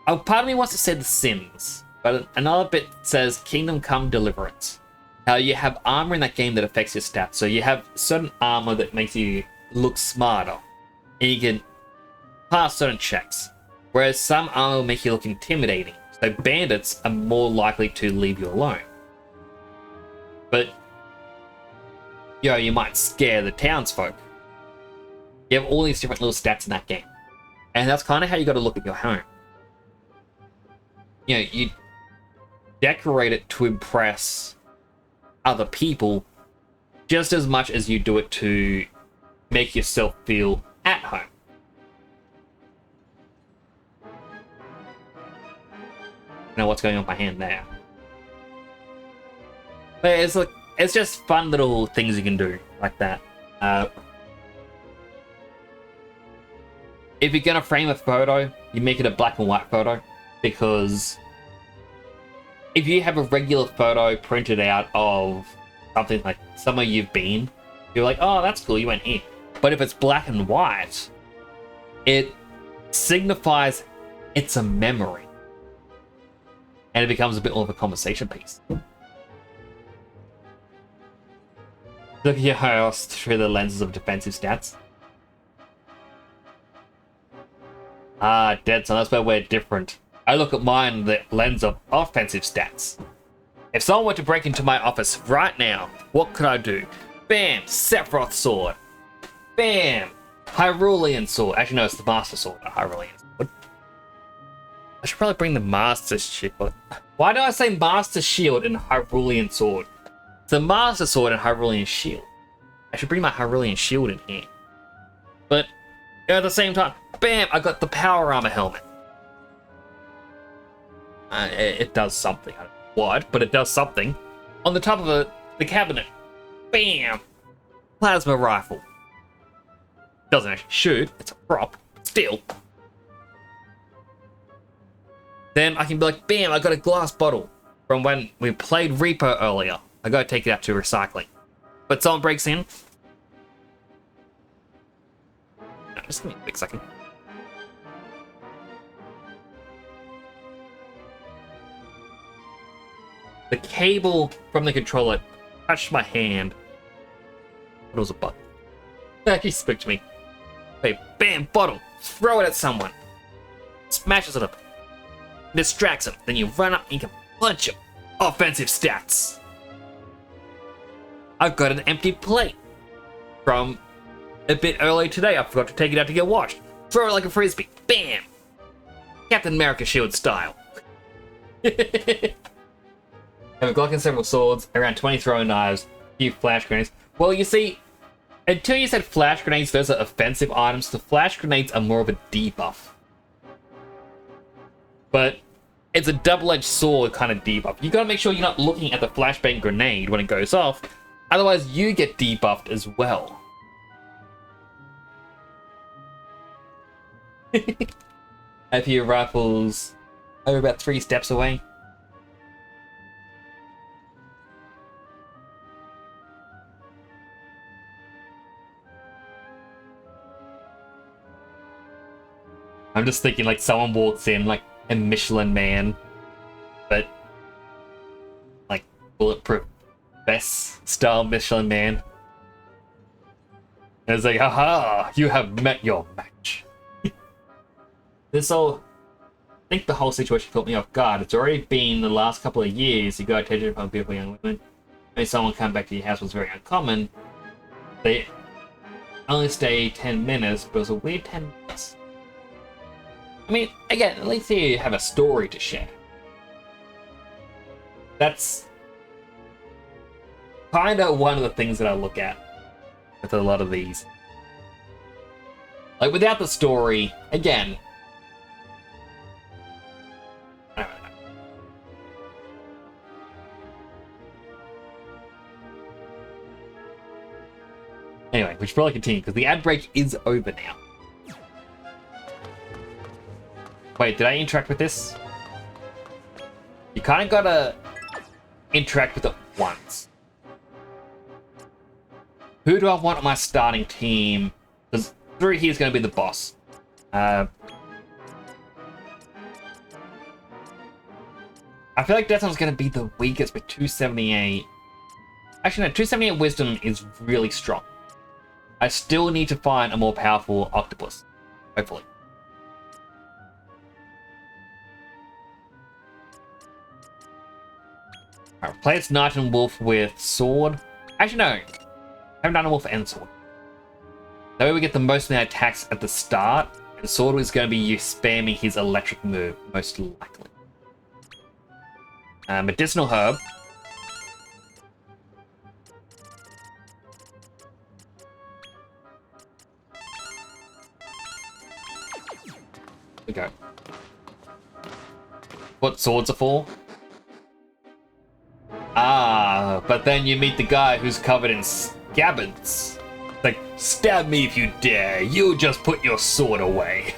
Oh, part of me wants to say The Sims, but another bit says Kingdom Come Deliverance. How you have armor in that game that affects your stats. So you have certain armor that makes you look smarter, and you can pass certain checks. Whereas some armor will make you look intimidating. So bandits are more likely to leave you alone. But, you know, you might scare the townsfolk. You have all these different little stats in that game. And that's kind of how you got to look at your home. You know, you decorate it to impress other people just as much as you do it to make yourself feel at home. Know what's going on with my hand there. But it's like, it's just fun little things you can do like that. If you're gonna frame a photo, you make it a black and white photo, because if you have a regular photo printed out of something like somewhere you've been, you're like, oh, that's cool, you went here. But if it's black and white, it signifies it's a memory. And it becomes a bit more of a conversation piece. Look at your house through the lenses of defensive stats. Ah, dead son, that's where we're different. I look at mine the lens of offensive stats. If someone were to break into my office right now, what could I do? Bam! Sephiroth sword. Bam! Hyrulean sword. Actually, no, it's the Master Sword, not Hyrulean sword. I should probably bring the Master Shield. Why do I say Master Shield and Hyrulean Sword? It's the Master Sword and Hyrulean Shield. I should bring my Hyrulean Shield in here. But at the same time, bam! I got the Power Armor helmet. It does something. I don't know what, but it does something. On the top of the cabinet, bam! Plasma rifle. Doesn't actually shoot. It's a prop. Still. Then I can be like, bam, I got a glass bottle from when we played Reaper earlier. I gotta take it out to recycling. But someone breaks in. No, just give me a quick second. The cable from the controller touched my hand. It was a button. It actually spoke to me. Okay, bam, bottle. Throw it at someone. Smashes it up. Distracts him. Then you run up and you can punch him. Offensive stats. I've got an empty plate from a bit earlier today. I forgot to take it out to get washed. Throw it like a frisbee. Bam! Captain America shield style. Have a Glock and several swords, around 20 throwing knives, a few flash grenades. Well, you see, until you said flash grenades, those are offensive items. The flash grenades are more of a debuff. But it's a double-edged sword kind of debuff. You gotta make sure you're not looking at the flashbang grenade when it goes off. Otherwise, you get debuffed as well. A few rifles over about 3 steps away. I'm just thinking like someone walks in like a Michelin man, but like bulletproof vest style Michelin man. And it's like, haha, you have met your match. This all, I think the whole situation caught me off guard. It's already been the last couple of years you got attention from beautiful young women. When someone come back to your house was very uncommon. They only stay 10 minutes, but it was a weird 10 minutes. I mean, again, at least here you have a story to share. That's kind of one of the things that I look at with a lot of these. Like, without the story, again, I don't know. Anyway, we should probably continue, because the ad break is over now. Wait, did I interact with this? You kind of gotta interact with it once. Who do I want on my starting team? Because through here is going to be the boss. I feel like Death One's going to be the weakest with 278. Actually, no, 278 Wisdom is really strong. I still need to find a more powerful octopus. Hopefully. Alright, replace Knight and Wolf with Sword. Actually, no. Have Knight and Wolf and Sword. That way we get the most amount of attacks at the start. And Sword is going to be you spamming his electric move, most likely. Medicinal Herb. We go. What swords are for? Ah, but then you meet the guy who's covered in scabbards. It's like, stab me if you dare. You just put your sword away.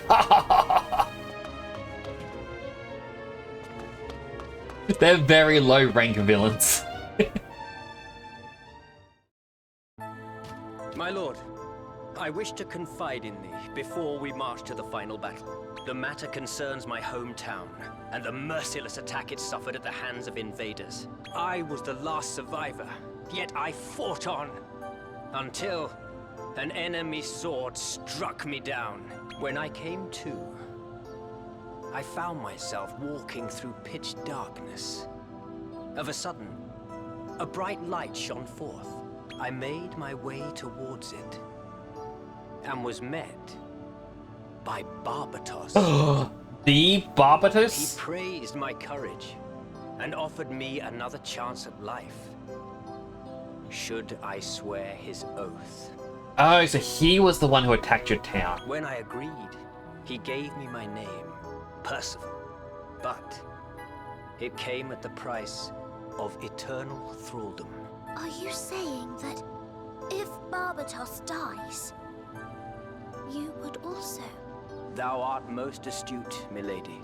They're very low rank villains. My lord, I wish to confide in thee before we march to the final battle. The matter concerns my hometown and the merciless attack it suffered at the hands of invaders. I was the last survivor, yet I fought on until an enemy sword struck me down. When I came to, I found myself walking through pitch darkness. Of a sudden, a bright light shone forth. I made my way towards it and was met by Barbatos. The He Barbatos? praised my courage and offered me another chance at life, should I swear his oath. Oh, so he was the one who attacked your town. When I agreed, he gave me my name, Percival. But it came at the price of eternal thraldom. Are you saying that if Barbatos dies, you would also? Thou art most astute, milady.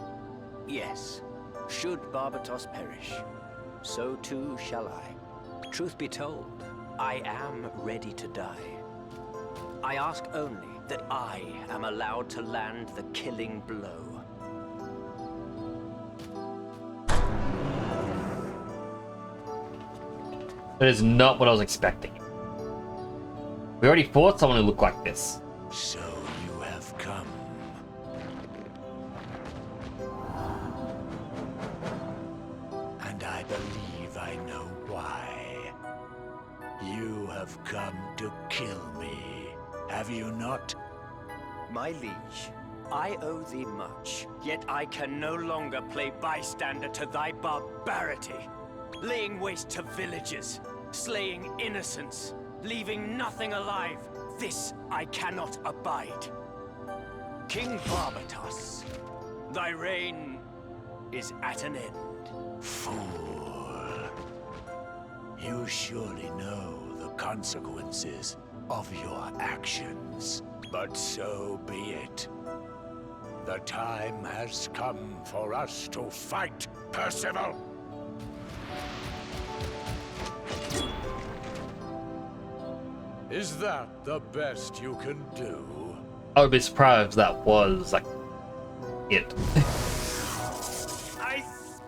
Yes, should Barbatos perish, so too shall I. Truth be told, I am ready to die. I ask only that I am allowed to land the killing blow. That is not what I was expecting. We already fought someone who looked like this. So you have come. And I believe I know why. You have come to kill me, have you not? My liege, I owe thee much, yet I can no longer play bystander to thy barbarity. Laying waste to villages, slaying innocents, leaving nothing alive. This I cannot abide. King Barbatos, thy reign is at an end. Fool. You surely know the consequences of your actions. But so be it. The time has come for us to fight, Percival! Is that the best you can do? I would be surprised if that was, like, it. I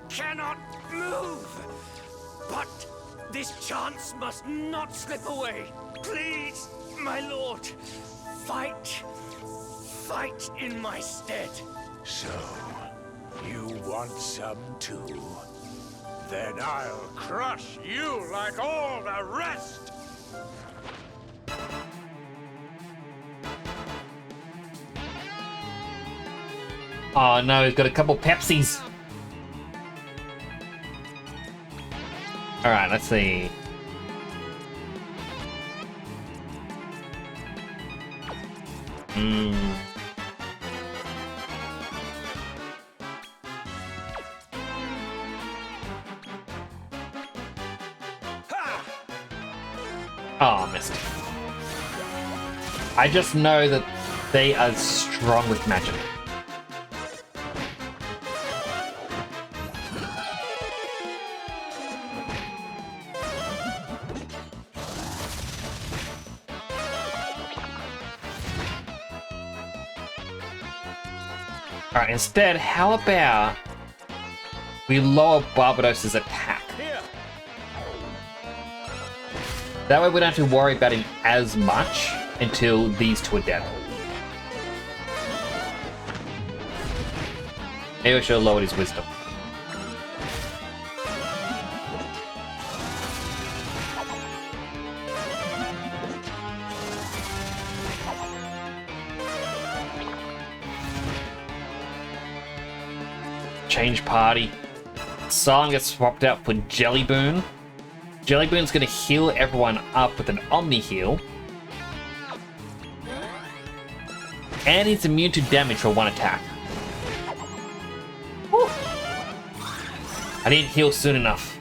cannot move, but this chance must not slip away. Please, my lord, fight in my stead. So, you want some too? Then I'll crush you like all the rest! Oh no, he's got a couple Pepsis. Alright, let's see. Oh, missed. I just know that they are strong with magic. Alright, instead, how about we lower Barbados's attack? That way we don't have to worry about him as much until these two are dead. Maybe I should have lowered his wisdom. Change party. Silent gets swapped out for Jellyboon. Jellyboon's gonna heal everyone up with an Omni heal. And he's immune to damage for one attack. Whew. I didn't heal soon enough.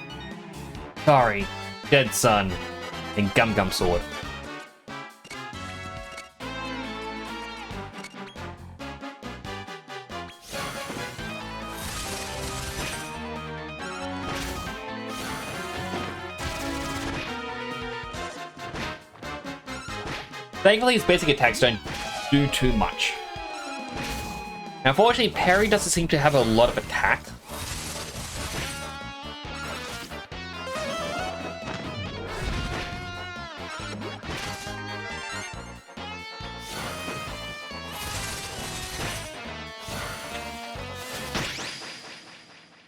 Sorry, Dead Son and Gum Gum Sword. Thankfully, his basic attacks don't do too much. Now, unfortunately, Perry doesn't seem to have a lot of attack.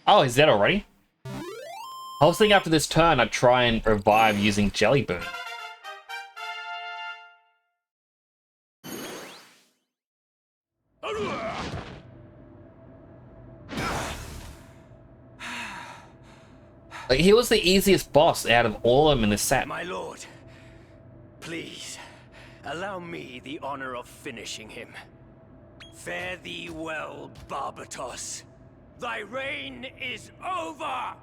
Oh, is that already? I was thinking after this turn, I'd try and revive using Jellyboon. Like, he was the easiest boss out of all of them in this set. My lord, please, allow me the honor of finishing him. Fare thee well, Barbatos. Thy reign is over!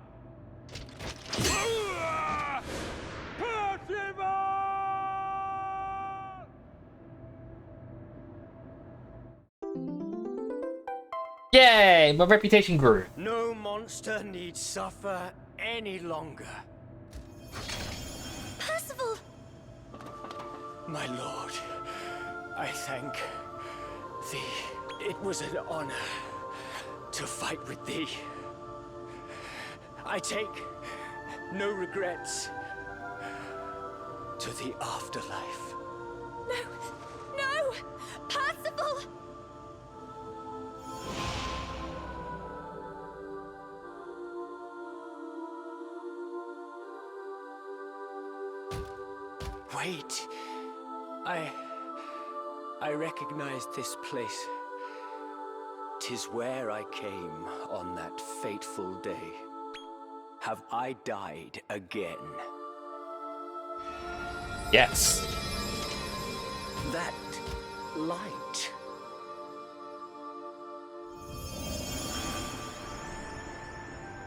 Yay! My reputation grew. No monster need suffer any longer. Percival! My lord, I thank thee. It was an honor to fight with thee. I take no regrets to the afterlife. No! No! Percival! Wait. I recognize this place. 'Tis where I came on that fateful day. Have I died again? Yes. That light.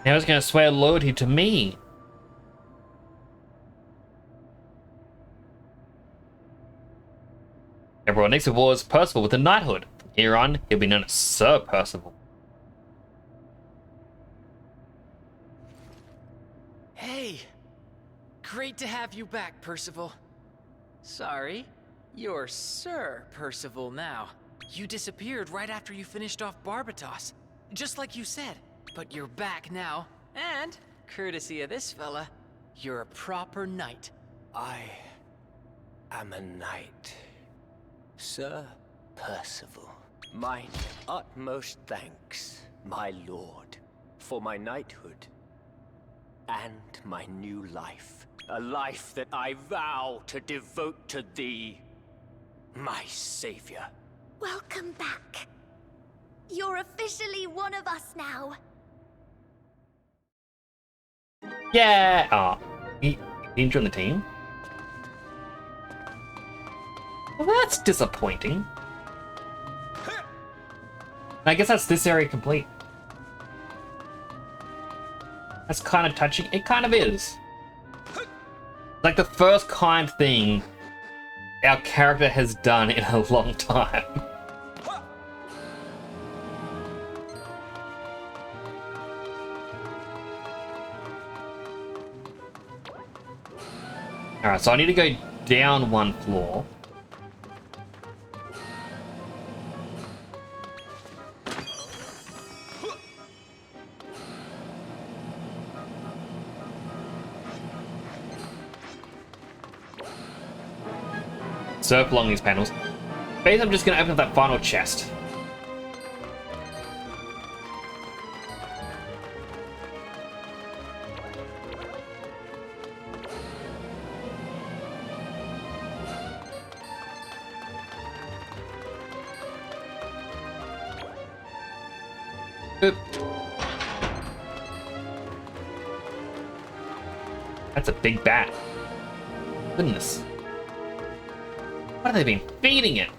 Now he's gonna swear loyalty to me. Everyone next awards Percival with the knighthood. From here on, he'll be known as Sir Percival. Hey! Great to have you back, Percival. Sorry, you're Sir Percival now. You disappeared right after you finished off Barbatos, just like you said. But you're back now, and, courtesy of this fella, you're a proper knight. I am a knight. Sir Percival, mine utmost thanks, my lord, for my knighthood and my new life. A life that I vow to devote to thee, my savior. Welcome back. You're officially one of us now. Yeah! Oh, he didn't join the team? Well, that's disappointing. I guess that's this area complete. That's kind of touching. It kind of is. Like the first kind thing our character has done in a long time. Alright, so I need to go down one floor. surf along these panels. Basically, I'm just gonna open up that final chest. Oop. That's a big bat. Goodness. What have they been feeding it?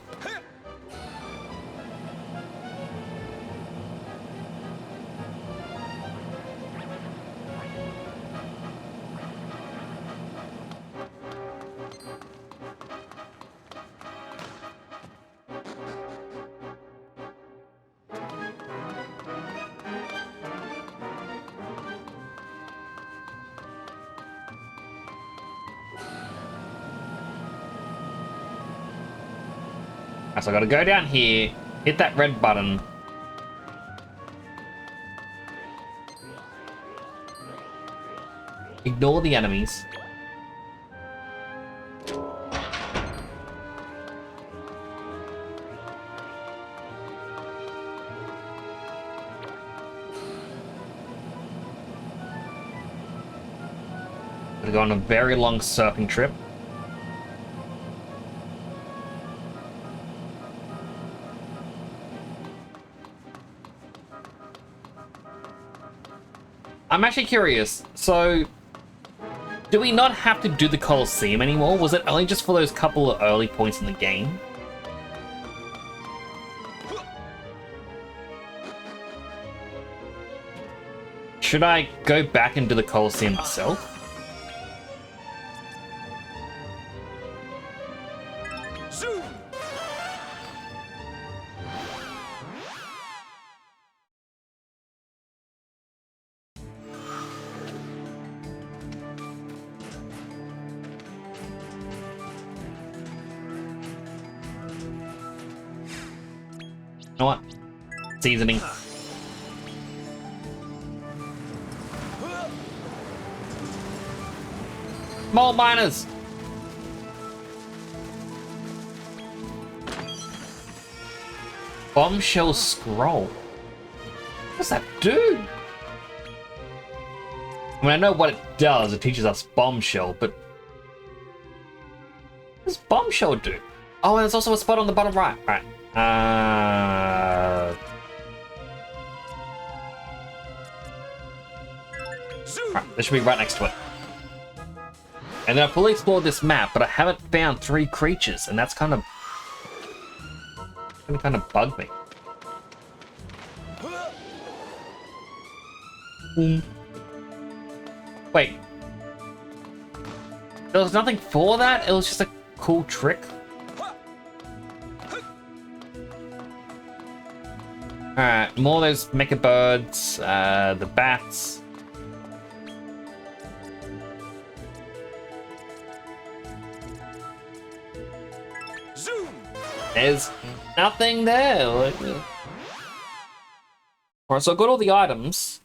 So I gotta go down here, hit that red button. Ignore the enemies. Gonna go on a very long surfing trip. I'm actually curious, so do we not have to do the Colosseum anymore? Was it only just for those couple of early points in the game? Should I go back and do the Colosseum myself? You know what? Seasoning. Mole miners! Bombshell scroll. What does that do? I mean, I know what it does. It teaches us bombshell, but what does bombshell do? Oh, and there's also a spot on the bottom right. Right. Right, this should be right next to it. And then I've fully explored this map, but I haven't found 3 creatures, and that's kind of bugged me. Wait. There was nothing for that? It was just a cool trick? Alright, more of those mecha birds, the bats. Zoom! There's nothing there. Alright, so I got all the items.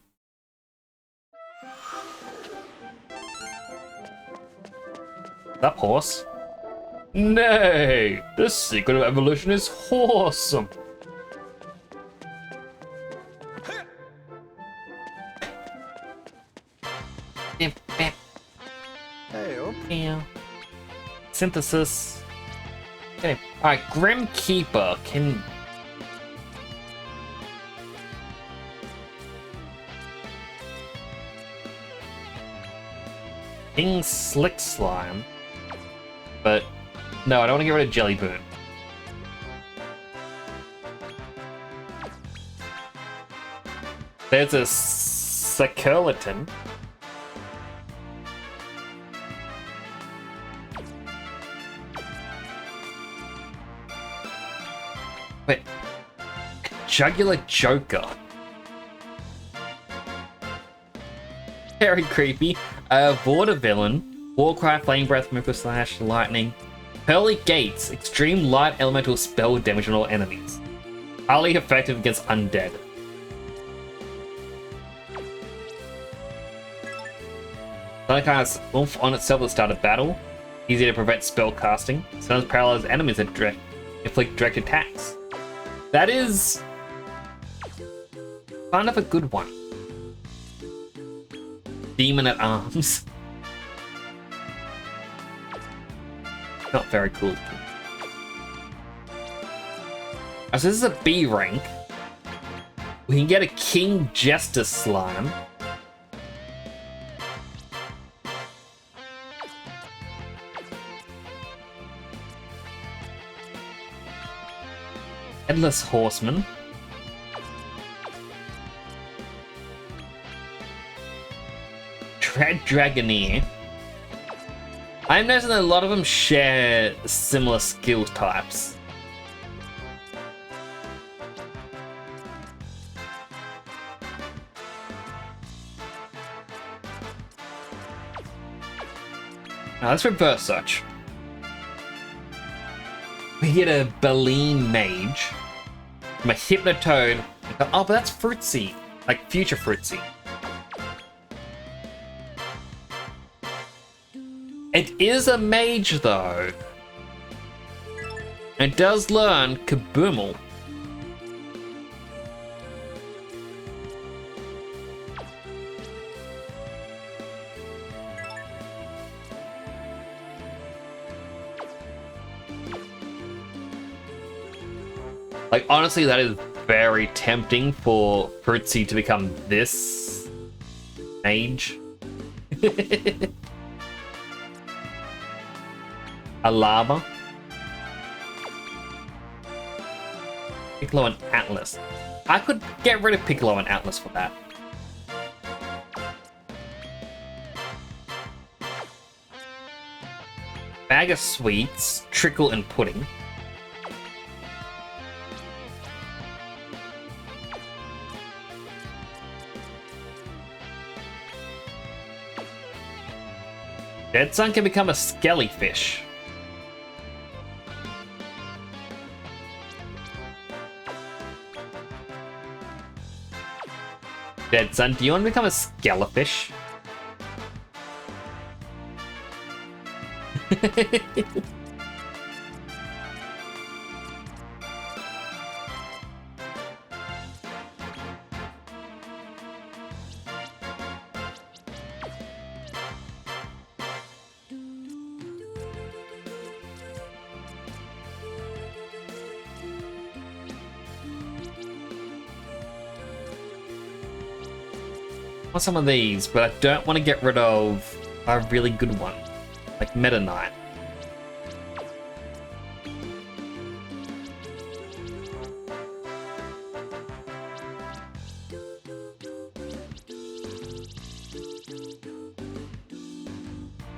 That horse. Nay, the secret of evolution is awesome. Yeah. Synthesis. Okay. Alright, Grim Keeper can. King Slick Slime. But no, I don't want to get rid of Jelly Boon. There's a Skeleton. Wait, Jugular Joker. Very creepy. Vaudevillain, Warcry, Flame Breath, Miracle Slash, Lightning. Pearly Gates, extreme light elemental spell damage on all enemies. Highly effective against undead. That kind of oomph on itself at the start of battle. Easy to prevent spell casting. Stuns paralyze enemies that inflict direct attacks. That is kind of a good one. Demon at Arms. Not very cool. So this is a B rank. We can get a King Jester slime. Headless Horseman. Dread Dragoneer. I'm noticing that a lot of them share similar skill types. Now let's reverse search. We get a Baleen Mage from a Hypnotoad. Oh, but that's Fruitsy, like future Fruitsy. It is a mage though. It does learn Kaboomel. Like, honestly, that is very tempting for Fruitsy to become this mage. A llama. Piccolo and Atlas. I could get rid of Piccolo and Atlas for that. Bag of Sweets, Trickle and Pudding. Dead Sun can become a Skellyfish. Dead Sun, do you want to become a Skellyfish? Want some of these, but I don't want to get rid of a really good one, like Meta Knight.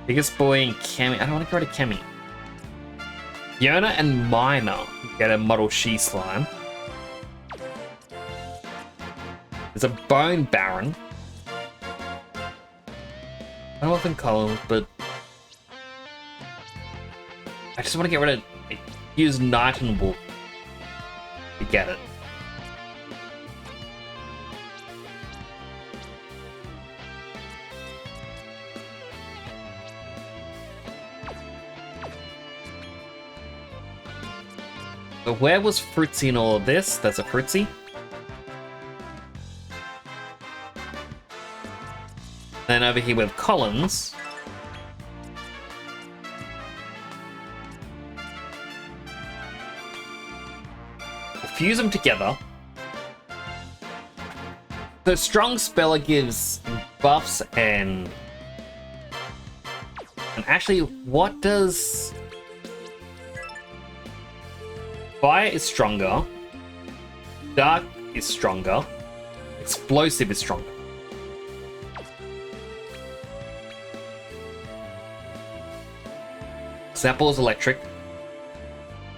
Biggest Boy and Kemi. I don't want to get rid of Kemi. Yona and Minor get a Model She Slime. There's a Bone Baron. I don't think Collins, but I just want to get rid of use Night and Wolf to get it. So where was Fruitsy in all of this? That's a Fruitsy. Then over here with Collins. We'll fuse them together. So Strong Speller gives buffs and actually, what does... Fire is stronger. Dark is stronger. Explosive is stronger. Zapple is electric.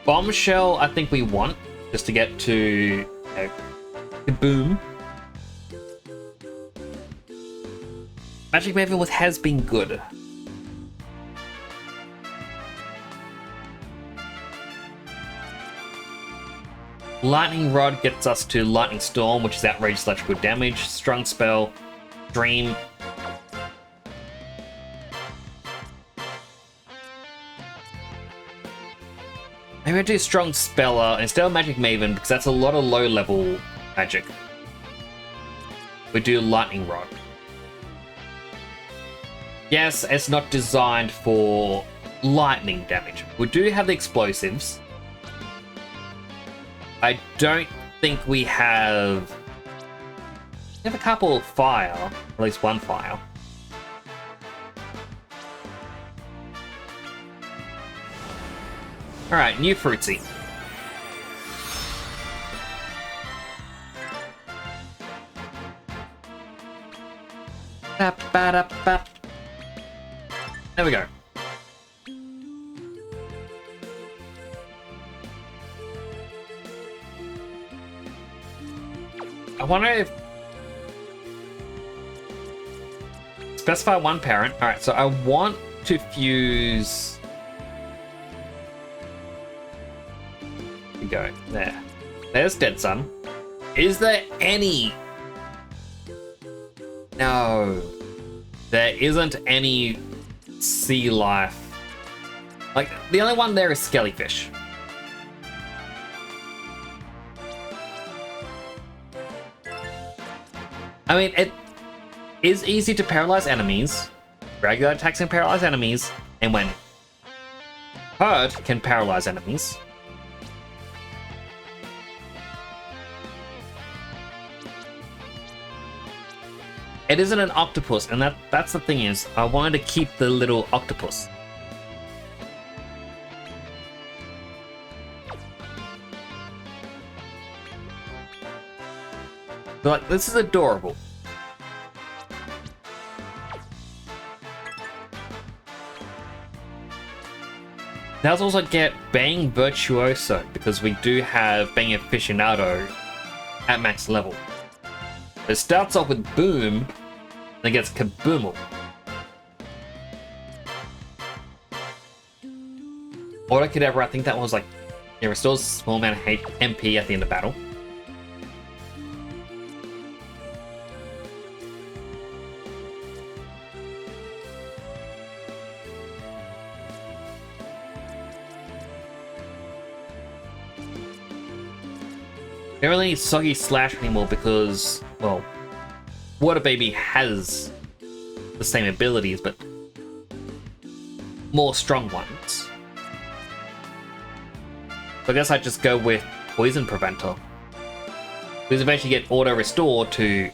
Bombshell, I think we want, just to get to Kaboom. Magic Maven with has been good. Lightning Rod gets us to Lightning Storm, which is outrageous electrical damage. Strong Spell, Dream. Maybe I do Strong Speller instead of Magic Maven because that's a lot of low-level magic. We do Lightning Rod. Yes, it's not designed for lightning damage. We do have the explosives. I don't think we have... We have a couple of fire, or at least one fire. Alright, new Fruitsy. There we go. I wonder if... Specify one parent. Alright, so I want to fuse... There we go. There. There's Dead Sun. Is there any... No. There isn't any sea life. Like, the only one there is Skellyfish. I mean, it is easy to paralyze enemies. Regular attacks can paralyze enemies, and when hurt, can paralyze enemies. It isn't an octopus, and that's the thing is, I wanted to keep the little octopus. But like, this is adorable. Now let's also get Bang Virtuoso, because we do have Bang Aficionado at max level. It starts off with Boom, then gets Kaboomal. Auto Cadabra, I think that was like, it restores a small amount of MP at the end of battle. We don't really need Soggy Slash anymore because, well, Water Baby has the same abilities, but more strong ones. So I guess I'd just go with Poison Preventer. Because eventually get Auto Restore to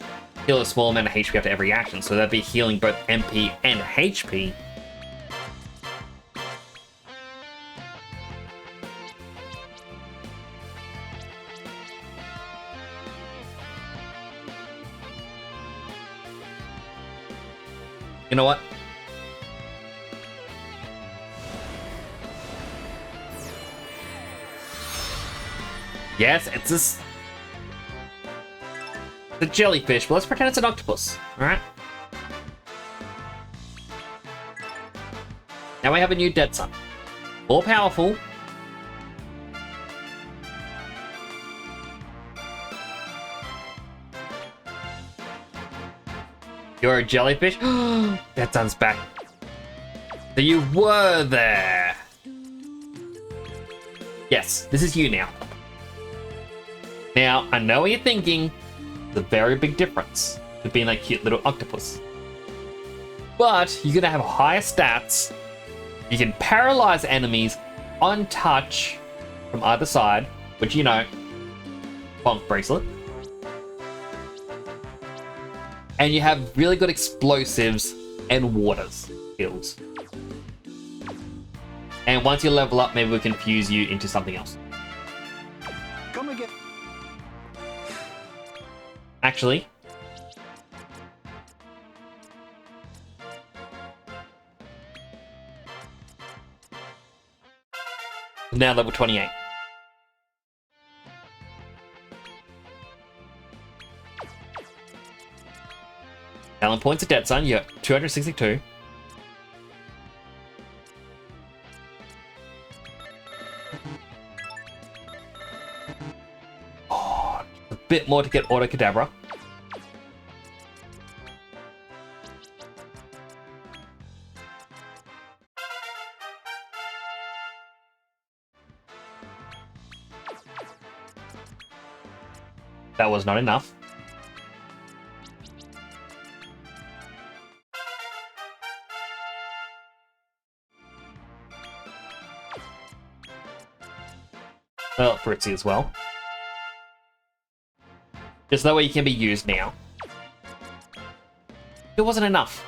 heal a small amount of HP after every action, so that'd be healing both MP and HP. You know what? Yes, it's this. The jellyfish, but let's pretend it's an octopus. Alright? Now we have a new Dead Sun. More powerful. You're a jellyfish? Dead Sun's back. So you were there. Yes, this is you now. Now, I know what you're thinking. It's a very big difference to being like cute little octopus. But you're gonna have higher stats. You can paralyze enemies on touch from either side, which you know, Bonk Bracelet. And you have really good explosives and water skills. And once you level up, maybe we can fuse you into something else. Come again. Actually, now level 28. Talent points of Dead Sun, you're 262. Oh, a bit more to get Auto Cadabra. That was not enough. Well, Fritzy as well. Just that way you can be used now. It wasn't enough.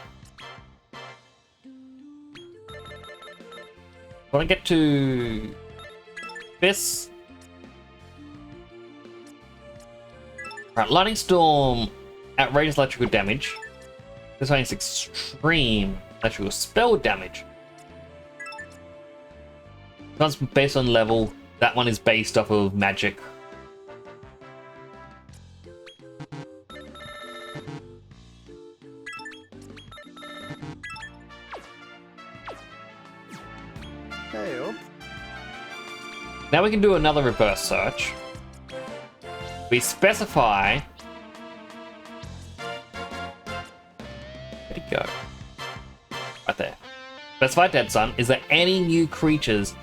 When I get to this. Right, Lightning Storm, outrageous electrical damage. This one is extreme electrical spell damage. One's based on level. That one is based off of magic. Now we can do another reverse search. We specify... Where'd it go? Right there. Specify Dead Sun. Is there any new creatures?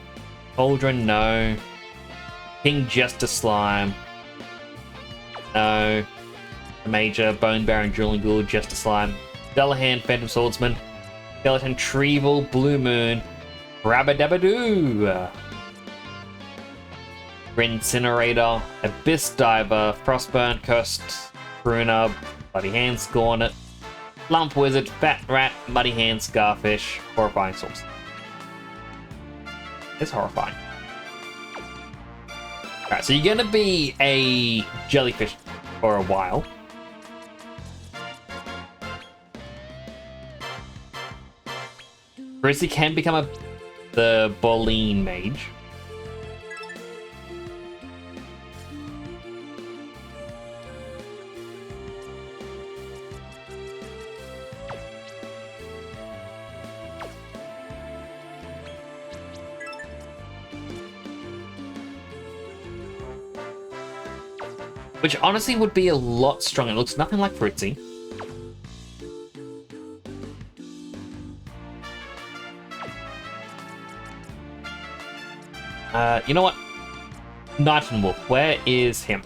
Cauldron, no. King Jester Slime. No. Major, Bone Baron, Drooling Ghoul, Jester Slime. Delahan, Phantom Swordsman. Skeleton, Trevel, Blue Moon. Rabadabadoo. Incinerator, Abyss Diver, Frostburn, Cursed Pruner, Bloody Hand, Scornet, Lump Wizard, Fat Rat, Muddy Hand, Scarfish, Horrifying Source. It's horrifying. Alright, so you're gonna be a jellyfish for a while. Frizzy can become the Bolean Mage. Which honestly would be a lot stronger. It looks nothing like Fritzy. You know what? Night and Wolf, where is him?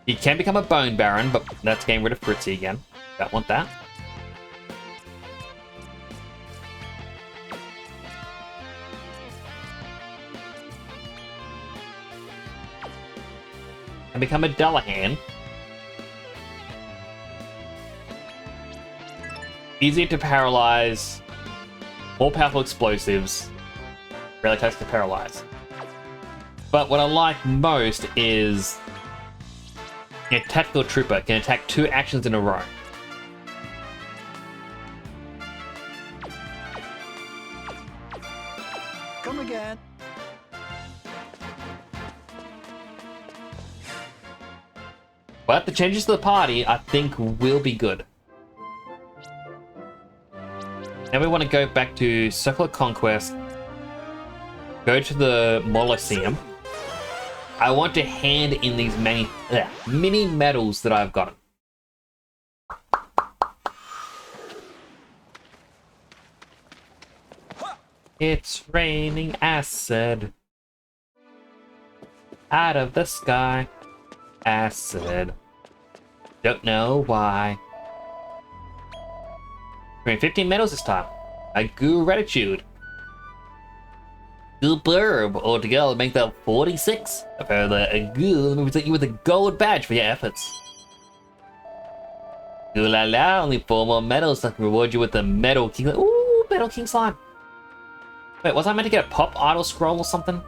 He can become a Bone Baron, but that's getting rid of Fritzy again. Don't want that. And become a Delahan. Easier to paralyze, more powerful explosives, rarely takes to paralyze. But what I like most is a tactical trooper can attack 2 actions in a row. Come again. But the changes to the party, I think, will be good. Now we want to go back to Circle of Conquest. Go to the Molosseum. I want to hand in these mini medals that I've gotten. It's raining acid out of the sky. Acid. Don't know why. 15 medals this time. A goo gratitude. Superb. Altogether, make that 46. A further goo, let me present you with a gold badge for your efforts. Ooh la la, only 4 more medals that can reward you with the Metal King. Ooh, Metal King Slime. Wait, was I meant to get a pop idol scroll or something?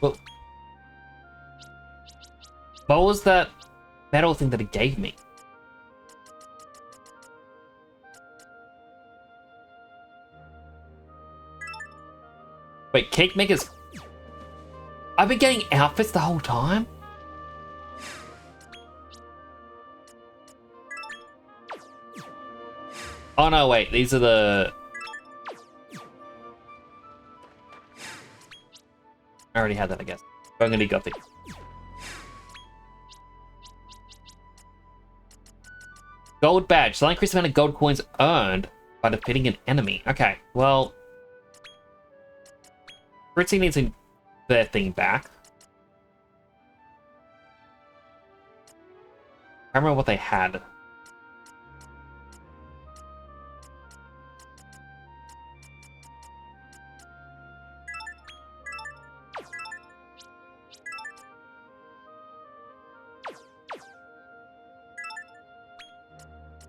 Well, what was that metal thing that it gave me? Wait, Cake Makers... I've been getting outfits the whole time? Oh no, wait, these are the... I already had that, I guess. Burgundy Gothic. Gold badge. So increase the amount of gold coins earned by defeating an enemy. Okay, well... Fritzy needs their thing back. I remember what they had.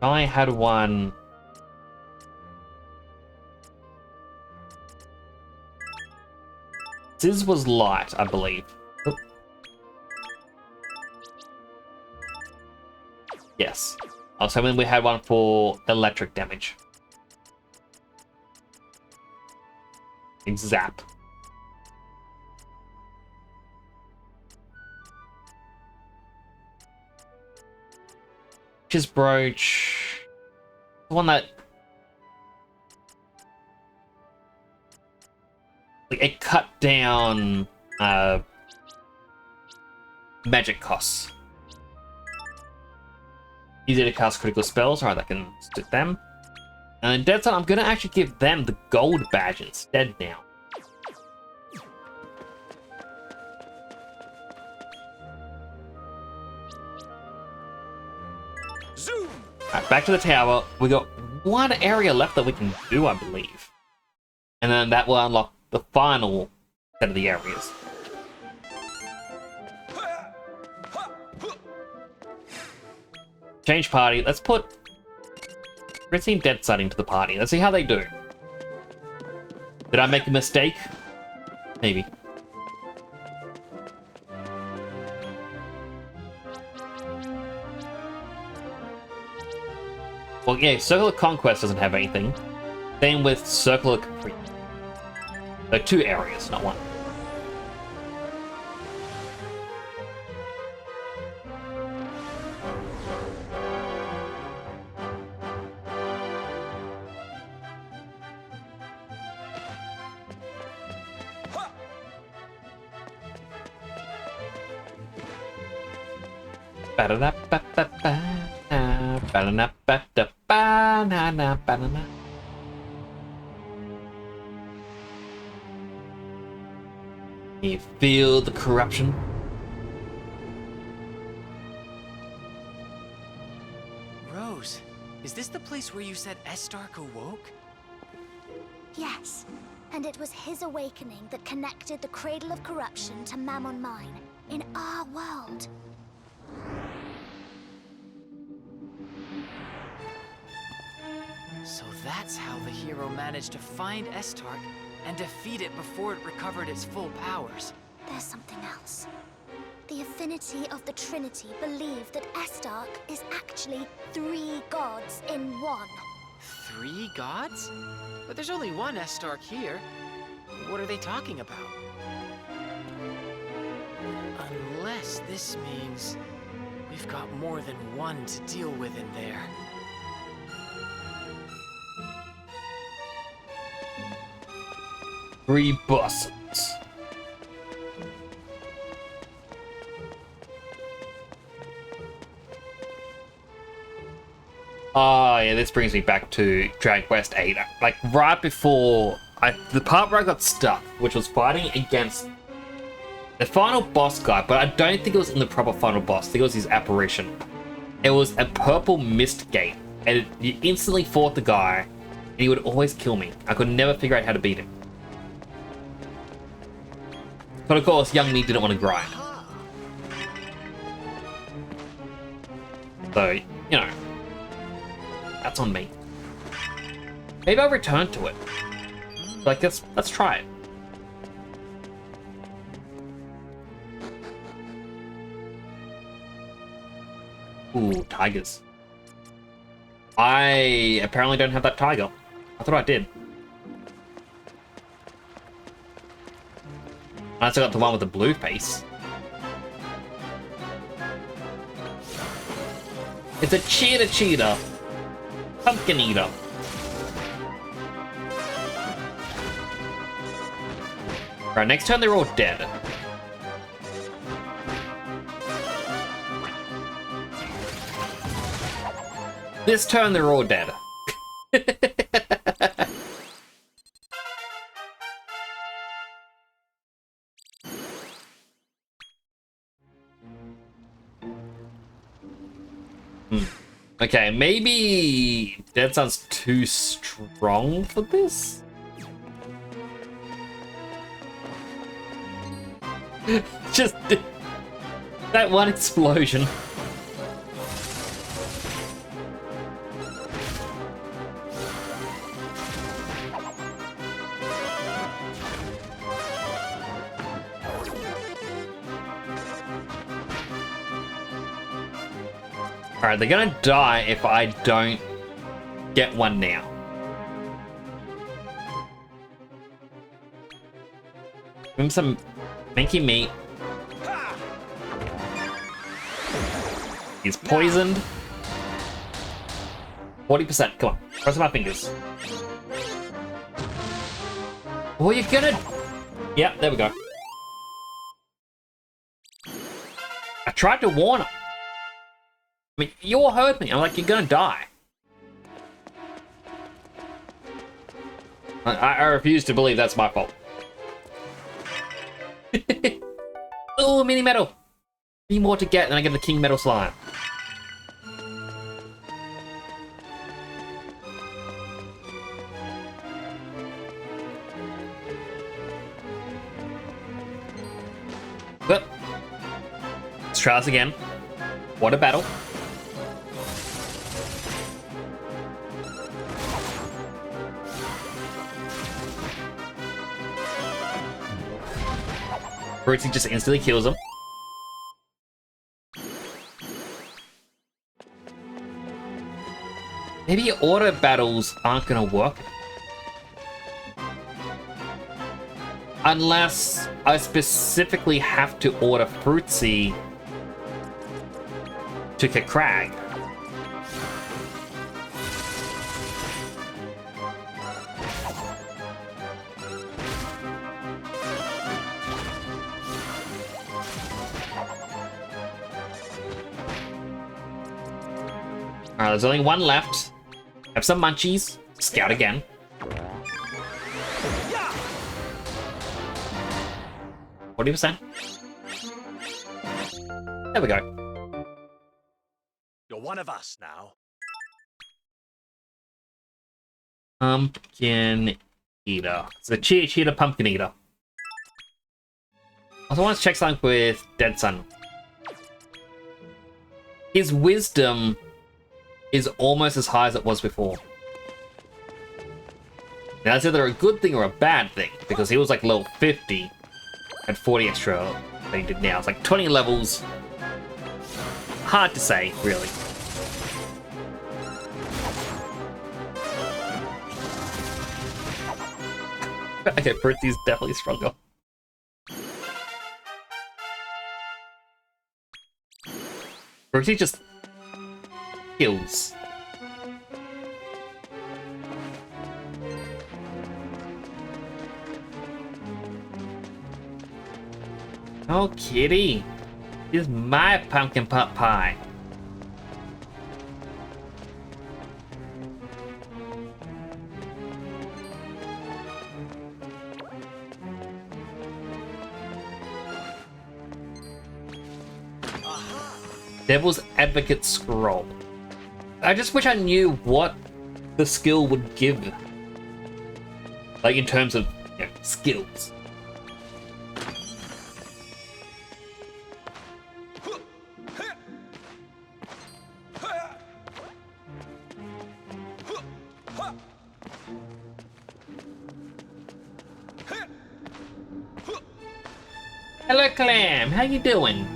I had one. This was light, I believe. Oop. Yes. I was hoping we had one for electric damage. Zap. Witch's brooch. The one that like it cut down magic costs. Easy to cast critical spells, alright, I can stick them. And in Dead Zone, I'm gonna actually give them the gold badge instead now. Zoom! Alright, back to the tower. We got one area left that we can do, I believe. And then that will unlock the final set of the areas. Change party. Let's put Fritzy and Dead Sun into the party. Let's see how they do. Did I make a mistake? Maybe. Well, yeah, Circle of Conquest doesn't have anything. Same with Circle of Capri. They're 2 areas, not 1. You feel the corruption? Rose, is this the place where you said Estark awoke? Yes, and it was his awakening that connected the Cradle of Corruption to Mammon Mine in our world. So that's how the hero managed to find Estark and defeat it before it recovered its full powers. There's something else. The Affinity of the Trinity believe that Estark is actually 3 gods in 1. 3 gods? But there's only one Estark here. What are they talking about? Unless this means we've got more than one to deal with in there. Three bosses. Oh yeah, this brings me back to Dragon Quest VIII. Like right before the part where I got stuck, which was fighting against the final boss guy, but I don't think it was in the proper final boss. I think it was his apparition. It was a purple mist gate, and you instantly fought the guy, and he would always kill me. I could never figure out how to beat him. But of course, young me didn't want to grind. So, you know, that's on me. Maybe I'll return to it. Like, let's try it. Ooh, tigers. I apparently don't have that tiger. I thought I did. I also got the one with the blue face. It's a cheetah. Pumpkin eater. Right, next turn they're all dead. This turn they're all dead. Okay, maybe Dead Sun's too strong for this? Just that one explosion. Alright, they're gonna die if I don't get one now. Give him some minky meat. He's poisoned. 40%. Come on. Cross my fingers. Oh, you're gonna... Yeah, there we go. I tried to warn him. I mean, you all heard me. I'm like, you're gonna die. I refuse to believe that's my fault. Oh, mini metal. 3 more to get, and I get the king metal slime. But let's try this again. What a battle. Fruitsy just instantly kills him. Maybe auto battles aren't gonna work. Unless I specifically have to order Fruitsy to kick Crag. Alright, there's only one left. Have some munchies. Scout again. What do you say? There we go. You're one of us now. Pumpkin Eater. It's a Chia Cheetah Pumpkin Eater. Also want to check something with Dead Sun. His wisdom is almost as high as it was before. Now that's either a good thing or a bad thing, because he was like level 50 at 40 extra than he did now. It's like 20 levels. Hard to say, really. Okay, Fritzy's definitely stronger. Fritzy just kills. Oh, kitty. This is my pumpkin pot pie. Devil's Advocate Scroll. I just wish I knew what the skill would give. Like, in terms of, you know, skills. Hello, Clam. How you doing?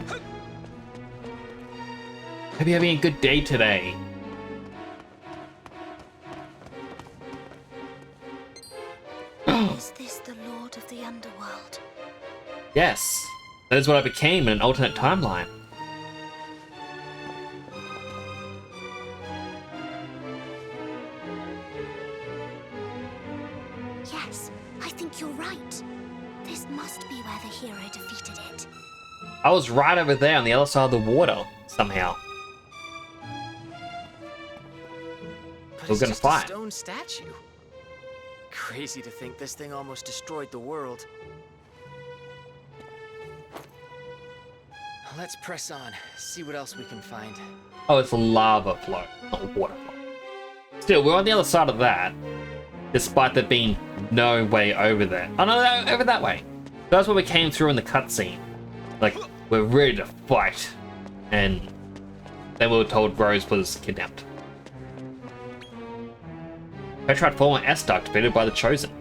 Hope you're having a good day today. Is this the Lord of the Underworld? Yes, that is what I became in an alternate timeline. Yes, I think you're right. This must be where the hero defeated it. I was right over there on the other side of the water, somehow. But We're it's gonna just fight. a stone statue. Crazy to think this thing almost destroyed the world. Let's press on, see what else we can find. Oh, it's a lava flow, not water flow. Still, we're on the other side of that, despite there being no way over there. Oh no, over that way. That's where we came through in the cutscene. Like, we're ready to fight. And then we were told Rose was kidnapped. Petrified former S-Dark defeated by the Chosen.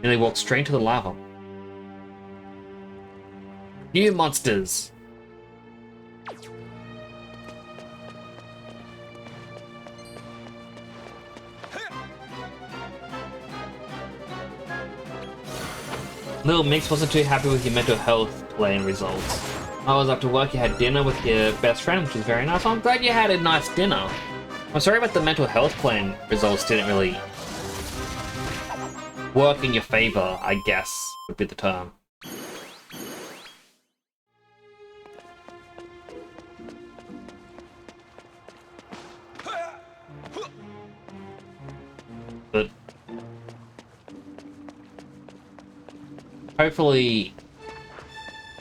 And they walked straight into the lava. New monsters. Little Mix wasn't too happy with your mental health playing results. I was after work, you had dinner with your best friend, which was very nice. I'm glad you had a nice dinner. I'm sorry about the mental health plan results didn't really work in your favor, I guess, would be the term. But hopefully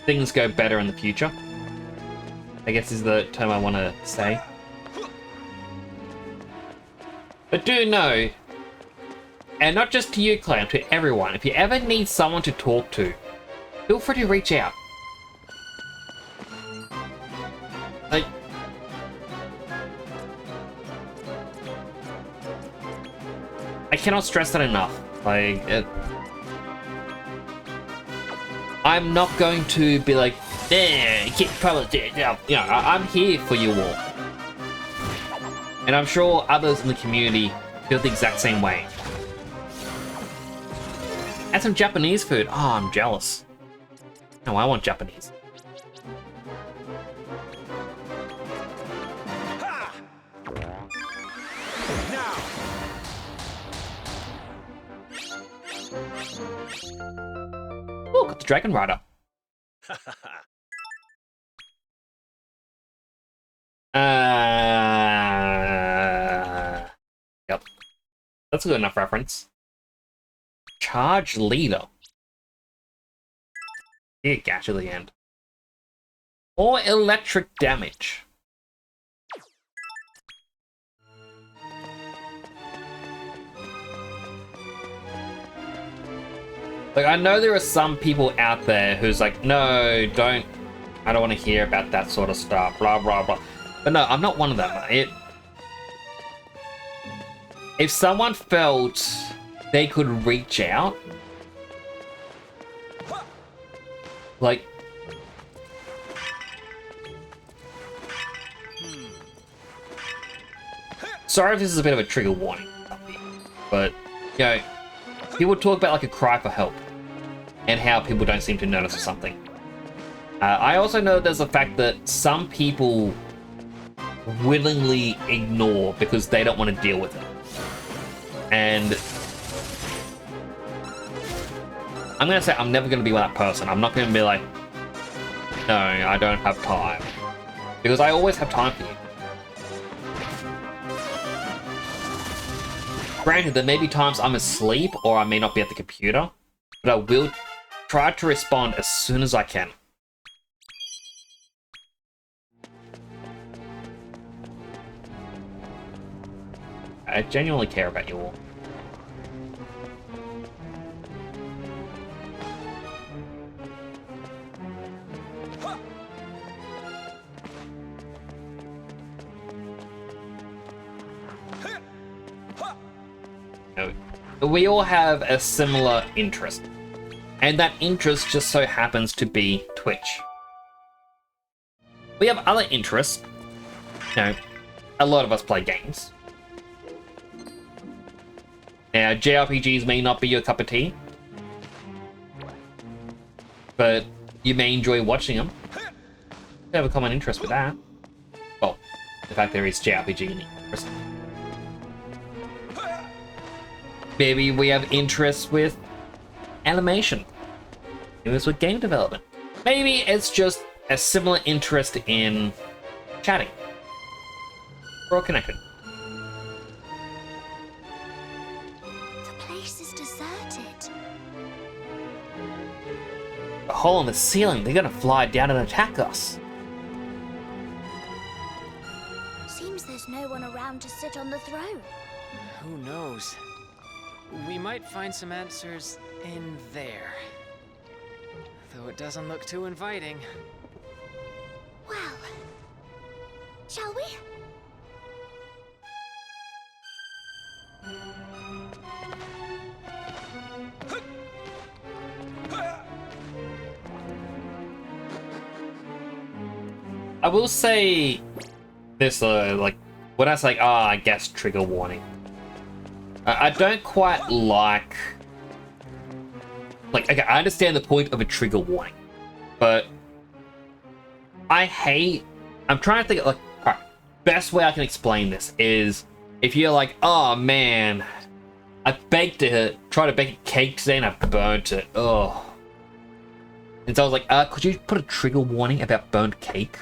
things go better in the future, I guess is the term I want to say. But do know, and not just to you, Clam, to everyone, if you ever need someone to talk to, feel free to reach out. Like, I cannot stress that enough. Like, I'm not going to be like, keep probably, you know, I'm here for you all. And I'm sure others in the community feel the exact same way. And some Japanese food. Oh, I'm jealous. No, I want Japanese. Oh, got the Dragon Rider. Yep. That's a good enough reference. Charge Leader. Here, gash at the end. Or electric damage. Like, I know there are some people out there who's like, no, I don't want to hear about that sort of stuff, blah, blah, blah. But no, I'm not one of them. If someone felt they could reach out, like, sorry if this is a bit of a trigger warning, but, you know, people talk about like a cry for help and how people don't seem to notice or something. I also know there's the fact that some people willingly ignore because they don't want to deal with it. And I'm going to say I'm never going to be that person. I'm not going to be like, no, I don't have time. Because I always have time for you. Granted, there may be times I'm asleep or I may not be at the computer, but I will try to respond as soon as I can. I genuinely care about you all. We all have a similar interest, and that interest just so happens to be Twitch. We have other interests. You know, a lot of us play games. Now, JRPGs may not be your cup of tea, but you may enjoy watching them. We have a common interest with that. Well, the fact there is JRPG in the interest. Maybe we have interests with animation. Maybe it's with game development. Maybe it's just a similar interest in chatting. We're all connected. The place is deserted. hole in the ceiling. They're gonna fly down and attack us. Seems there's no one around to sit on the throne. Who knows? We might find some answers in there. Though it doesn't look too inviting. Well, shall we? I will say this, like, when I was like, I guess trigger warning. I don't quite like, okay, I understand the point of a trigger warning, but I'm trying to think, like, alright, best way I can explain this is if you're like, oh man, I tried to bake a cake today and I burnt it, oh. And so I was like, could you put a trigger warning about burnt cake?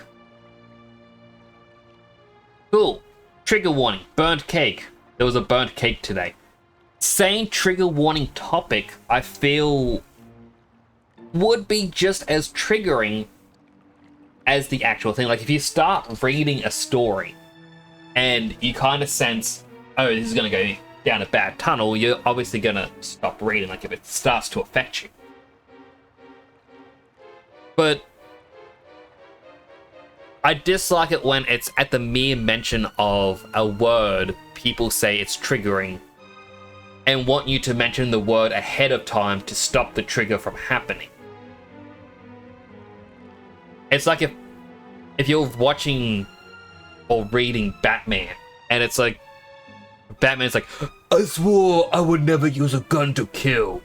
Cool. Trigger warning. Burnt cake. There was a burnt cake today. Same trigger warning topic, I feel, would be just as triggering as the actual thing. Like, if you start reading a story and you kind of sense, oh, this is going to go down a bad tunnel, you're obviously going to stop reading, like, if it starts to affect you. But I dislike it when it's at the mere mention of a word, people say it's triggering and want you to mention the word ahead of time to stop the trigger from happening. It's like if you're watching or reading Batman and it's like, Batman's like, I swore I would never use a gun to kill,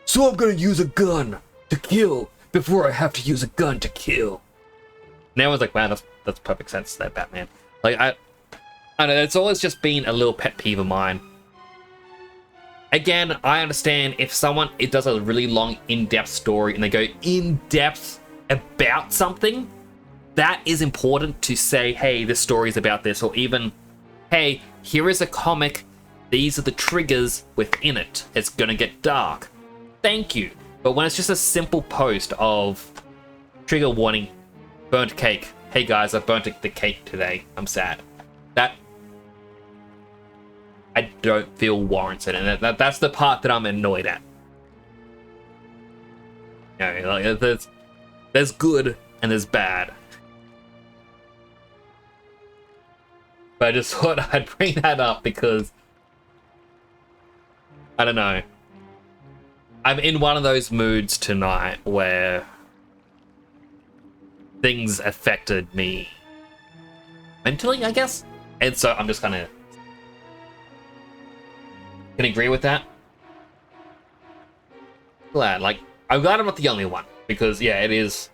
so I'm gonna use a gun to kill before I have to use a gun to kill. And everyone's like, wow, that's perfect sense there, Batman. Like, I don't know, it's always just been a little pet peeve of mine. Again, I understand if it does a really long, in-depth story and they go in-depth about something, that is important to say, hey, this story is about this, or even, hey, here is a comic, these are the triggers within it. It's gonna get dark. Thank you. But when it's just a simple post of trigger warning, burnt cake. Hey guys, I burnt the cake today. I'm sad. That I don't feel warranted, and that's the part that I'm annoyed at. You know, like, there's good and there's bad. But I just thought I'd bring that up because I don't know. I'm in one of those moods tonight where things affected me mentally, I guess. And so I'm just gonna agree with that. I'm glad I'm not the only one, because yeah, it's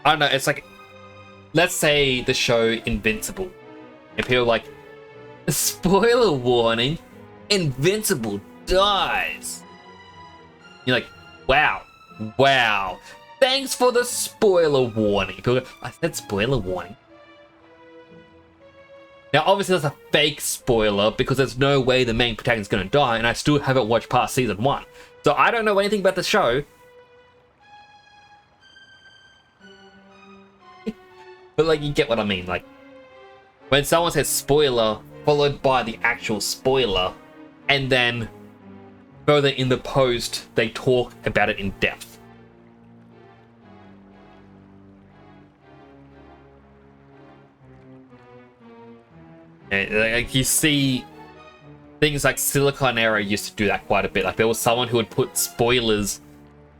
I don't know, it's like, let's say the show Invincible, and people are like, spoiler warning, Invincible dies. You're like, wow, thanks for the spoiler warning. People go, I said spoiler warning. Now, obviously, that's a fake spoiler because there's no way the main protagonist is going to die, and I still haven't watched past season 1. So I don't know anything about the show. But, like, you get what I mean. Like, when someone says spoiler, followed by the actual spoiler, and then further in the post, they talk about it in depth. Like, you see things like Silicon Era used to do that quite a bit. Like, there was someone who would put spoilers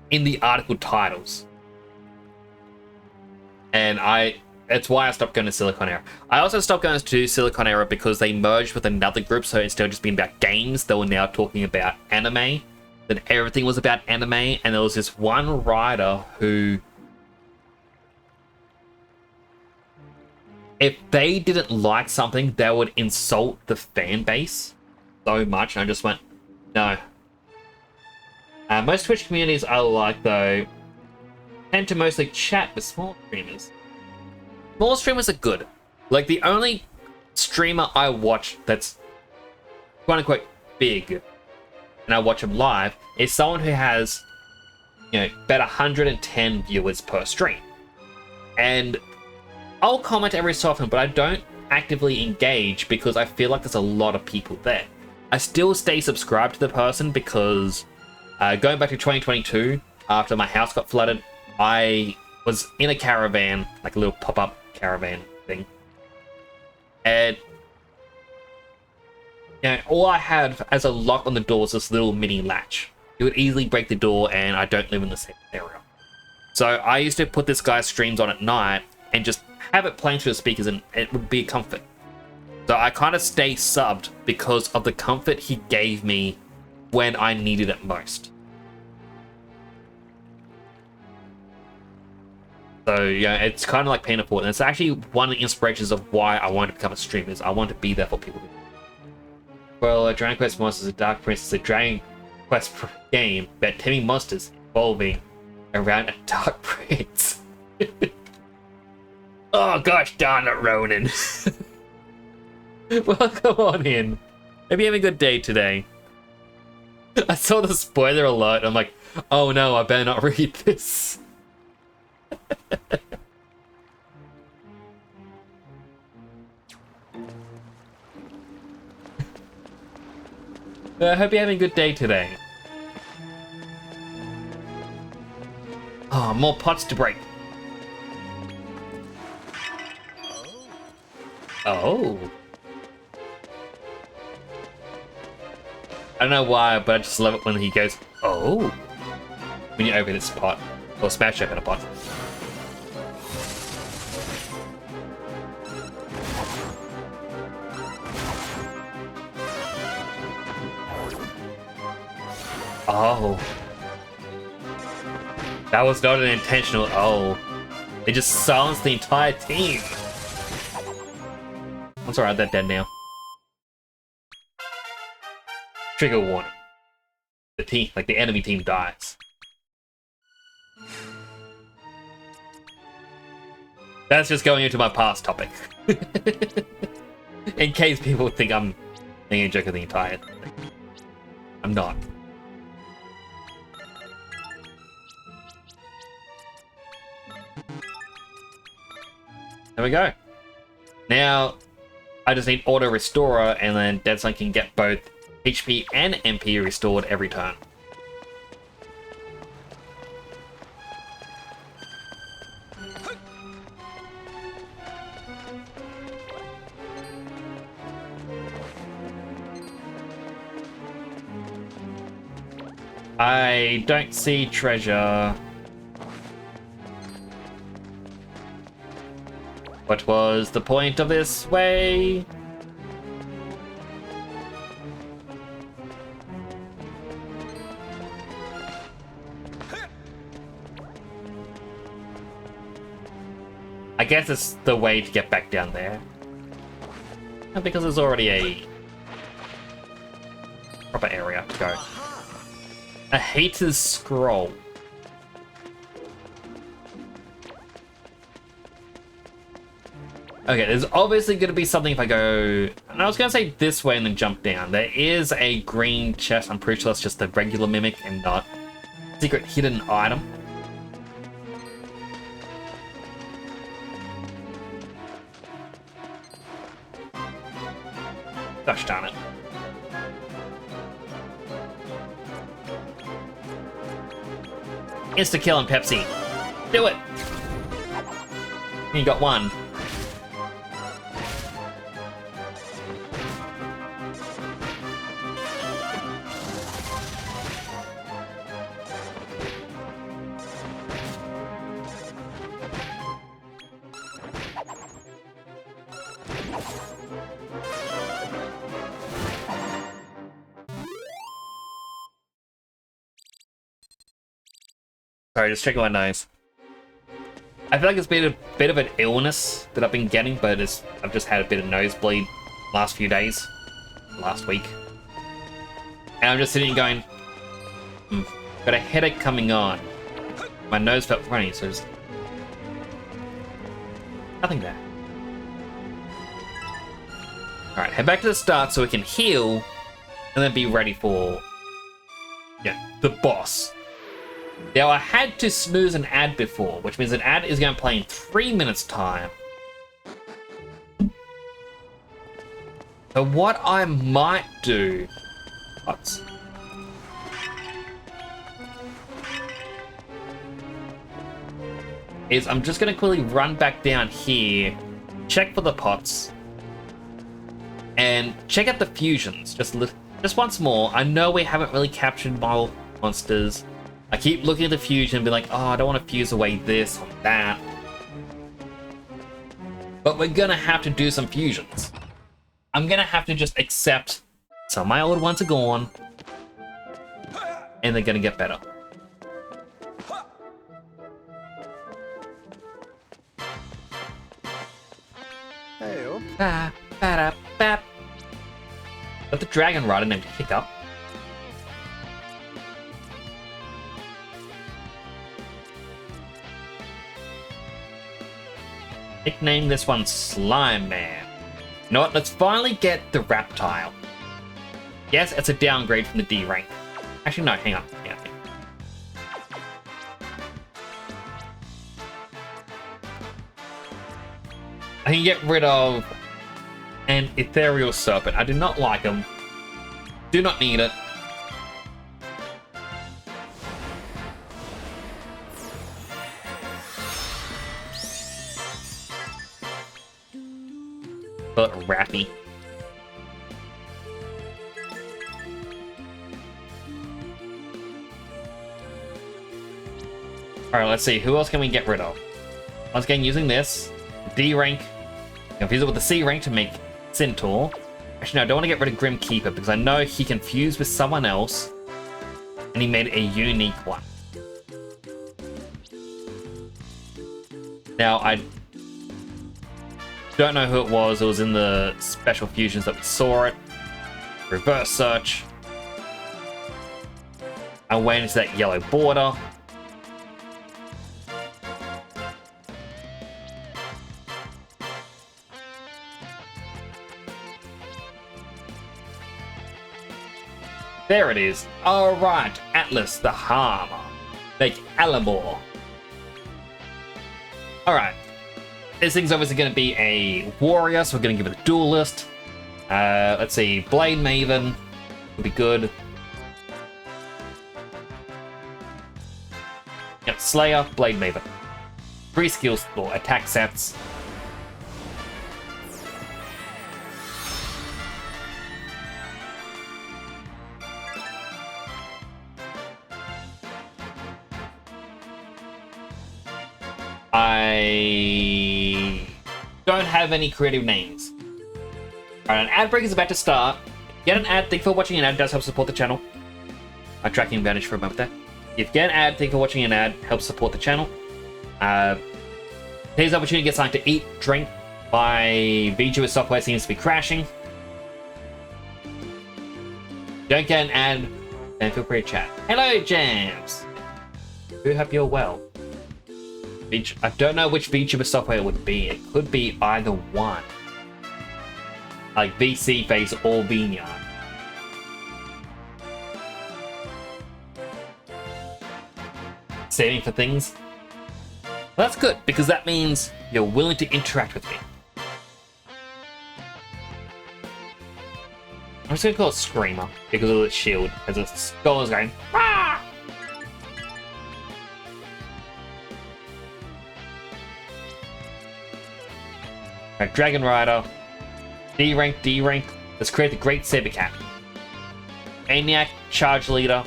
in the article titles. And that's why I stopped going to Silicon Era. I also stopped going to Silicon Era because they merged with another group, so instead of just being about games, they were now talking about anime. Then everything was about anime, and there was this one writer who, if they didn't like something, they would insult the fan base so much, and I just went, no. Most Twitch communities I like, though, tend to mostly chat with small streamers. Small streamers are good. Like, the only streamer I watch that's quote unquote big, and I watch them live, is someone who has, you know, about 110 viewers per stream. And I'll comment every so often, but I don't actively engage because I feel like there's a lot of people there. I still stay subscribed to the person because going back to 2022, after my house got flooded, I was in a caravan, like a little pop-up caravan thing. And you know, all I had as a lock on the door was this little mini latch. It would easily break the door, and I don't live in the same area. So I used to put this guy's streams on at night and just have it playing through the speakers, and it would be a comfort. So I kind of stay subbed because of the comfort he gave me when I needed it most. So yeah, it's kind of like paying it forward, and it's actually one of the inspirations of why I wanted to become a streamer. Is I want to be there for people. Well, Dragon Quest Monsters: The Dark Prince is a Dragon Quest game about taming monsters evolving around a dark prince. Oh gosh darn it, Ronan. Well, come on in. Hope you're having a good day today. I saw the spoiler alert. I'm like, oh no, I better not read this. I hope you're having a good day today. Oh, more pots to break. Oh. I don't know why, but I just love it when he goes, oh. When you open this pot. Or smash open a pot. Oh. That was not an intentional oh. They just silenced the entire team. I'm sorry, they're dead now. Trigger warning. The team, like the enemy team dies. That's just going into my past topic. In case people think I'm making a joke of the entire thing. I'm not. There we go. Now, I just need Auto Restorer, and then Dead Sun can get both HP and MP restored every turn. I don't see treasure. What was the point of this way? I guess it's the way to get back down there. Because there's already a proper area to go. A hater's scroll. Okay, there's obviously going to be something if I go... And I was going to say this way and then jump down. There is a green chest. I'm pretty sure that's just the regular mimic and not secret hidden item. Gosh darn it. Insta-kill and Pepsi. Do it! You got one. Sorry, just checking my nose. I feel like it's been a bit of an illness that I've been getting, but I've just had a bit of nosebleed last few days, last week. And I'm just sitting going, got a headache coming on. My nose felt runny, so just nothing there. Alright, head back to the start so we can heal and then be ready for, yeah, the boss. Now, I had to snooze an ad before, which means an ad is going to play in 3 minutes time. So what I might do... What? Is I'm just going to quickly run back down here, check for the pots, and check out the fusions. Just once more. I know we haven't really captured my monsters. I keep looking at the fusion and be like, oh, I don't want to fuse away this or that. But we're going to have to do some fusions. I'm going to have to just accept some of my old ones are gone, and they're going to get better. Ba-ba-da-bap. Got the dragon rider named Hiccup. Nickname this one Slime Man. You know what? Let's finally get the reptile. Yes, it's a downgrade from the D rank. Actually, no, hang on. Hang on. I can get rid of an ethereal serpent. I do not like them. Do not need it. But Rappy. Alright, let's see. Who else can we get rid of? Once again, using this. D rank. Confuse it with the C rank to make Centaur. Actually, no, I don't want to get rid of Grim Keeper because I know he can fuse with someone else. And he made a unique one. Now, I don't know who it was. It was in the special fusions that we saw it. Reverse search. I went into that yellow border. There it is. Alright, Atlas the Hammer. Make Alabor. Alright. This thing's obviously going to be a warrior, so we're going to give it a duelist. Let's see. Blade Maven would be good. Yep, Slayer, Blade Maven. 3 skills or attack sets. I don't have any creative names. Alright, an ad break is about to start. Get an ad, thank you for watching an ad, does help support the channel. My tracking vanished for a moment there. If you get an ad, thank you for watching an ad, helps support the channel. Here's the opportunity to get something to eat, drink. My VTuber software seems to be crashing. Don't get an ad, then feel free to chat. Hello, Jams! We hope you're well. I don't know which VTuber software it would be. It could be either one. Like VC Face or Vineyard. Saving for things. Well, that's good, because that means you're willing to interact with me. I'm just gonna call it Screamer, because of the shield, as a skull is going, "Ah!" Alright, Dragon Rider. D rank, D rank. Let's create the Great Saber Cat. Maniac, Charge Leader.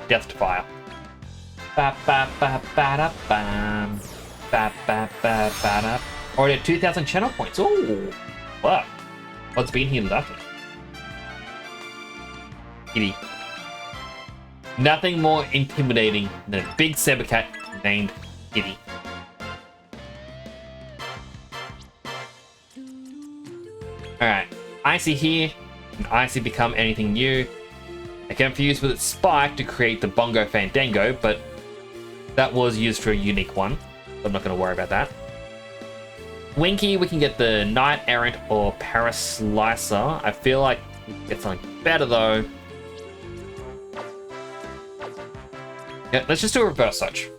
Death to Fire. Ba ba ba ba da bam. Ba ba ba ba da. Already at 2,000 channel points. Ooh. Wow. What's been here nothing? Kitty. Nothing more intimidating than a big saber cat named Kitty. Alright, Icy here. Can Icy become anything new? I can fuse with its spike to create the Bongo Fandango, but that was used for a unique one. So I'm not going to worry about that. Winky, we can get the Knight Errant or Paraslicer. I feel like Get something better though. Yeah, let's just do a reverse search.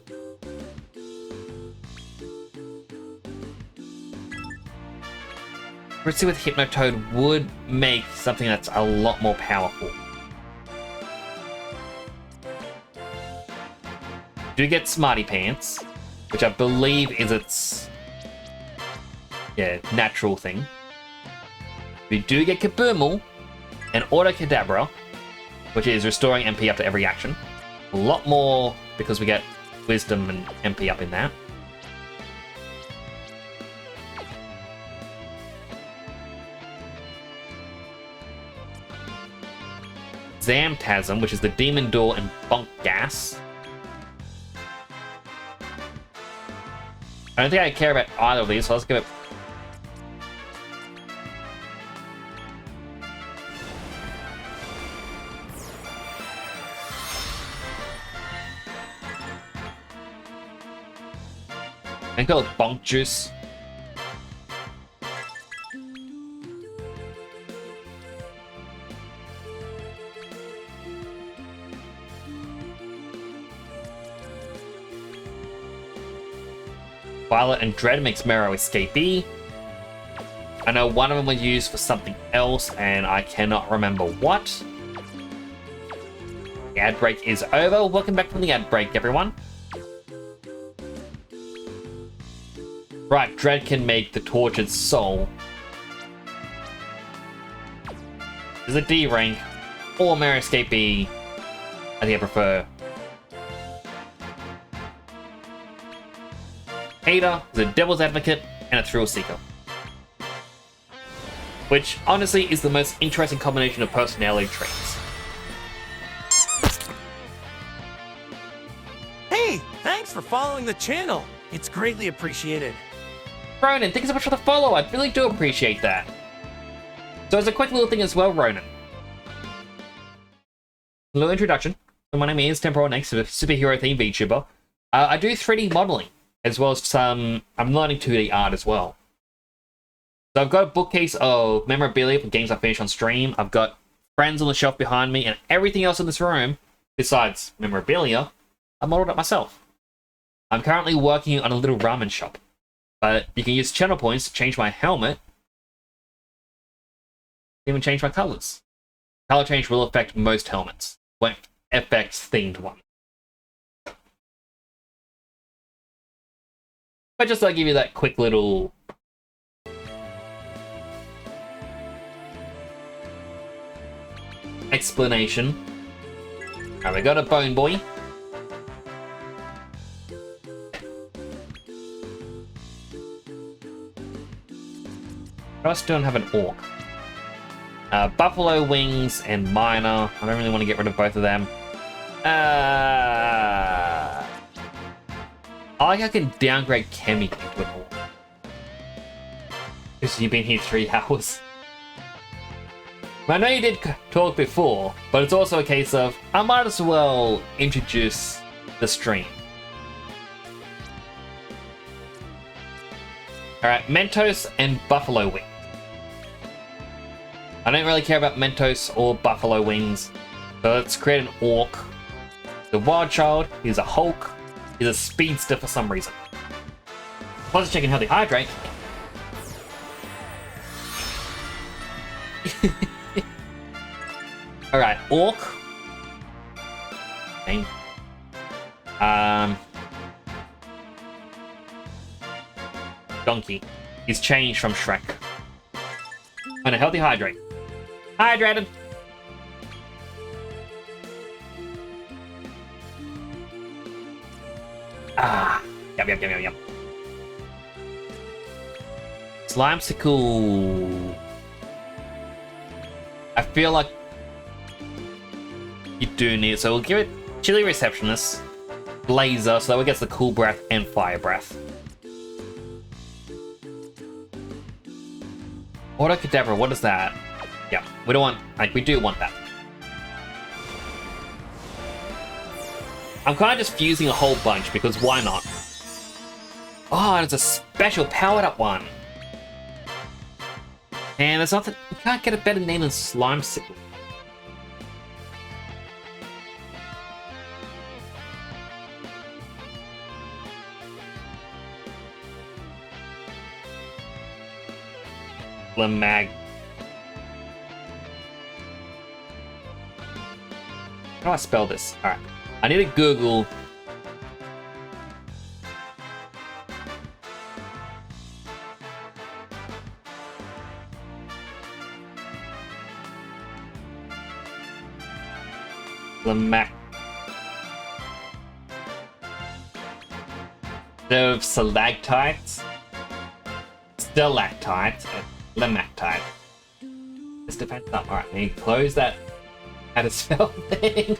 Let's see what Hypnotoad would make something that's a lot more powerful. Do get Smarty Pants, which I believe is its natural thing. We do get Kaboomal and Auto Kadabra, which is restoring MP up to every action. A lot more because we get Wisdom and MP up in that. Zamtasm, which is the Demon Door and Bonk Gas. I don't think I care about either of these, so let's give it... I call it Bonk Juice. Violet and Dread makes Mero Escapee. I know one of them was used for something else, and I cannot remember what. The ad break is over. Welcome back from the ad break, everyone. Right, Dread can make the Tortured Soul. There's a D rank, or Mero Escapee. I think I prefer Ada, the Devil's Advocate, and a Thrill Seeker. Which, honestly, is the most interesting combination of personality traits. Hey, thanks for following the channel. It's greatly appreciated. Ronan, thank you so much for the follow. I really do appreciate that. So as a quick little thing as well, Ronan. A little introduction. My name is Temporal Next, a superhero themed VTuber. I do 3D modeling, as well as some... I'm learning 2D art as well. So I've got a bookcase of memorabilia for games I finish on stream. I've got friends on the shelf behind me, and everything else in this room, besides memorabilia, I modeled it myself. I'm currently working on a little ramen shop. But you can use channel points to change my helmet. Even change my colors. Color change will affect most helmets. Won't affect themed ones. But just to give you that quick little explanation. Alright, we got a Bone Boy. I also don't have an Orc. Buffalo Wings and Miner. I don't really want to get rid of both of them. I like I can downgrade Kemi into an Orc. Because you've been here 3 hours. I know you did talk before, but it's also a case of I might as well introduce the stream. Alright, Mentos and Buffalo Wings. I don't really care about Mentos or Buffalo Wings, so let's create an Orc. The Wild Child, he's a Hulk, he's a Speedster for some reason. Plus checking how they hydrate. Alright, Orc. Okay. Donkey. He's changed from Shrek. And a healthy hydrate. Hydrated! Ah! Yum, yum, yum, yum, yum. Slimesicle. I feel like you do need it, so we'll give it Chili Receptionist, Blazer, so that it gets the Cool Breath and Fire Breath. Auto Kadabra, what is that? Yeah, we don't want, like, we do want that. I'm kind of just fusing a whole bunch, because why not? Oh, and it's a special powered up one. And there's nothing, can't get a better name than Slime Sickle. Lamag. How do I spell this? Alright. I need to Google. Lamac. Instead of stalactites, stalactites, and lamactite. This depends. Alright, let me close that. How to spell thing.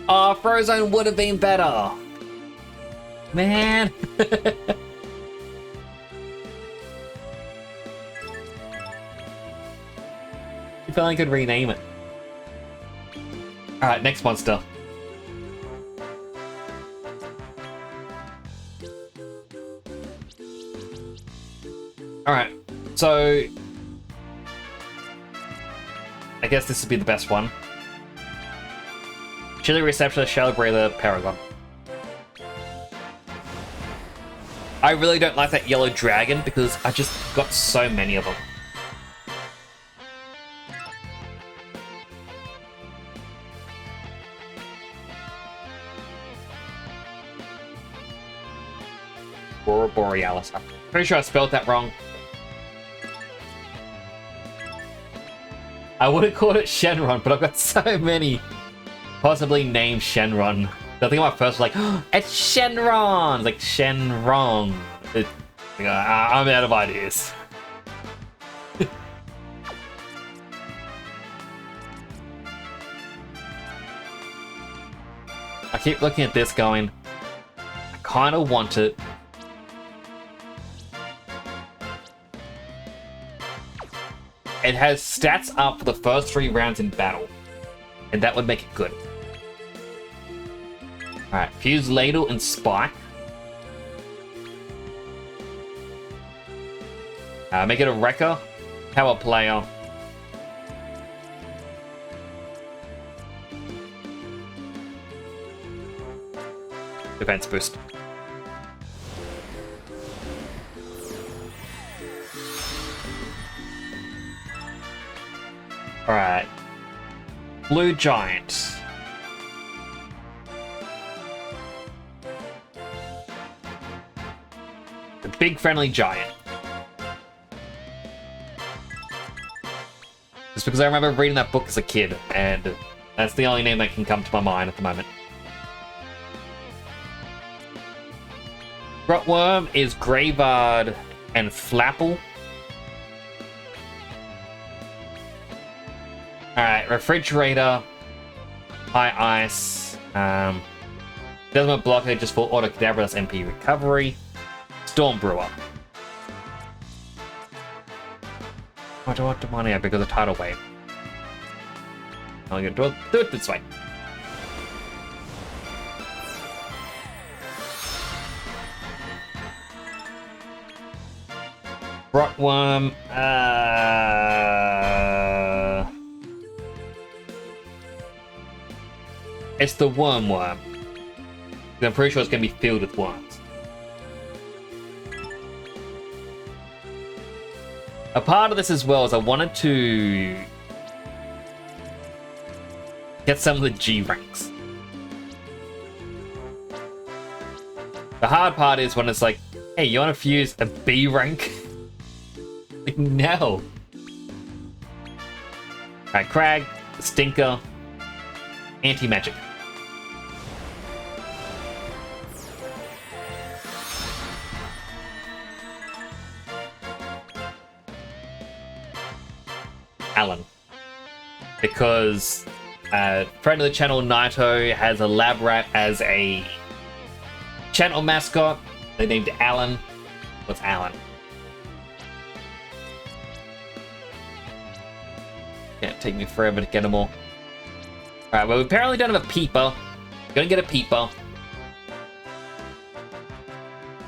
Oh, Frozone would have been better. Man. If only I could rename it. Alright, next monster. Alright, so I guess this would be the best one. Chili Receptionist, Shallow Breather, Paragon. I really don't like that yellow dragon because I just got so many of them. Aurora Borealis. I'm pretty sure I spelled that wrong. I would have called it Shenron, but I've got so many possibly named Shenron. I think my first was like, oh, it's Shenron! It's like Shenron. I'm out of ideas. I keep looking at this going, I kind of want it. It has stats up for the first 3 rounds in battle, and that would make it good. Alright, Fuse Ladle and Spike. Make it a Wrecker, Power Player. Defense boost. Alright. Blue Giant. The big friendly giant. Just because I remember reading that book as a kid, and that's the only name that can come to my mind at the moment. Rotworm is Graveyard and Flapple. Alright, Refrigerator, High Ice, Desmond Blocker just for Auto Cadabra, that's MP Recovery, Storm Brewer. I don't want the money out because of Tidal Wave. I'm gonna do it this way. Rotworm, it's the Worm. I'm pretty sure it's going to be filled with worms. A part of this as well is I wanted to get some of the G ranks. The hard part is when it's like, hey, you want to fuse a B rank? Like, no. Alright, Crag, Stinker, Anti-Magic. Alan. Because friend of the channel, Naito, has a lab rat as a channel mascot. They named Alan. What's Alan? Can't take me forever to get them all. Alright, well, we apparently don't have a Peeper. Gonna get a Peeper.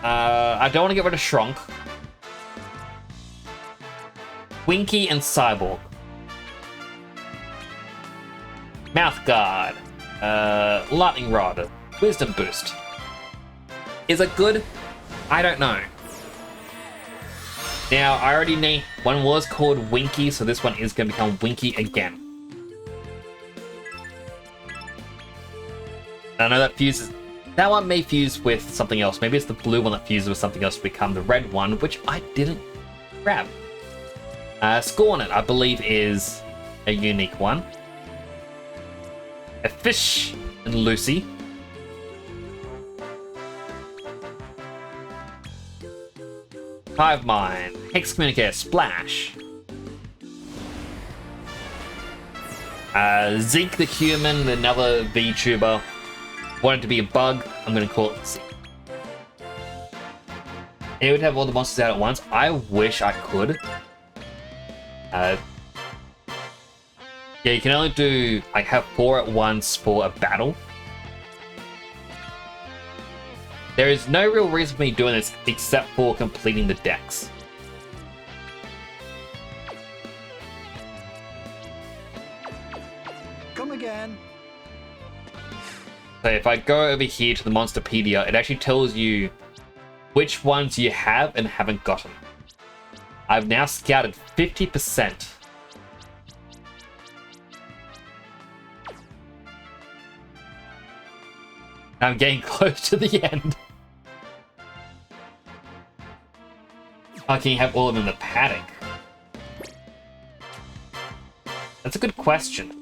I don't want to get rid of Shrunk. Winky and Cyborg. Mouth Guard. Lightning Rod. Wisdom Boost. Is it good? I don't know. Now, I already know one was called Winky, so this one is going to become Winky again. I know that fuses... That one may fuse with something else. Maybe it's the blue one that fuses with something else to become the red one, which I didn't grab. Scornet, I believe, is a unique one. A Fish and Lucy. Hive Mind, Hex Communicator, Splash. Zeke the Human, another VTuber. Wanted to be a bug, I'm gonna call it Zeke. It would have all the monsters out at once. I wish I could. Yeah, you can only do, I have 4 at once for a battle. There is no real reason for me doing this except for completing the decks. Come again. So if I go over here to the Monsterpedia, it actually tells you which ones you have and haven't gotten. I've now scouted 50%. I'm getting close to the end. Oh, can you have all of them in the paddock? That's a good question.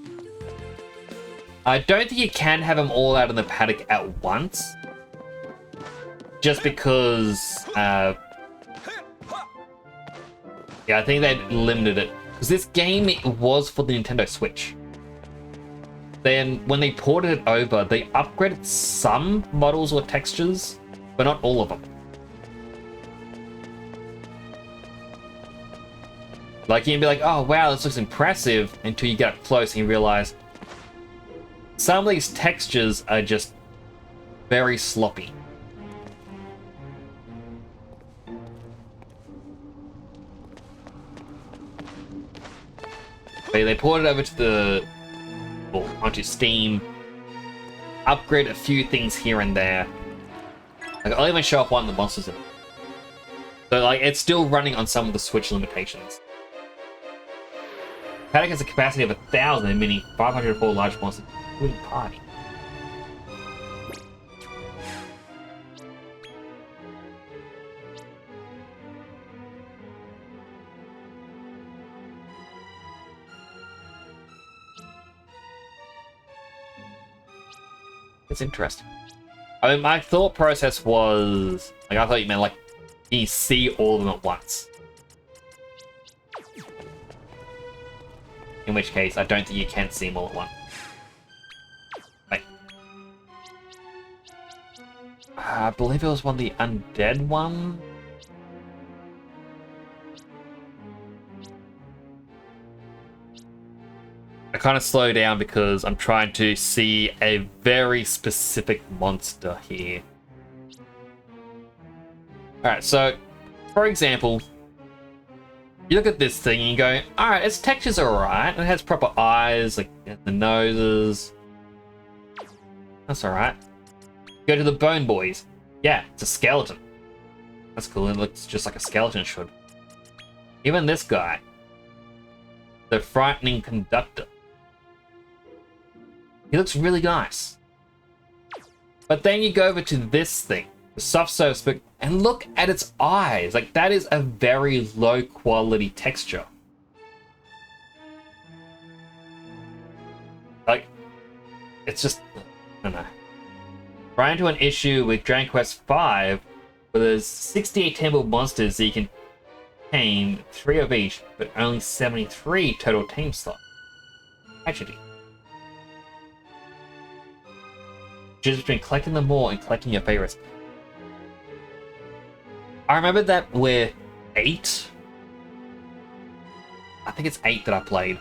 I don't think you can have them all out in the paddock at once. Just because... yeah, I think they limited it. Because this game it was for the Nintendo Switch. Then, when they ported it over, they upgraded some models or textures, but not all of them. Like, you can be like, oh wow, this looks impressive, until you get up close and you realize some of these textures are just very sloppy. They ported it over to the... onto Steam, upgrade a few things here and there. Like, I'll even show off one of the monsters in it. So, like, it's still running on some of the Switch limitations. Paddock has a capacity of 1,000, meaning 504 large monsters, including Party. It's interesting. I mean, my thought process was... Like, I thought you meant, like, you see all of them at once. In which case, I don't think you can see them all at once. Wait. I believe it was one of the undead one. I kind of slow down because I'm trying to see a very specific monster here. Alright, so, for example, you look at this thing and you go, alright, its texture's alright. It has proper eyes, like the noses. That's alright. Go to the Bone Boys. Yeah, it's a skeleton. That's cool, it looks just like a skeleton should. Even this guy. The Frightening Conductor. He looks really nice. But then you go over to this thing, the Soft Surface Book, and look at its eyes. Like, that is a very low quality texture. Like, it's just, I don't know. Ran into an issue with Dragon Quest V, where there's 68 temple monsters that you can tame, 3 of each, but only 73 total tame slots. Tragedy. Choose between collecting them all and collecting your favorites. I remember that with 8. I think it's 8 that I played.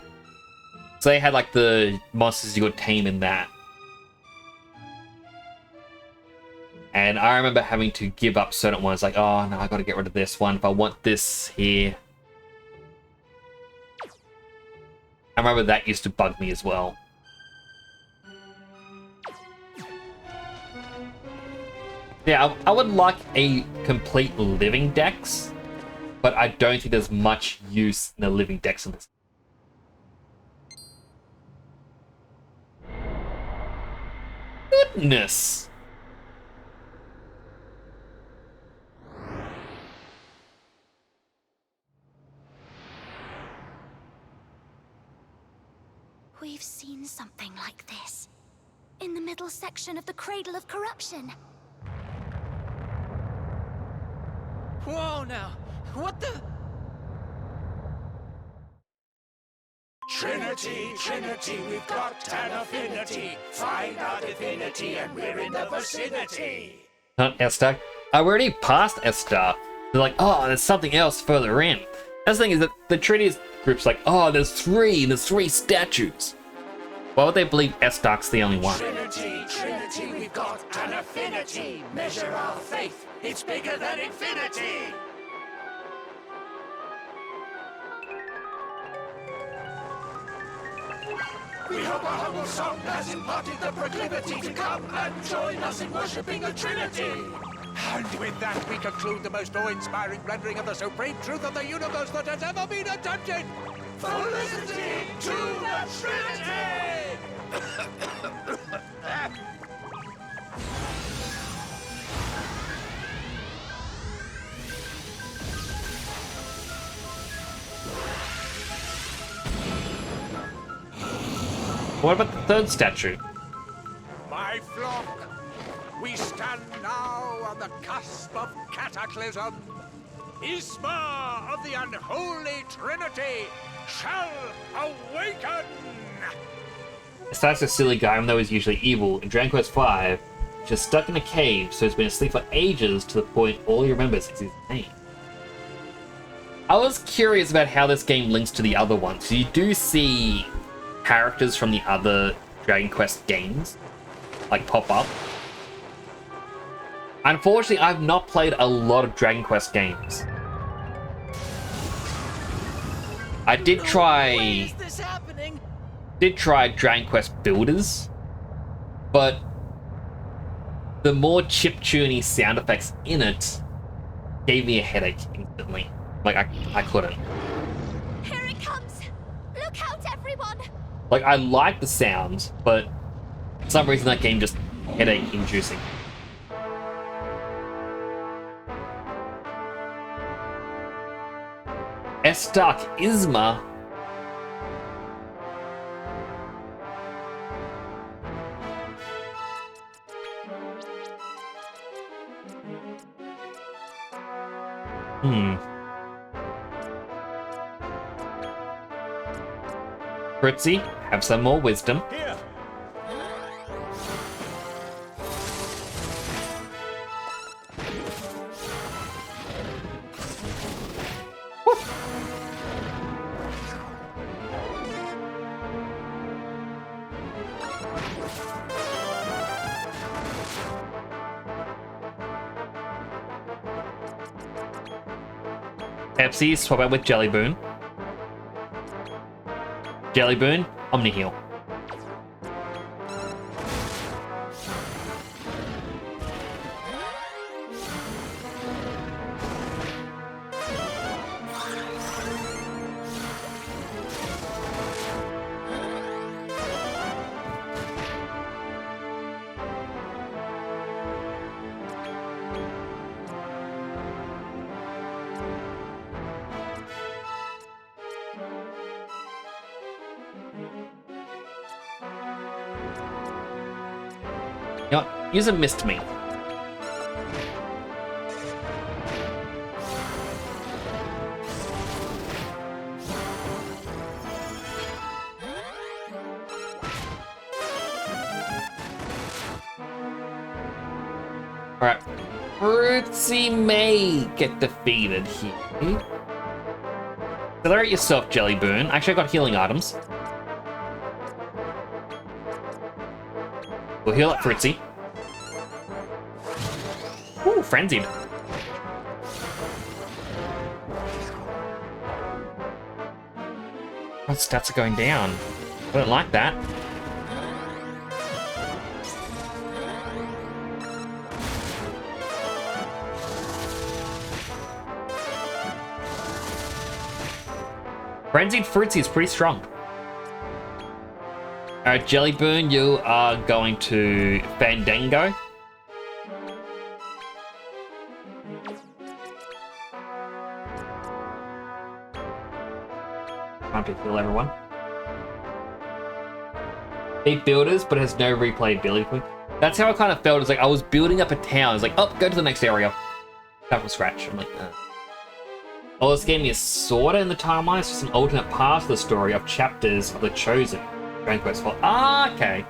So they had like the monsters you could tame in that. And I remember having to give up certain ones, like, oh no, I gotta get rid of this one if I want this here. I remember that used to bug me as well. Yeah, I would like a complete living dex, but I don't think there's much use in the living dex in this. Goodness! We've seen something like this. In the middle section of the Cradle of Corruption. Whoa now! What the? Trinity, Trinity, we've got an affinity. Find our divinity and we're in the vicinity. Not S-Star. I already passed S-Star. They're like, oh, there's something else further in. That's the thing is that the Trinity group's like, oh, there's three statues. Why would they believe S-Dark's the only one? Trinity, Trinity, we've got an affinity. Measure our faith, it's bigger than infinity. We hope our humble song has imparted the proclivity to come and join us in worshipping the Trinity. And with that, we conclude the most awe-inspiring rendering of the supreme truth of the universe that has ever been attempted. Felicity to the Trinity! What about the third statue? My flock, we stand now on the cusp of cataclysm. Isma of the unholy Trinity shall awaken! S-Dark's a silly guy, even though he's usually evil. In Dragon Quest V, he's just stuck in a cave, so he's been asleep for ages to the point all he remembers is his name. I was curious about how this game links to the other ones. So you do see characters from the other Dragon Quest games, like, pop up. Unfortunately, I've not played a lot of Dragon Quest games. I did try... Why is this happening? Did try Dragon Quest Builders, but the more chiptune-y sound effects in it gave me a headache instantly. Like, I couldn't. Here it comes! Look out, everyone! Like, I like the sound, but for some reason that game just headache-inducing. S-Dark Isma. Fritzy, have some more wisdom. Here! Pepsi, swap out with Jellyboon. Jellyboon, Omni Heal. You know what? Use a Mist Me. Alright. Fruitsy may get defeated here. Accelerate yourself, Jellyboon. Actually, I got healing items. We'll heal up Fritzy. Ooh, frenzied. My stats are going down. I don't like that. Frenzied Fruitsy is pretty strong. Alright, Jellyboon, you are going to Fandango. Trying to heal everyone. Beat builders, but has no replayability. That's how I kind of felt. It's like I was building up a town. It's like, oh, go to the next area. Start from scratch. I'm like, oh, this game is sorta in the timeline. It's just an alternate path of the story of chapters of the Chosen. Dragon Quest IV. Ah, okay.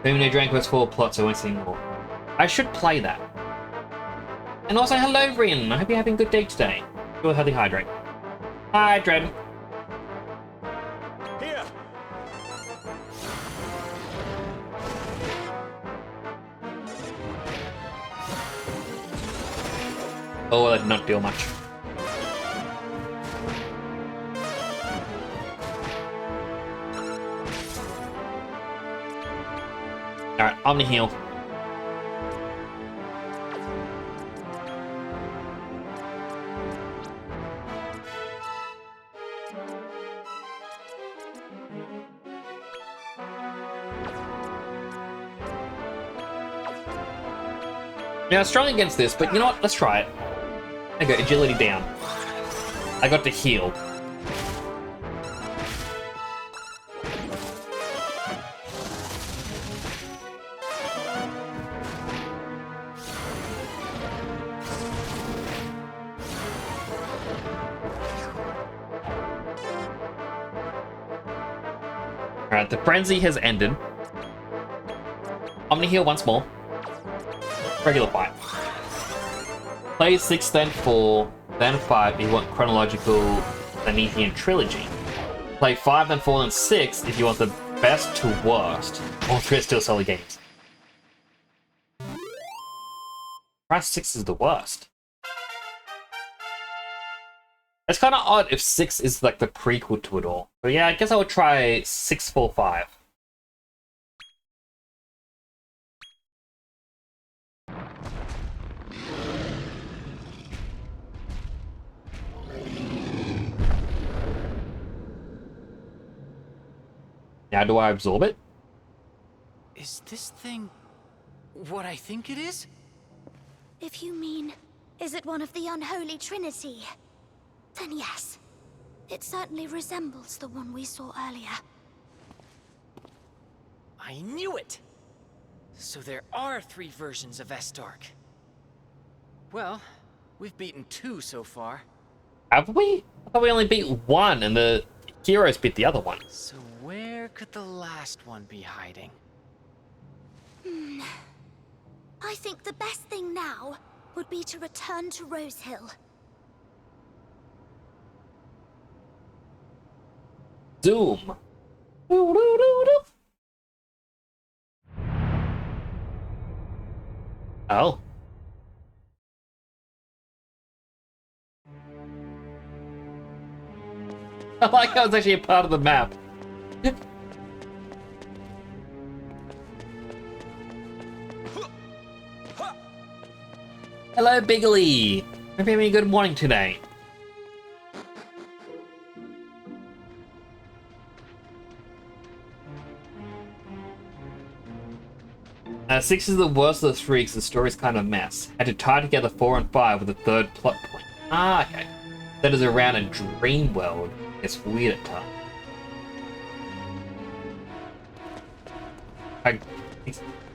Maybe no Dragon Quest IV plot, so I won't see more. I should play that. And also, hello, Rian. I hope you're having a good day today. Go healthy hydrate. Hydrate. Here. Oh, that did not deal much. Alright, Omni heal. Yeah, I'm strong against this, but you know what? Let's try it. I got agility down. I got to heal. Alright, the frenzy has ended. I'm gonna heal once more. Regular fight. Play 6, then 4, then 5 if you want chronological Anethian trilogy. Play 5, then 4, then 6 if you want the best to worst. All three are still solid games. Perhaps 6 is the worst. It's kind of odd if 6 is like the prequel to it all. But yeah, I guess I would try 6, 4, 5. Now do I absorb it? Is this thing what I think it is? If you mean, is it one of the unholy trinity? Then yes. It certainly resembles the one we saw earlier. I knew it! So there are 3 versions of Estark. Well, we've beaten 2 so far. Have we? I thought we only beat 1 and the heroes beat the other one. So where could the last one be hiding? I think the best thing now would be to return to Rosehill. Zoom. Doo-doo-doo-doo. Oh. I like how it's actually a part of the map. Hello, Biggly. Hope you're having a good morning today. Six is the worst of the 3 because the story's kind of a mess. Had to tie together 4 and 5 with a 3rd plot point. Ah, okay. That is around a dream world. It's weird at times.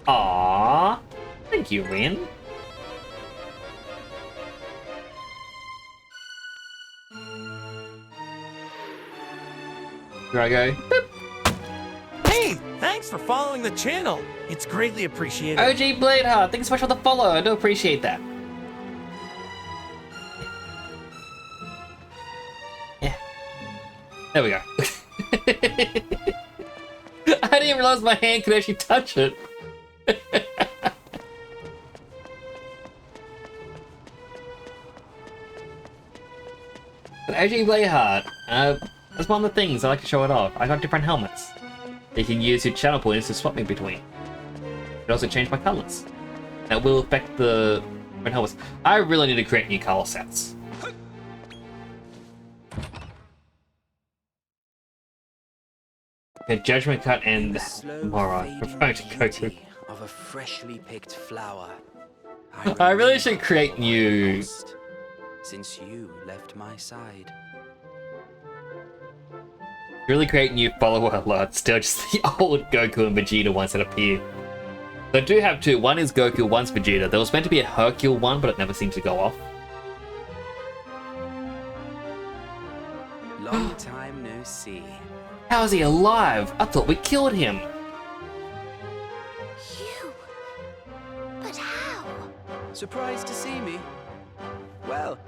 Aww. Thank you, Rin. Here I go. Boop. Hey, thanks for following the channel. It's greatly appreciated. OG Bladeheart, thanks so much for the follow. I do appreciate that. Yeah. There we go. I didn't even realize my hand could actually touch it. But OG Bladeheart, That's one of the things I like to show it off. I got different helmets. You can use your channel pointers to swap me between. You can also change my colors. That will affect the different helmets. I really need to create new color sets. Okay, Judgment Cut and Mora. Referring to Goku. Of a freshly picked flower. I really should create new... Since you left my side. Really create new follower alerts. Still just the old Goku and Vegeta ones that appear. So I do have two. One is Goku, one's Vegeta. There was meant to be a Hercule one, but it never seemed to go off. Long time no see. How is he alive? I thought we killed him. You? But how? Surprised to see me? Well,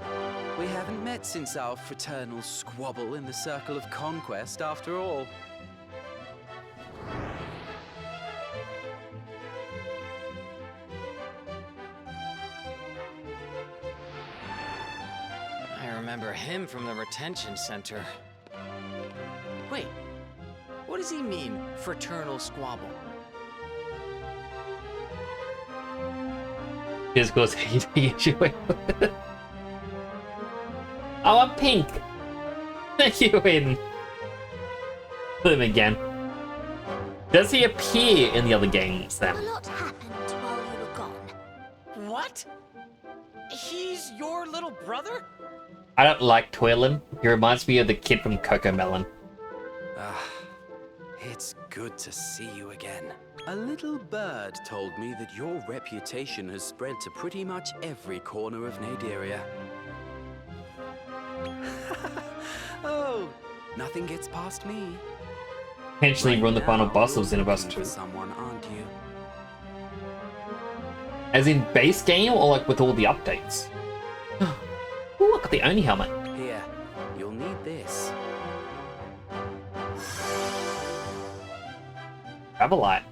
we haven't met since our fraternal squabble in the Circle of Conquest, after all. I remember him from the retention center. Wait, what does he mean, fraternal squabble? Just goes issue. Oh, I'm pink. Thank you, Aiden. Put him again. Does he appear in the other games then? A lot happened while you were gone. What? He's your little brother? I don't like Toylan. He reminds me of the kid from Coco Melon. Ah, it's good to see you again. A little bird told me that your reputation has spread to pretty much every corner of Naderia. Oh, nothing gets past me. Potentially run the final boss of Xenoverse 2. Someone, aren't you? As in base game or like with all the updates? Ooh, look at the Oni helmet. Here, you'll need this. Grab a light.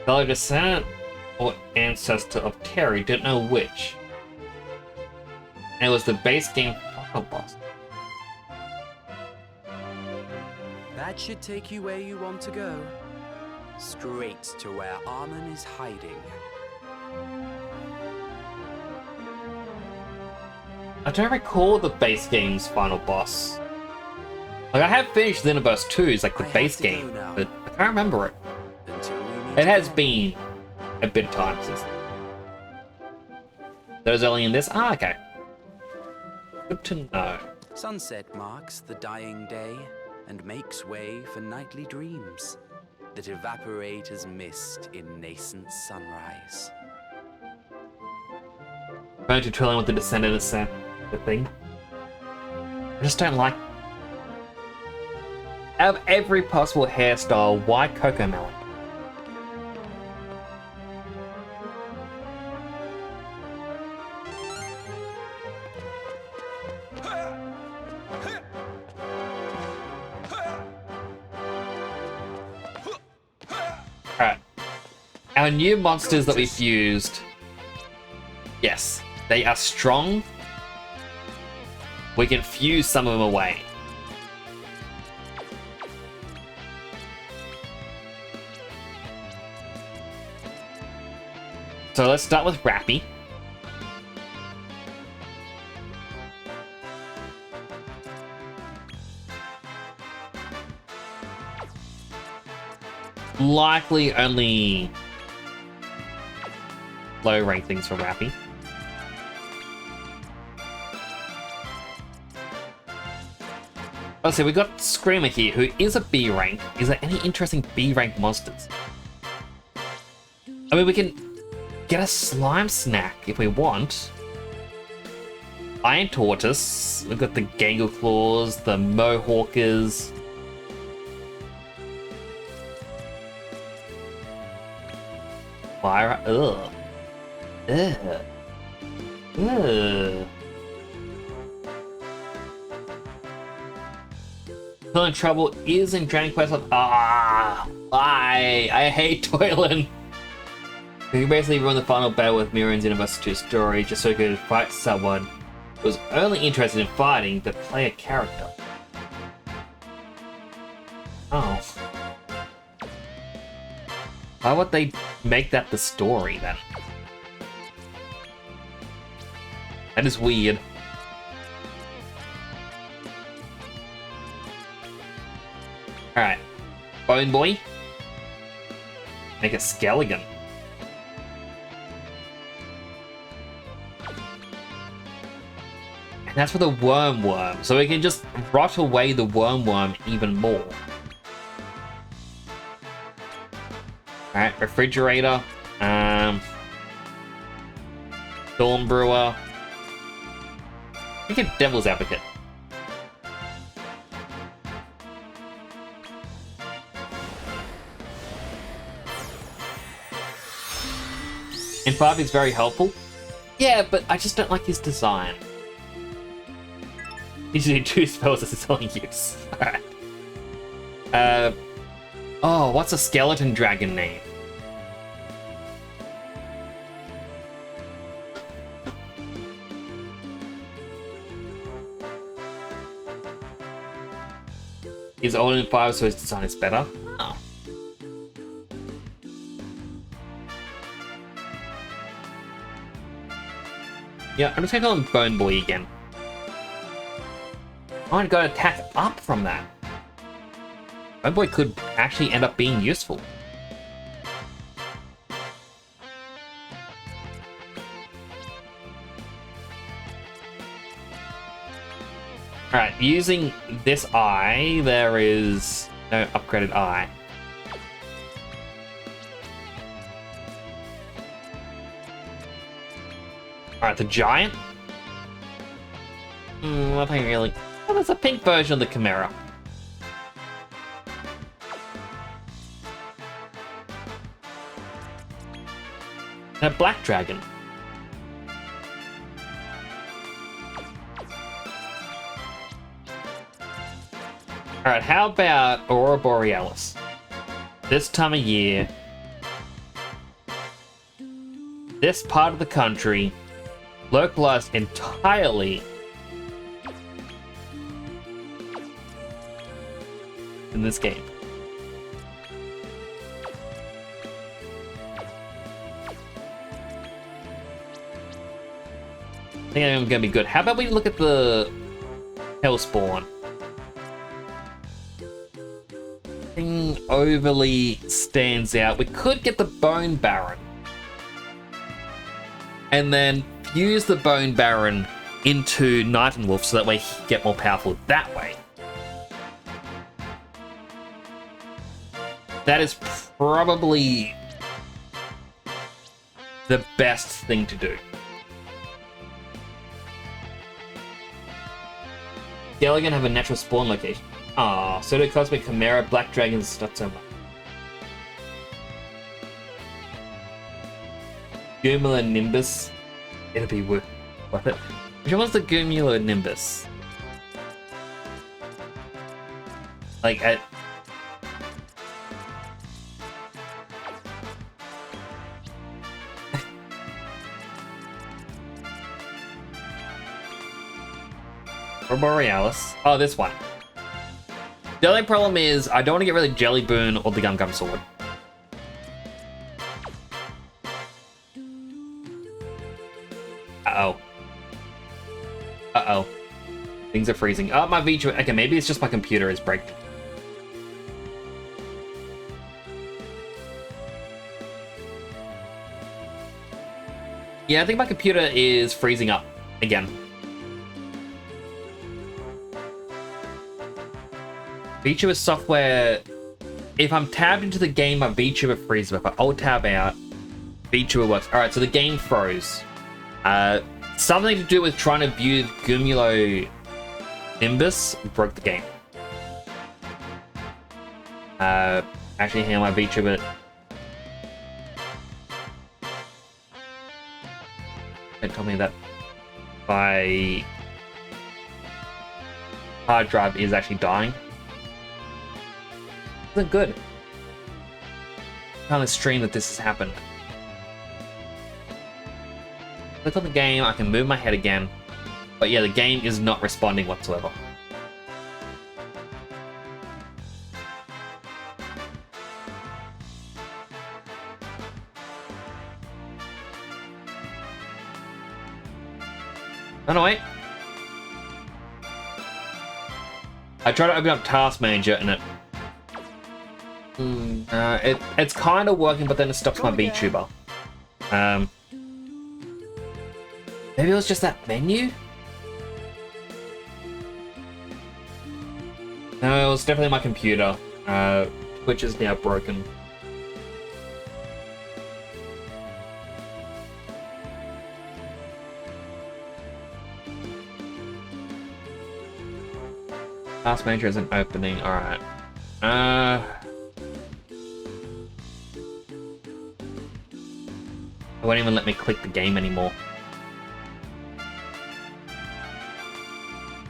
Fellow descendant or ancestor of Terry, didn't know which. And it was the base game final boss. That should take you where you want to go. Straight to where Armin is hiding. I don't recall the base game's final boss. Like, I have finished Xenoverse 2, it's like the I base have to go game, now. but I can't remember it. Until we meet It has again. been a bit of time since. Those early in this? Ah, okay. Good to know. Sunset marks the dying day and makes way for nightly dreams that evaporate as mist in nascent sunrise. Going to Trillium with the Descendant Ascent, the thing. I just don't like. Out of every possible hairstyle, why Coco Melon? Alright. Our new monsters that we've used. Yes, they are strong. We can fuse some of them away. So let's start with Rappy. Likely only low rank things for Rappy. Let's see, we got Screamer here, who is a B rank. Is there any interesting B rank monsters? I mean, we can get a slime snack if we want. Iron Tortoise. We've got the Gangle Claws, the Mohawkers. Fire. Ugh. Ugh. Ugh. Still in trouble is in Dragon Quest. I hate Toylan. He basically ruined the final battle with Mirren's Universe 2 story just so he could fight someone who was only interested in fighting the player character. Oh. Why would they make that the story then? That is weird. Alright. Bone Boy. Make a skeleton. And that's for the worm, so we can just rot away the worm even more. Alright, refrigerator. Storm Brewer. We get Devil's Advocate. And 5 is very helpful. Yeah, but I just don't like his design. He's using 2 spells as his only use. Alright. Oh, what's a skeleton dragon name? He's older than 5, so his design is better. Oh. Yeah, I'm just gonna call him Bone Boy again. Oh, I got attack up from that. Bone Boy could actually end up being useful. Alright, using this eye, there is no upgraded eye. Alright, the giant? Nothing really. Oh, there's a pink version of the Chimera. And a black dragon. Alright, how about Aurora Borealis? This time of year, this part of the country, localized entirely in this game. I think I'm gonna be good. How about we look at the Hellspawn? Nothing overly stands out. We could get the Bone Baron. And then fuse the Bone Baron into Nightingale so that way he can get more powerful that way. That is probably the best thing to do. Gilligan have a natural spawn location. Ah, Pseudo Cosmic Chimera, Black Dragons, not so much. Nimbus. It'll be worth it. Which one's the Nimbus? Like, or Borealis. Oh, this one. The only problem is I don't want to get rid of Jelly Boon or the Gum Gum Sword. Uh-oh. Uh-oh. Things are freezing. Oh, my VTuber. Okay, maybe it's just my computer is breaking. Yeah, I think my computer is freezing up again. VTuber software. If I'm tabbed into the game, my VTuber freezes. If I alt tab out, VTuber works. Alright, so the game froze. Something to do with trying to view Gumulo Nimbus broke the game. Actually, hang on, my VTuber. It told me that my hard drive is actually dying. Isn't good. Kind of stream that this has happened. Click on the game, I can move my head again. But yeah, the game is not responding whatsoever. Oh no, wait. I tried to open up Task Manager and it's kind of working, but then it stops my VTuber. Maybe it was just that menu? No, it was definitely my computer. Twitch is now broken. Task Manager isn't opening. Alright. It won't even let me click the game anymore.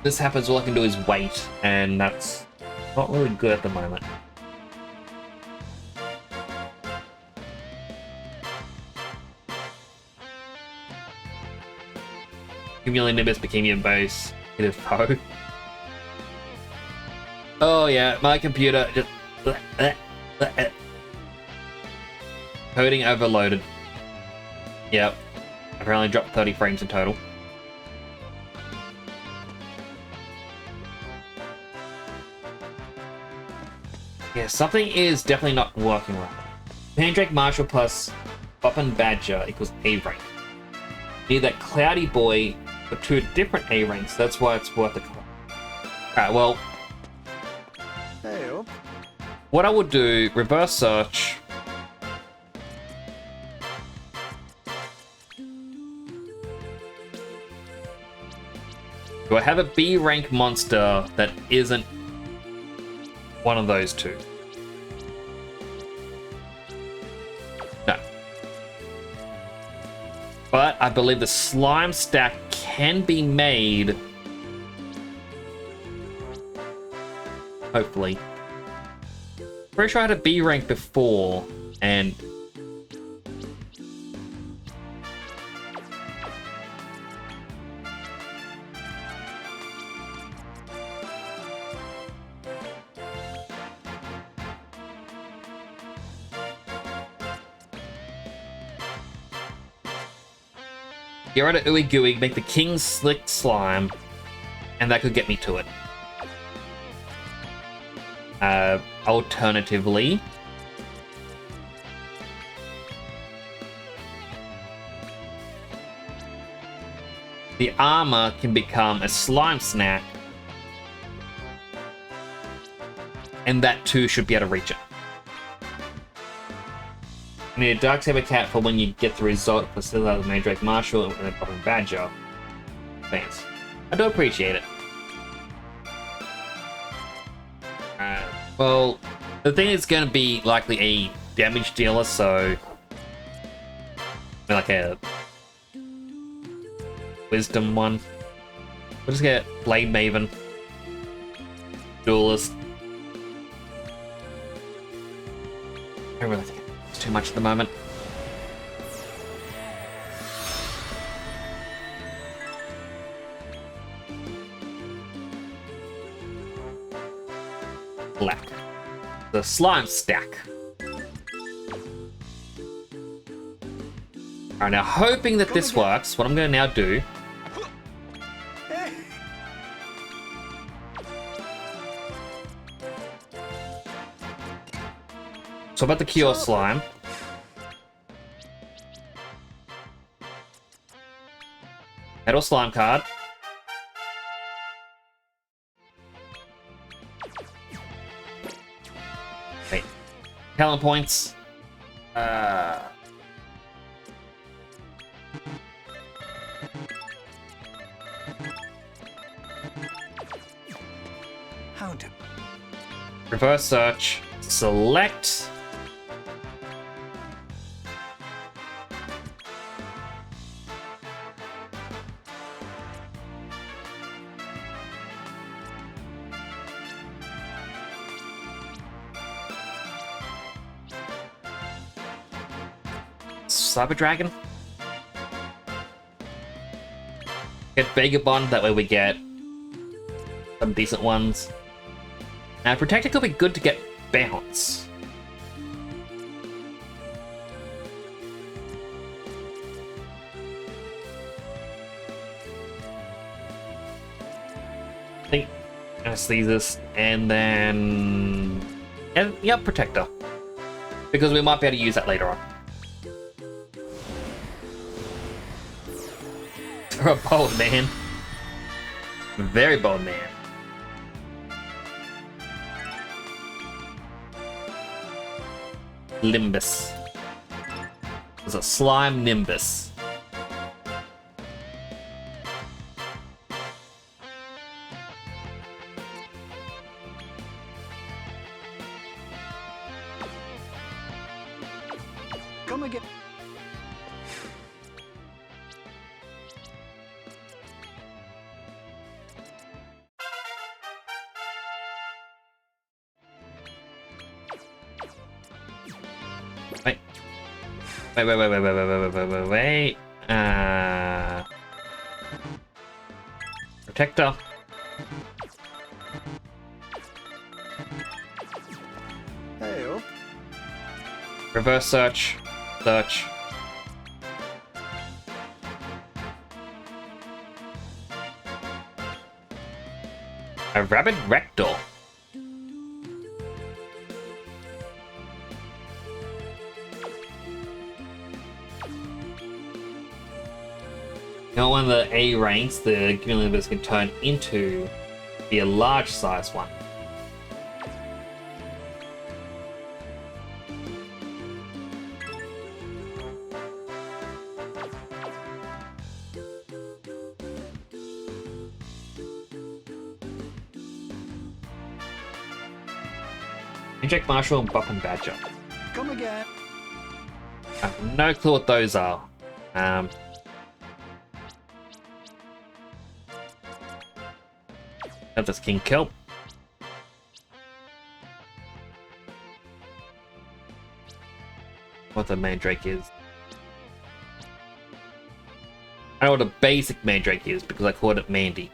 This happens, all I can do is wait, and that's not really good at the moment. Cumulonimbus became your base. Hit a foe. Oh yeah, my computer just... Coding overloaded. Yep. Apparently dropped 30 frames in total. Yeah, something is definitely not working right. Mandrake Marshall plus Boppin' Badger equals A rank. Need that Cloudy Boy for 2 different A ranks, that's why it's worth a call. Alright, well... Hey-o. What I would do, reverse search... Do I have a B rank monster that isn't one of those two? No. But I believe the slime stack can be made. Hopefully. Pretty sure I had a B rank before, and get rid of Ooey Gooey, make the King Slick Slime, and that could get me to it. Alternatively, the armor can become a slime snack, and that too should be able to reach it. I need a Dark Saber Cat for when you get the result for still out of Mandrake Marshall and then Boppin' Badger. Thanks. I do appreciate it. Well, the thing is going to be likely a damage dealer, so like a wisdom one. We'll just get Blade Maven, Duelist. I don't really think it's too much at the moment. Left. The slime stack. Alright, now hoping that this works, what I'm going to now do... So about the Cure Slime. Metal Slime card. Okay. Talent points. Hound. Reverse search. Select. Cyber Dragon? Get Vagabond, that way we get some decent ones. And Protector could be good to get Bounce. I think Anesthesis, and then... And, yep, Protector. Because we might be able to use that later on. You're a bold man. Very bold man. Limbus. It's a slime Nimbus. Come again. Wait. Wait. Protector. Hey-o. Reverse search. Search. A rabid rectal. Now one of the A ranks, the Cumulonimbus can turn into be a large size one. Inject Marshall and Buff and Badger. Come again. I have no clue what those are. That's King Kelp. What the Mandrake is. I know what a basic Mandrake is because I called it Mandy.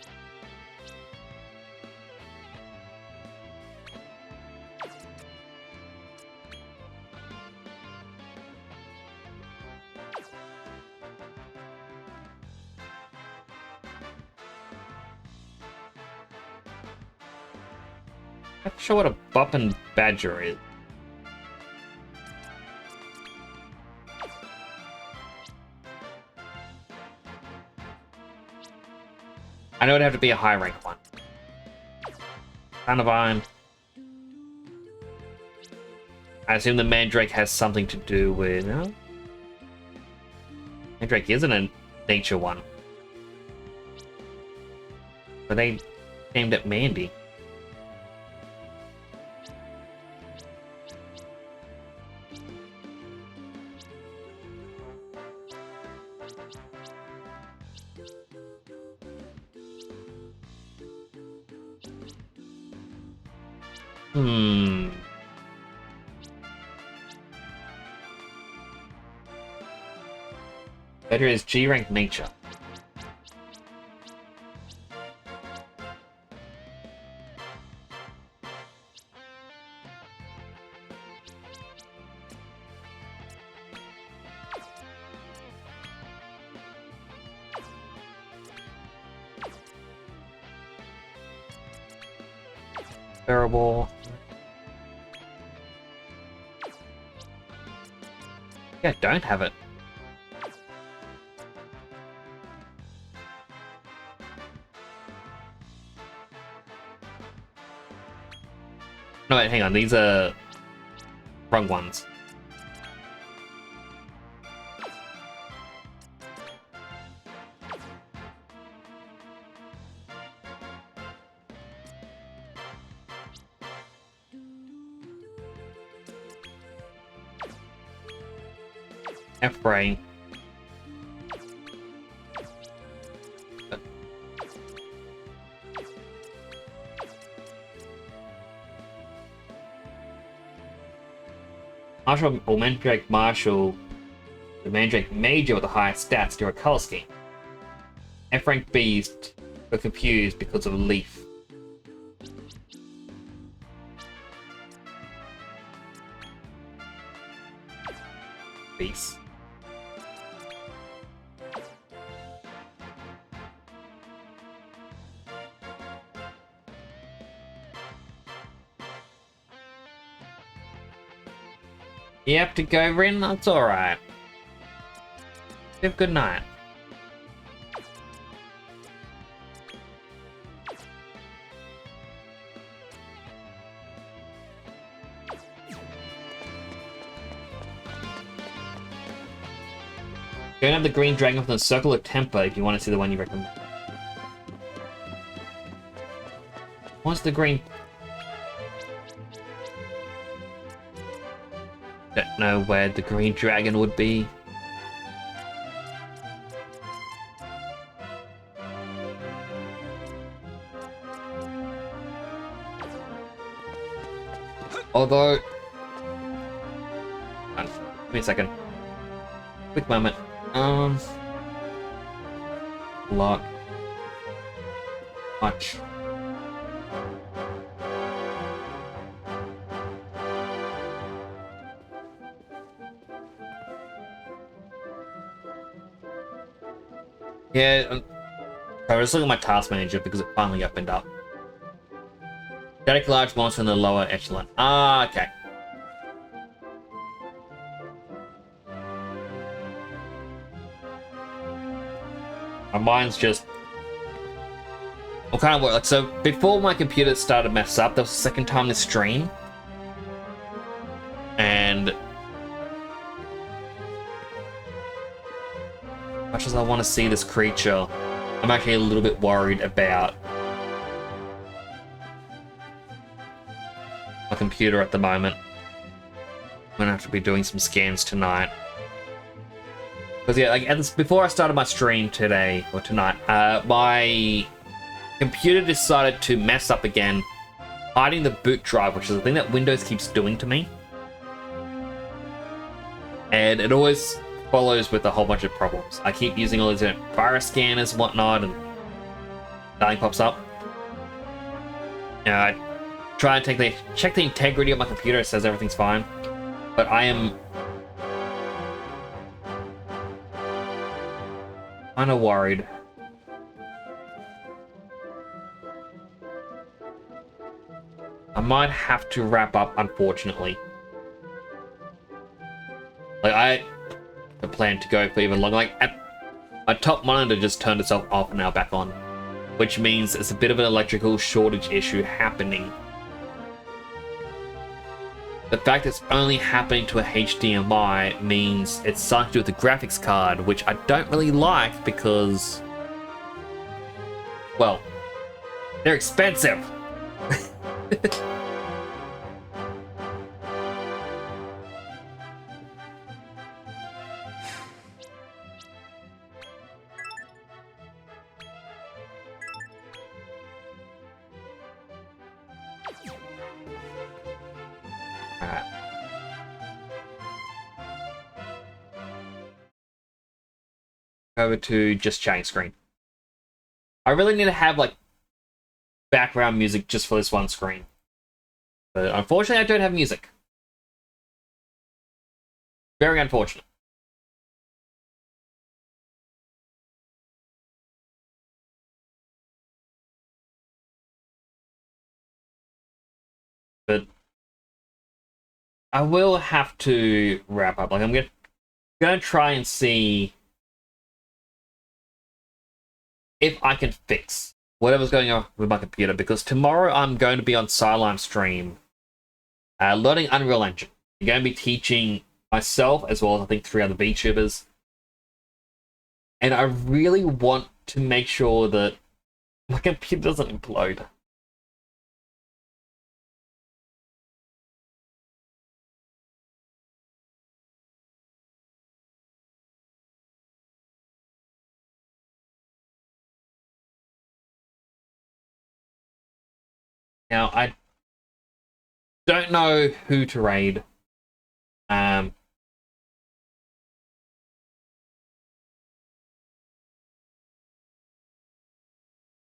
I'm not sure what a Boppin' Badger is. I know it'd have to be a high rank one. Carnivine. I assume the Mandrake has something to do with... No? Mandrake isn't a nature one. But they named it Mandy. Better is G rank nature. Terrible. Yeah, don't have it. No, wait, hang on. These are wrong ones. F-Brain. Marshall or Mandrake Marshall, the Mandrake Major with the highest stats do a color scheme. F rank Beast were confused because of Leaf. Beast. You have to go, Rin? That's alright. Have a good night. Go and have the green dragon from the Circle of Temper if you want to see the one you recommend. What's the green? Don't know where the green dragon would be. Although, give me a second. Quick moment. Lot. Much. Yeah, I was looking at my task manager because it finally opened up. Static large monster in the lower echelon. Ah, okay. My mind's just... What kind of work? Like, so before my computer started to mess up, that was the second time this stream. And... as much as I want to see this creature, I'm actually a little bit worried about my computer at the moment. I'm gonna have to be doing some scans tonight. Because yeah, like before I started my stream today or tonight, my computer decided to mess up again, hiding the boot drive, which is the thing that Windows keeps doing to me. And it always follows with a whole bunch of problems. I keep using all these virus scanners and whatnot, and nothing pops up. I try and check the integrity of my computer. It says everything's fine, but I am kind of worried. I might have to wrap up, unfortunately. Like, I plan to go for even longer. Like, my top monitor just turned itself off and now back on, which means there's a bit of an electrical shortage issue happening. The fact it's only happening to a HDMI means it's something to do with the graphics card, which I don't really like because, well, they're expensive. Over to just chatting screen. I really need to have like background music just for this one screen, but unfortunately I don't have music. Very unfortunate. But I will have to wrap up. Like, I'm gonna try and see if I can fix whatever's going on with my computer, because tomorrow I'm going to be on Sideline stream learning Unreal Engine. I'm going to be teaching myself as well as I think 3 other VTubers. And I really want to make sure that my computer doesn't implode. Now, I don't know who to raid.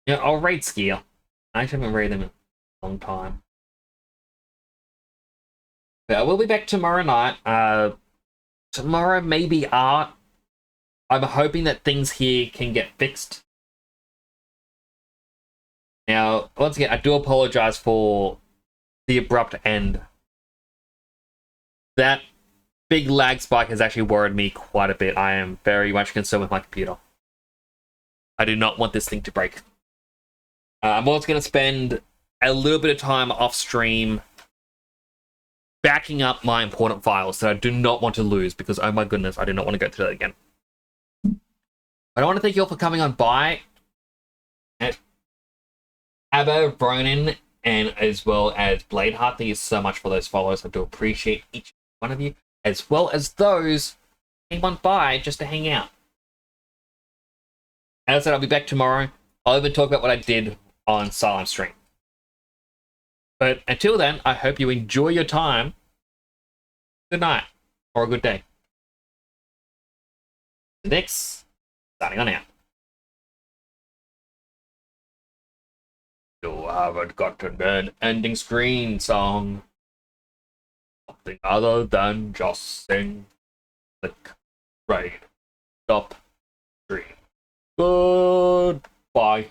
Yeah, I'll raid Skier. I actually haven't raided them in a long time. But I will be back tomorrow night. Tomorrow maybe art. I'm hoping that things here can get fixed. Now, once again, I do apologize for the abrupt end. That big lag spike has actually worried me quite a bit. I am very much concerned with my computer. I do not want this thing to break. I'm also going to spend a little bit of time off stream backing up my important files that I do not want to lose because, oh my goodness, I do not want to go through that again. I want to thank you all for coming on by. Abba, Bronin, and as well as Bladeheart, thank you so much for those follows. I do appreciate each one of you, as well as those who came on by just to hang out. As I said, I'll be back tomorrow. I'll even talk about what I did on Silent Stream. But until then, I hope you enjoy your time. Good night, or a good day. Next, signing on out. You haven't gotten an ending screen song. Something other than just sing. Click, raid, stop, stream. Goodbye.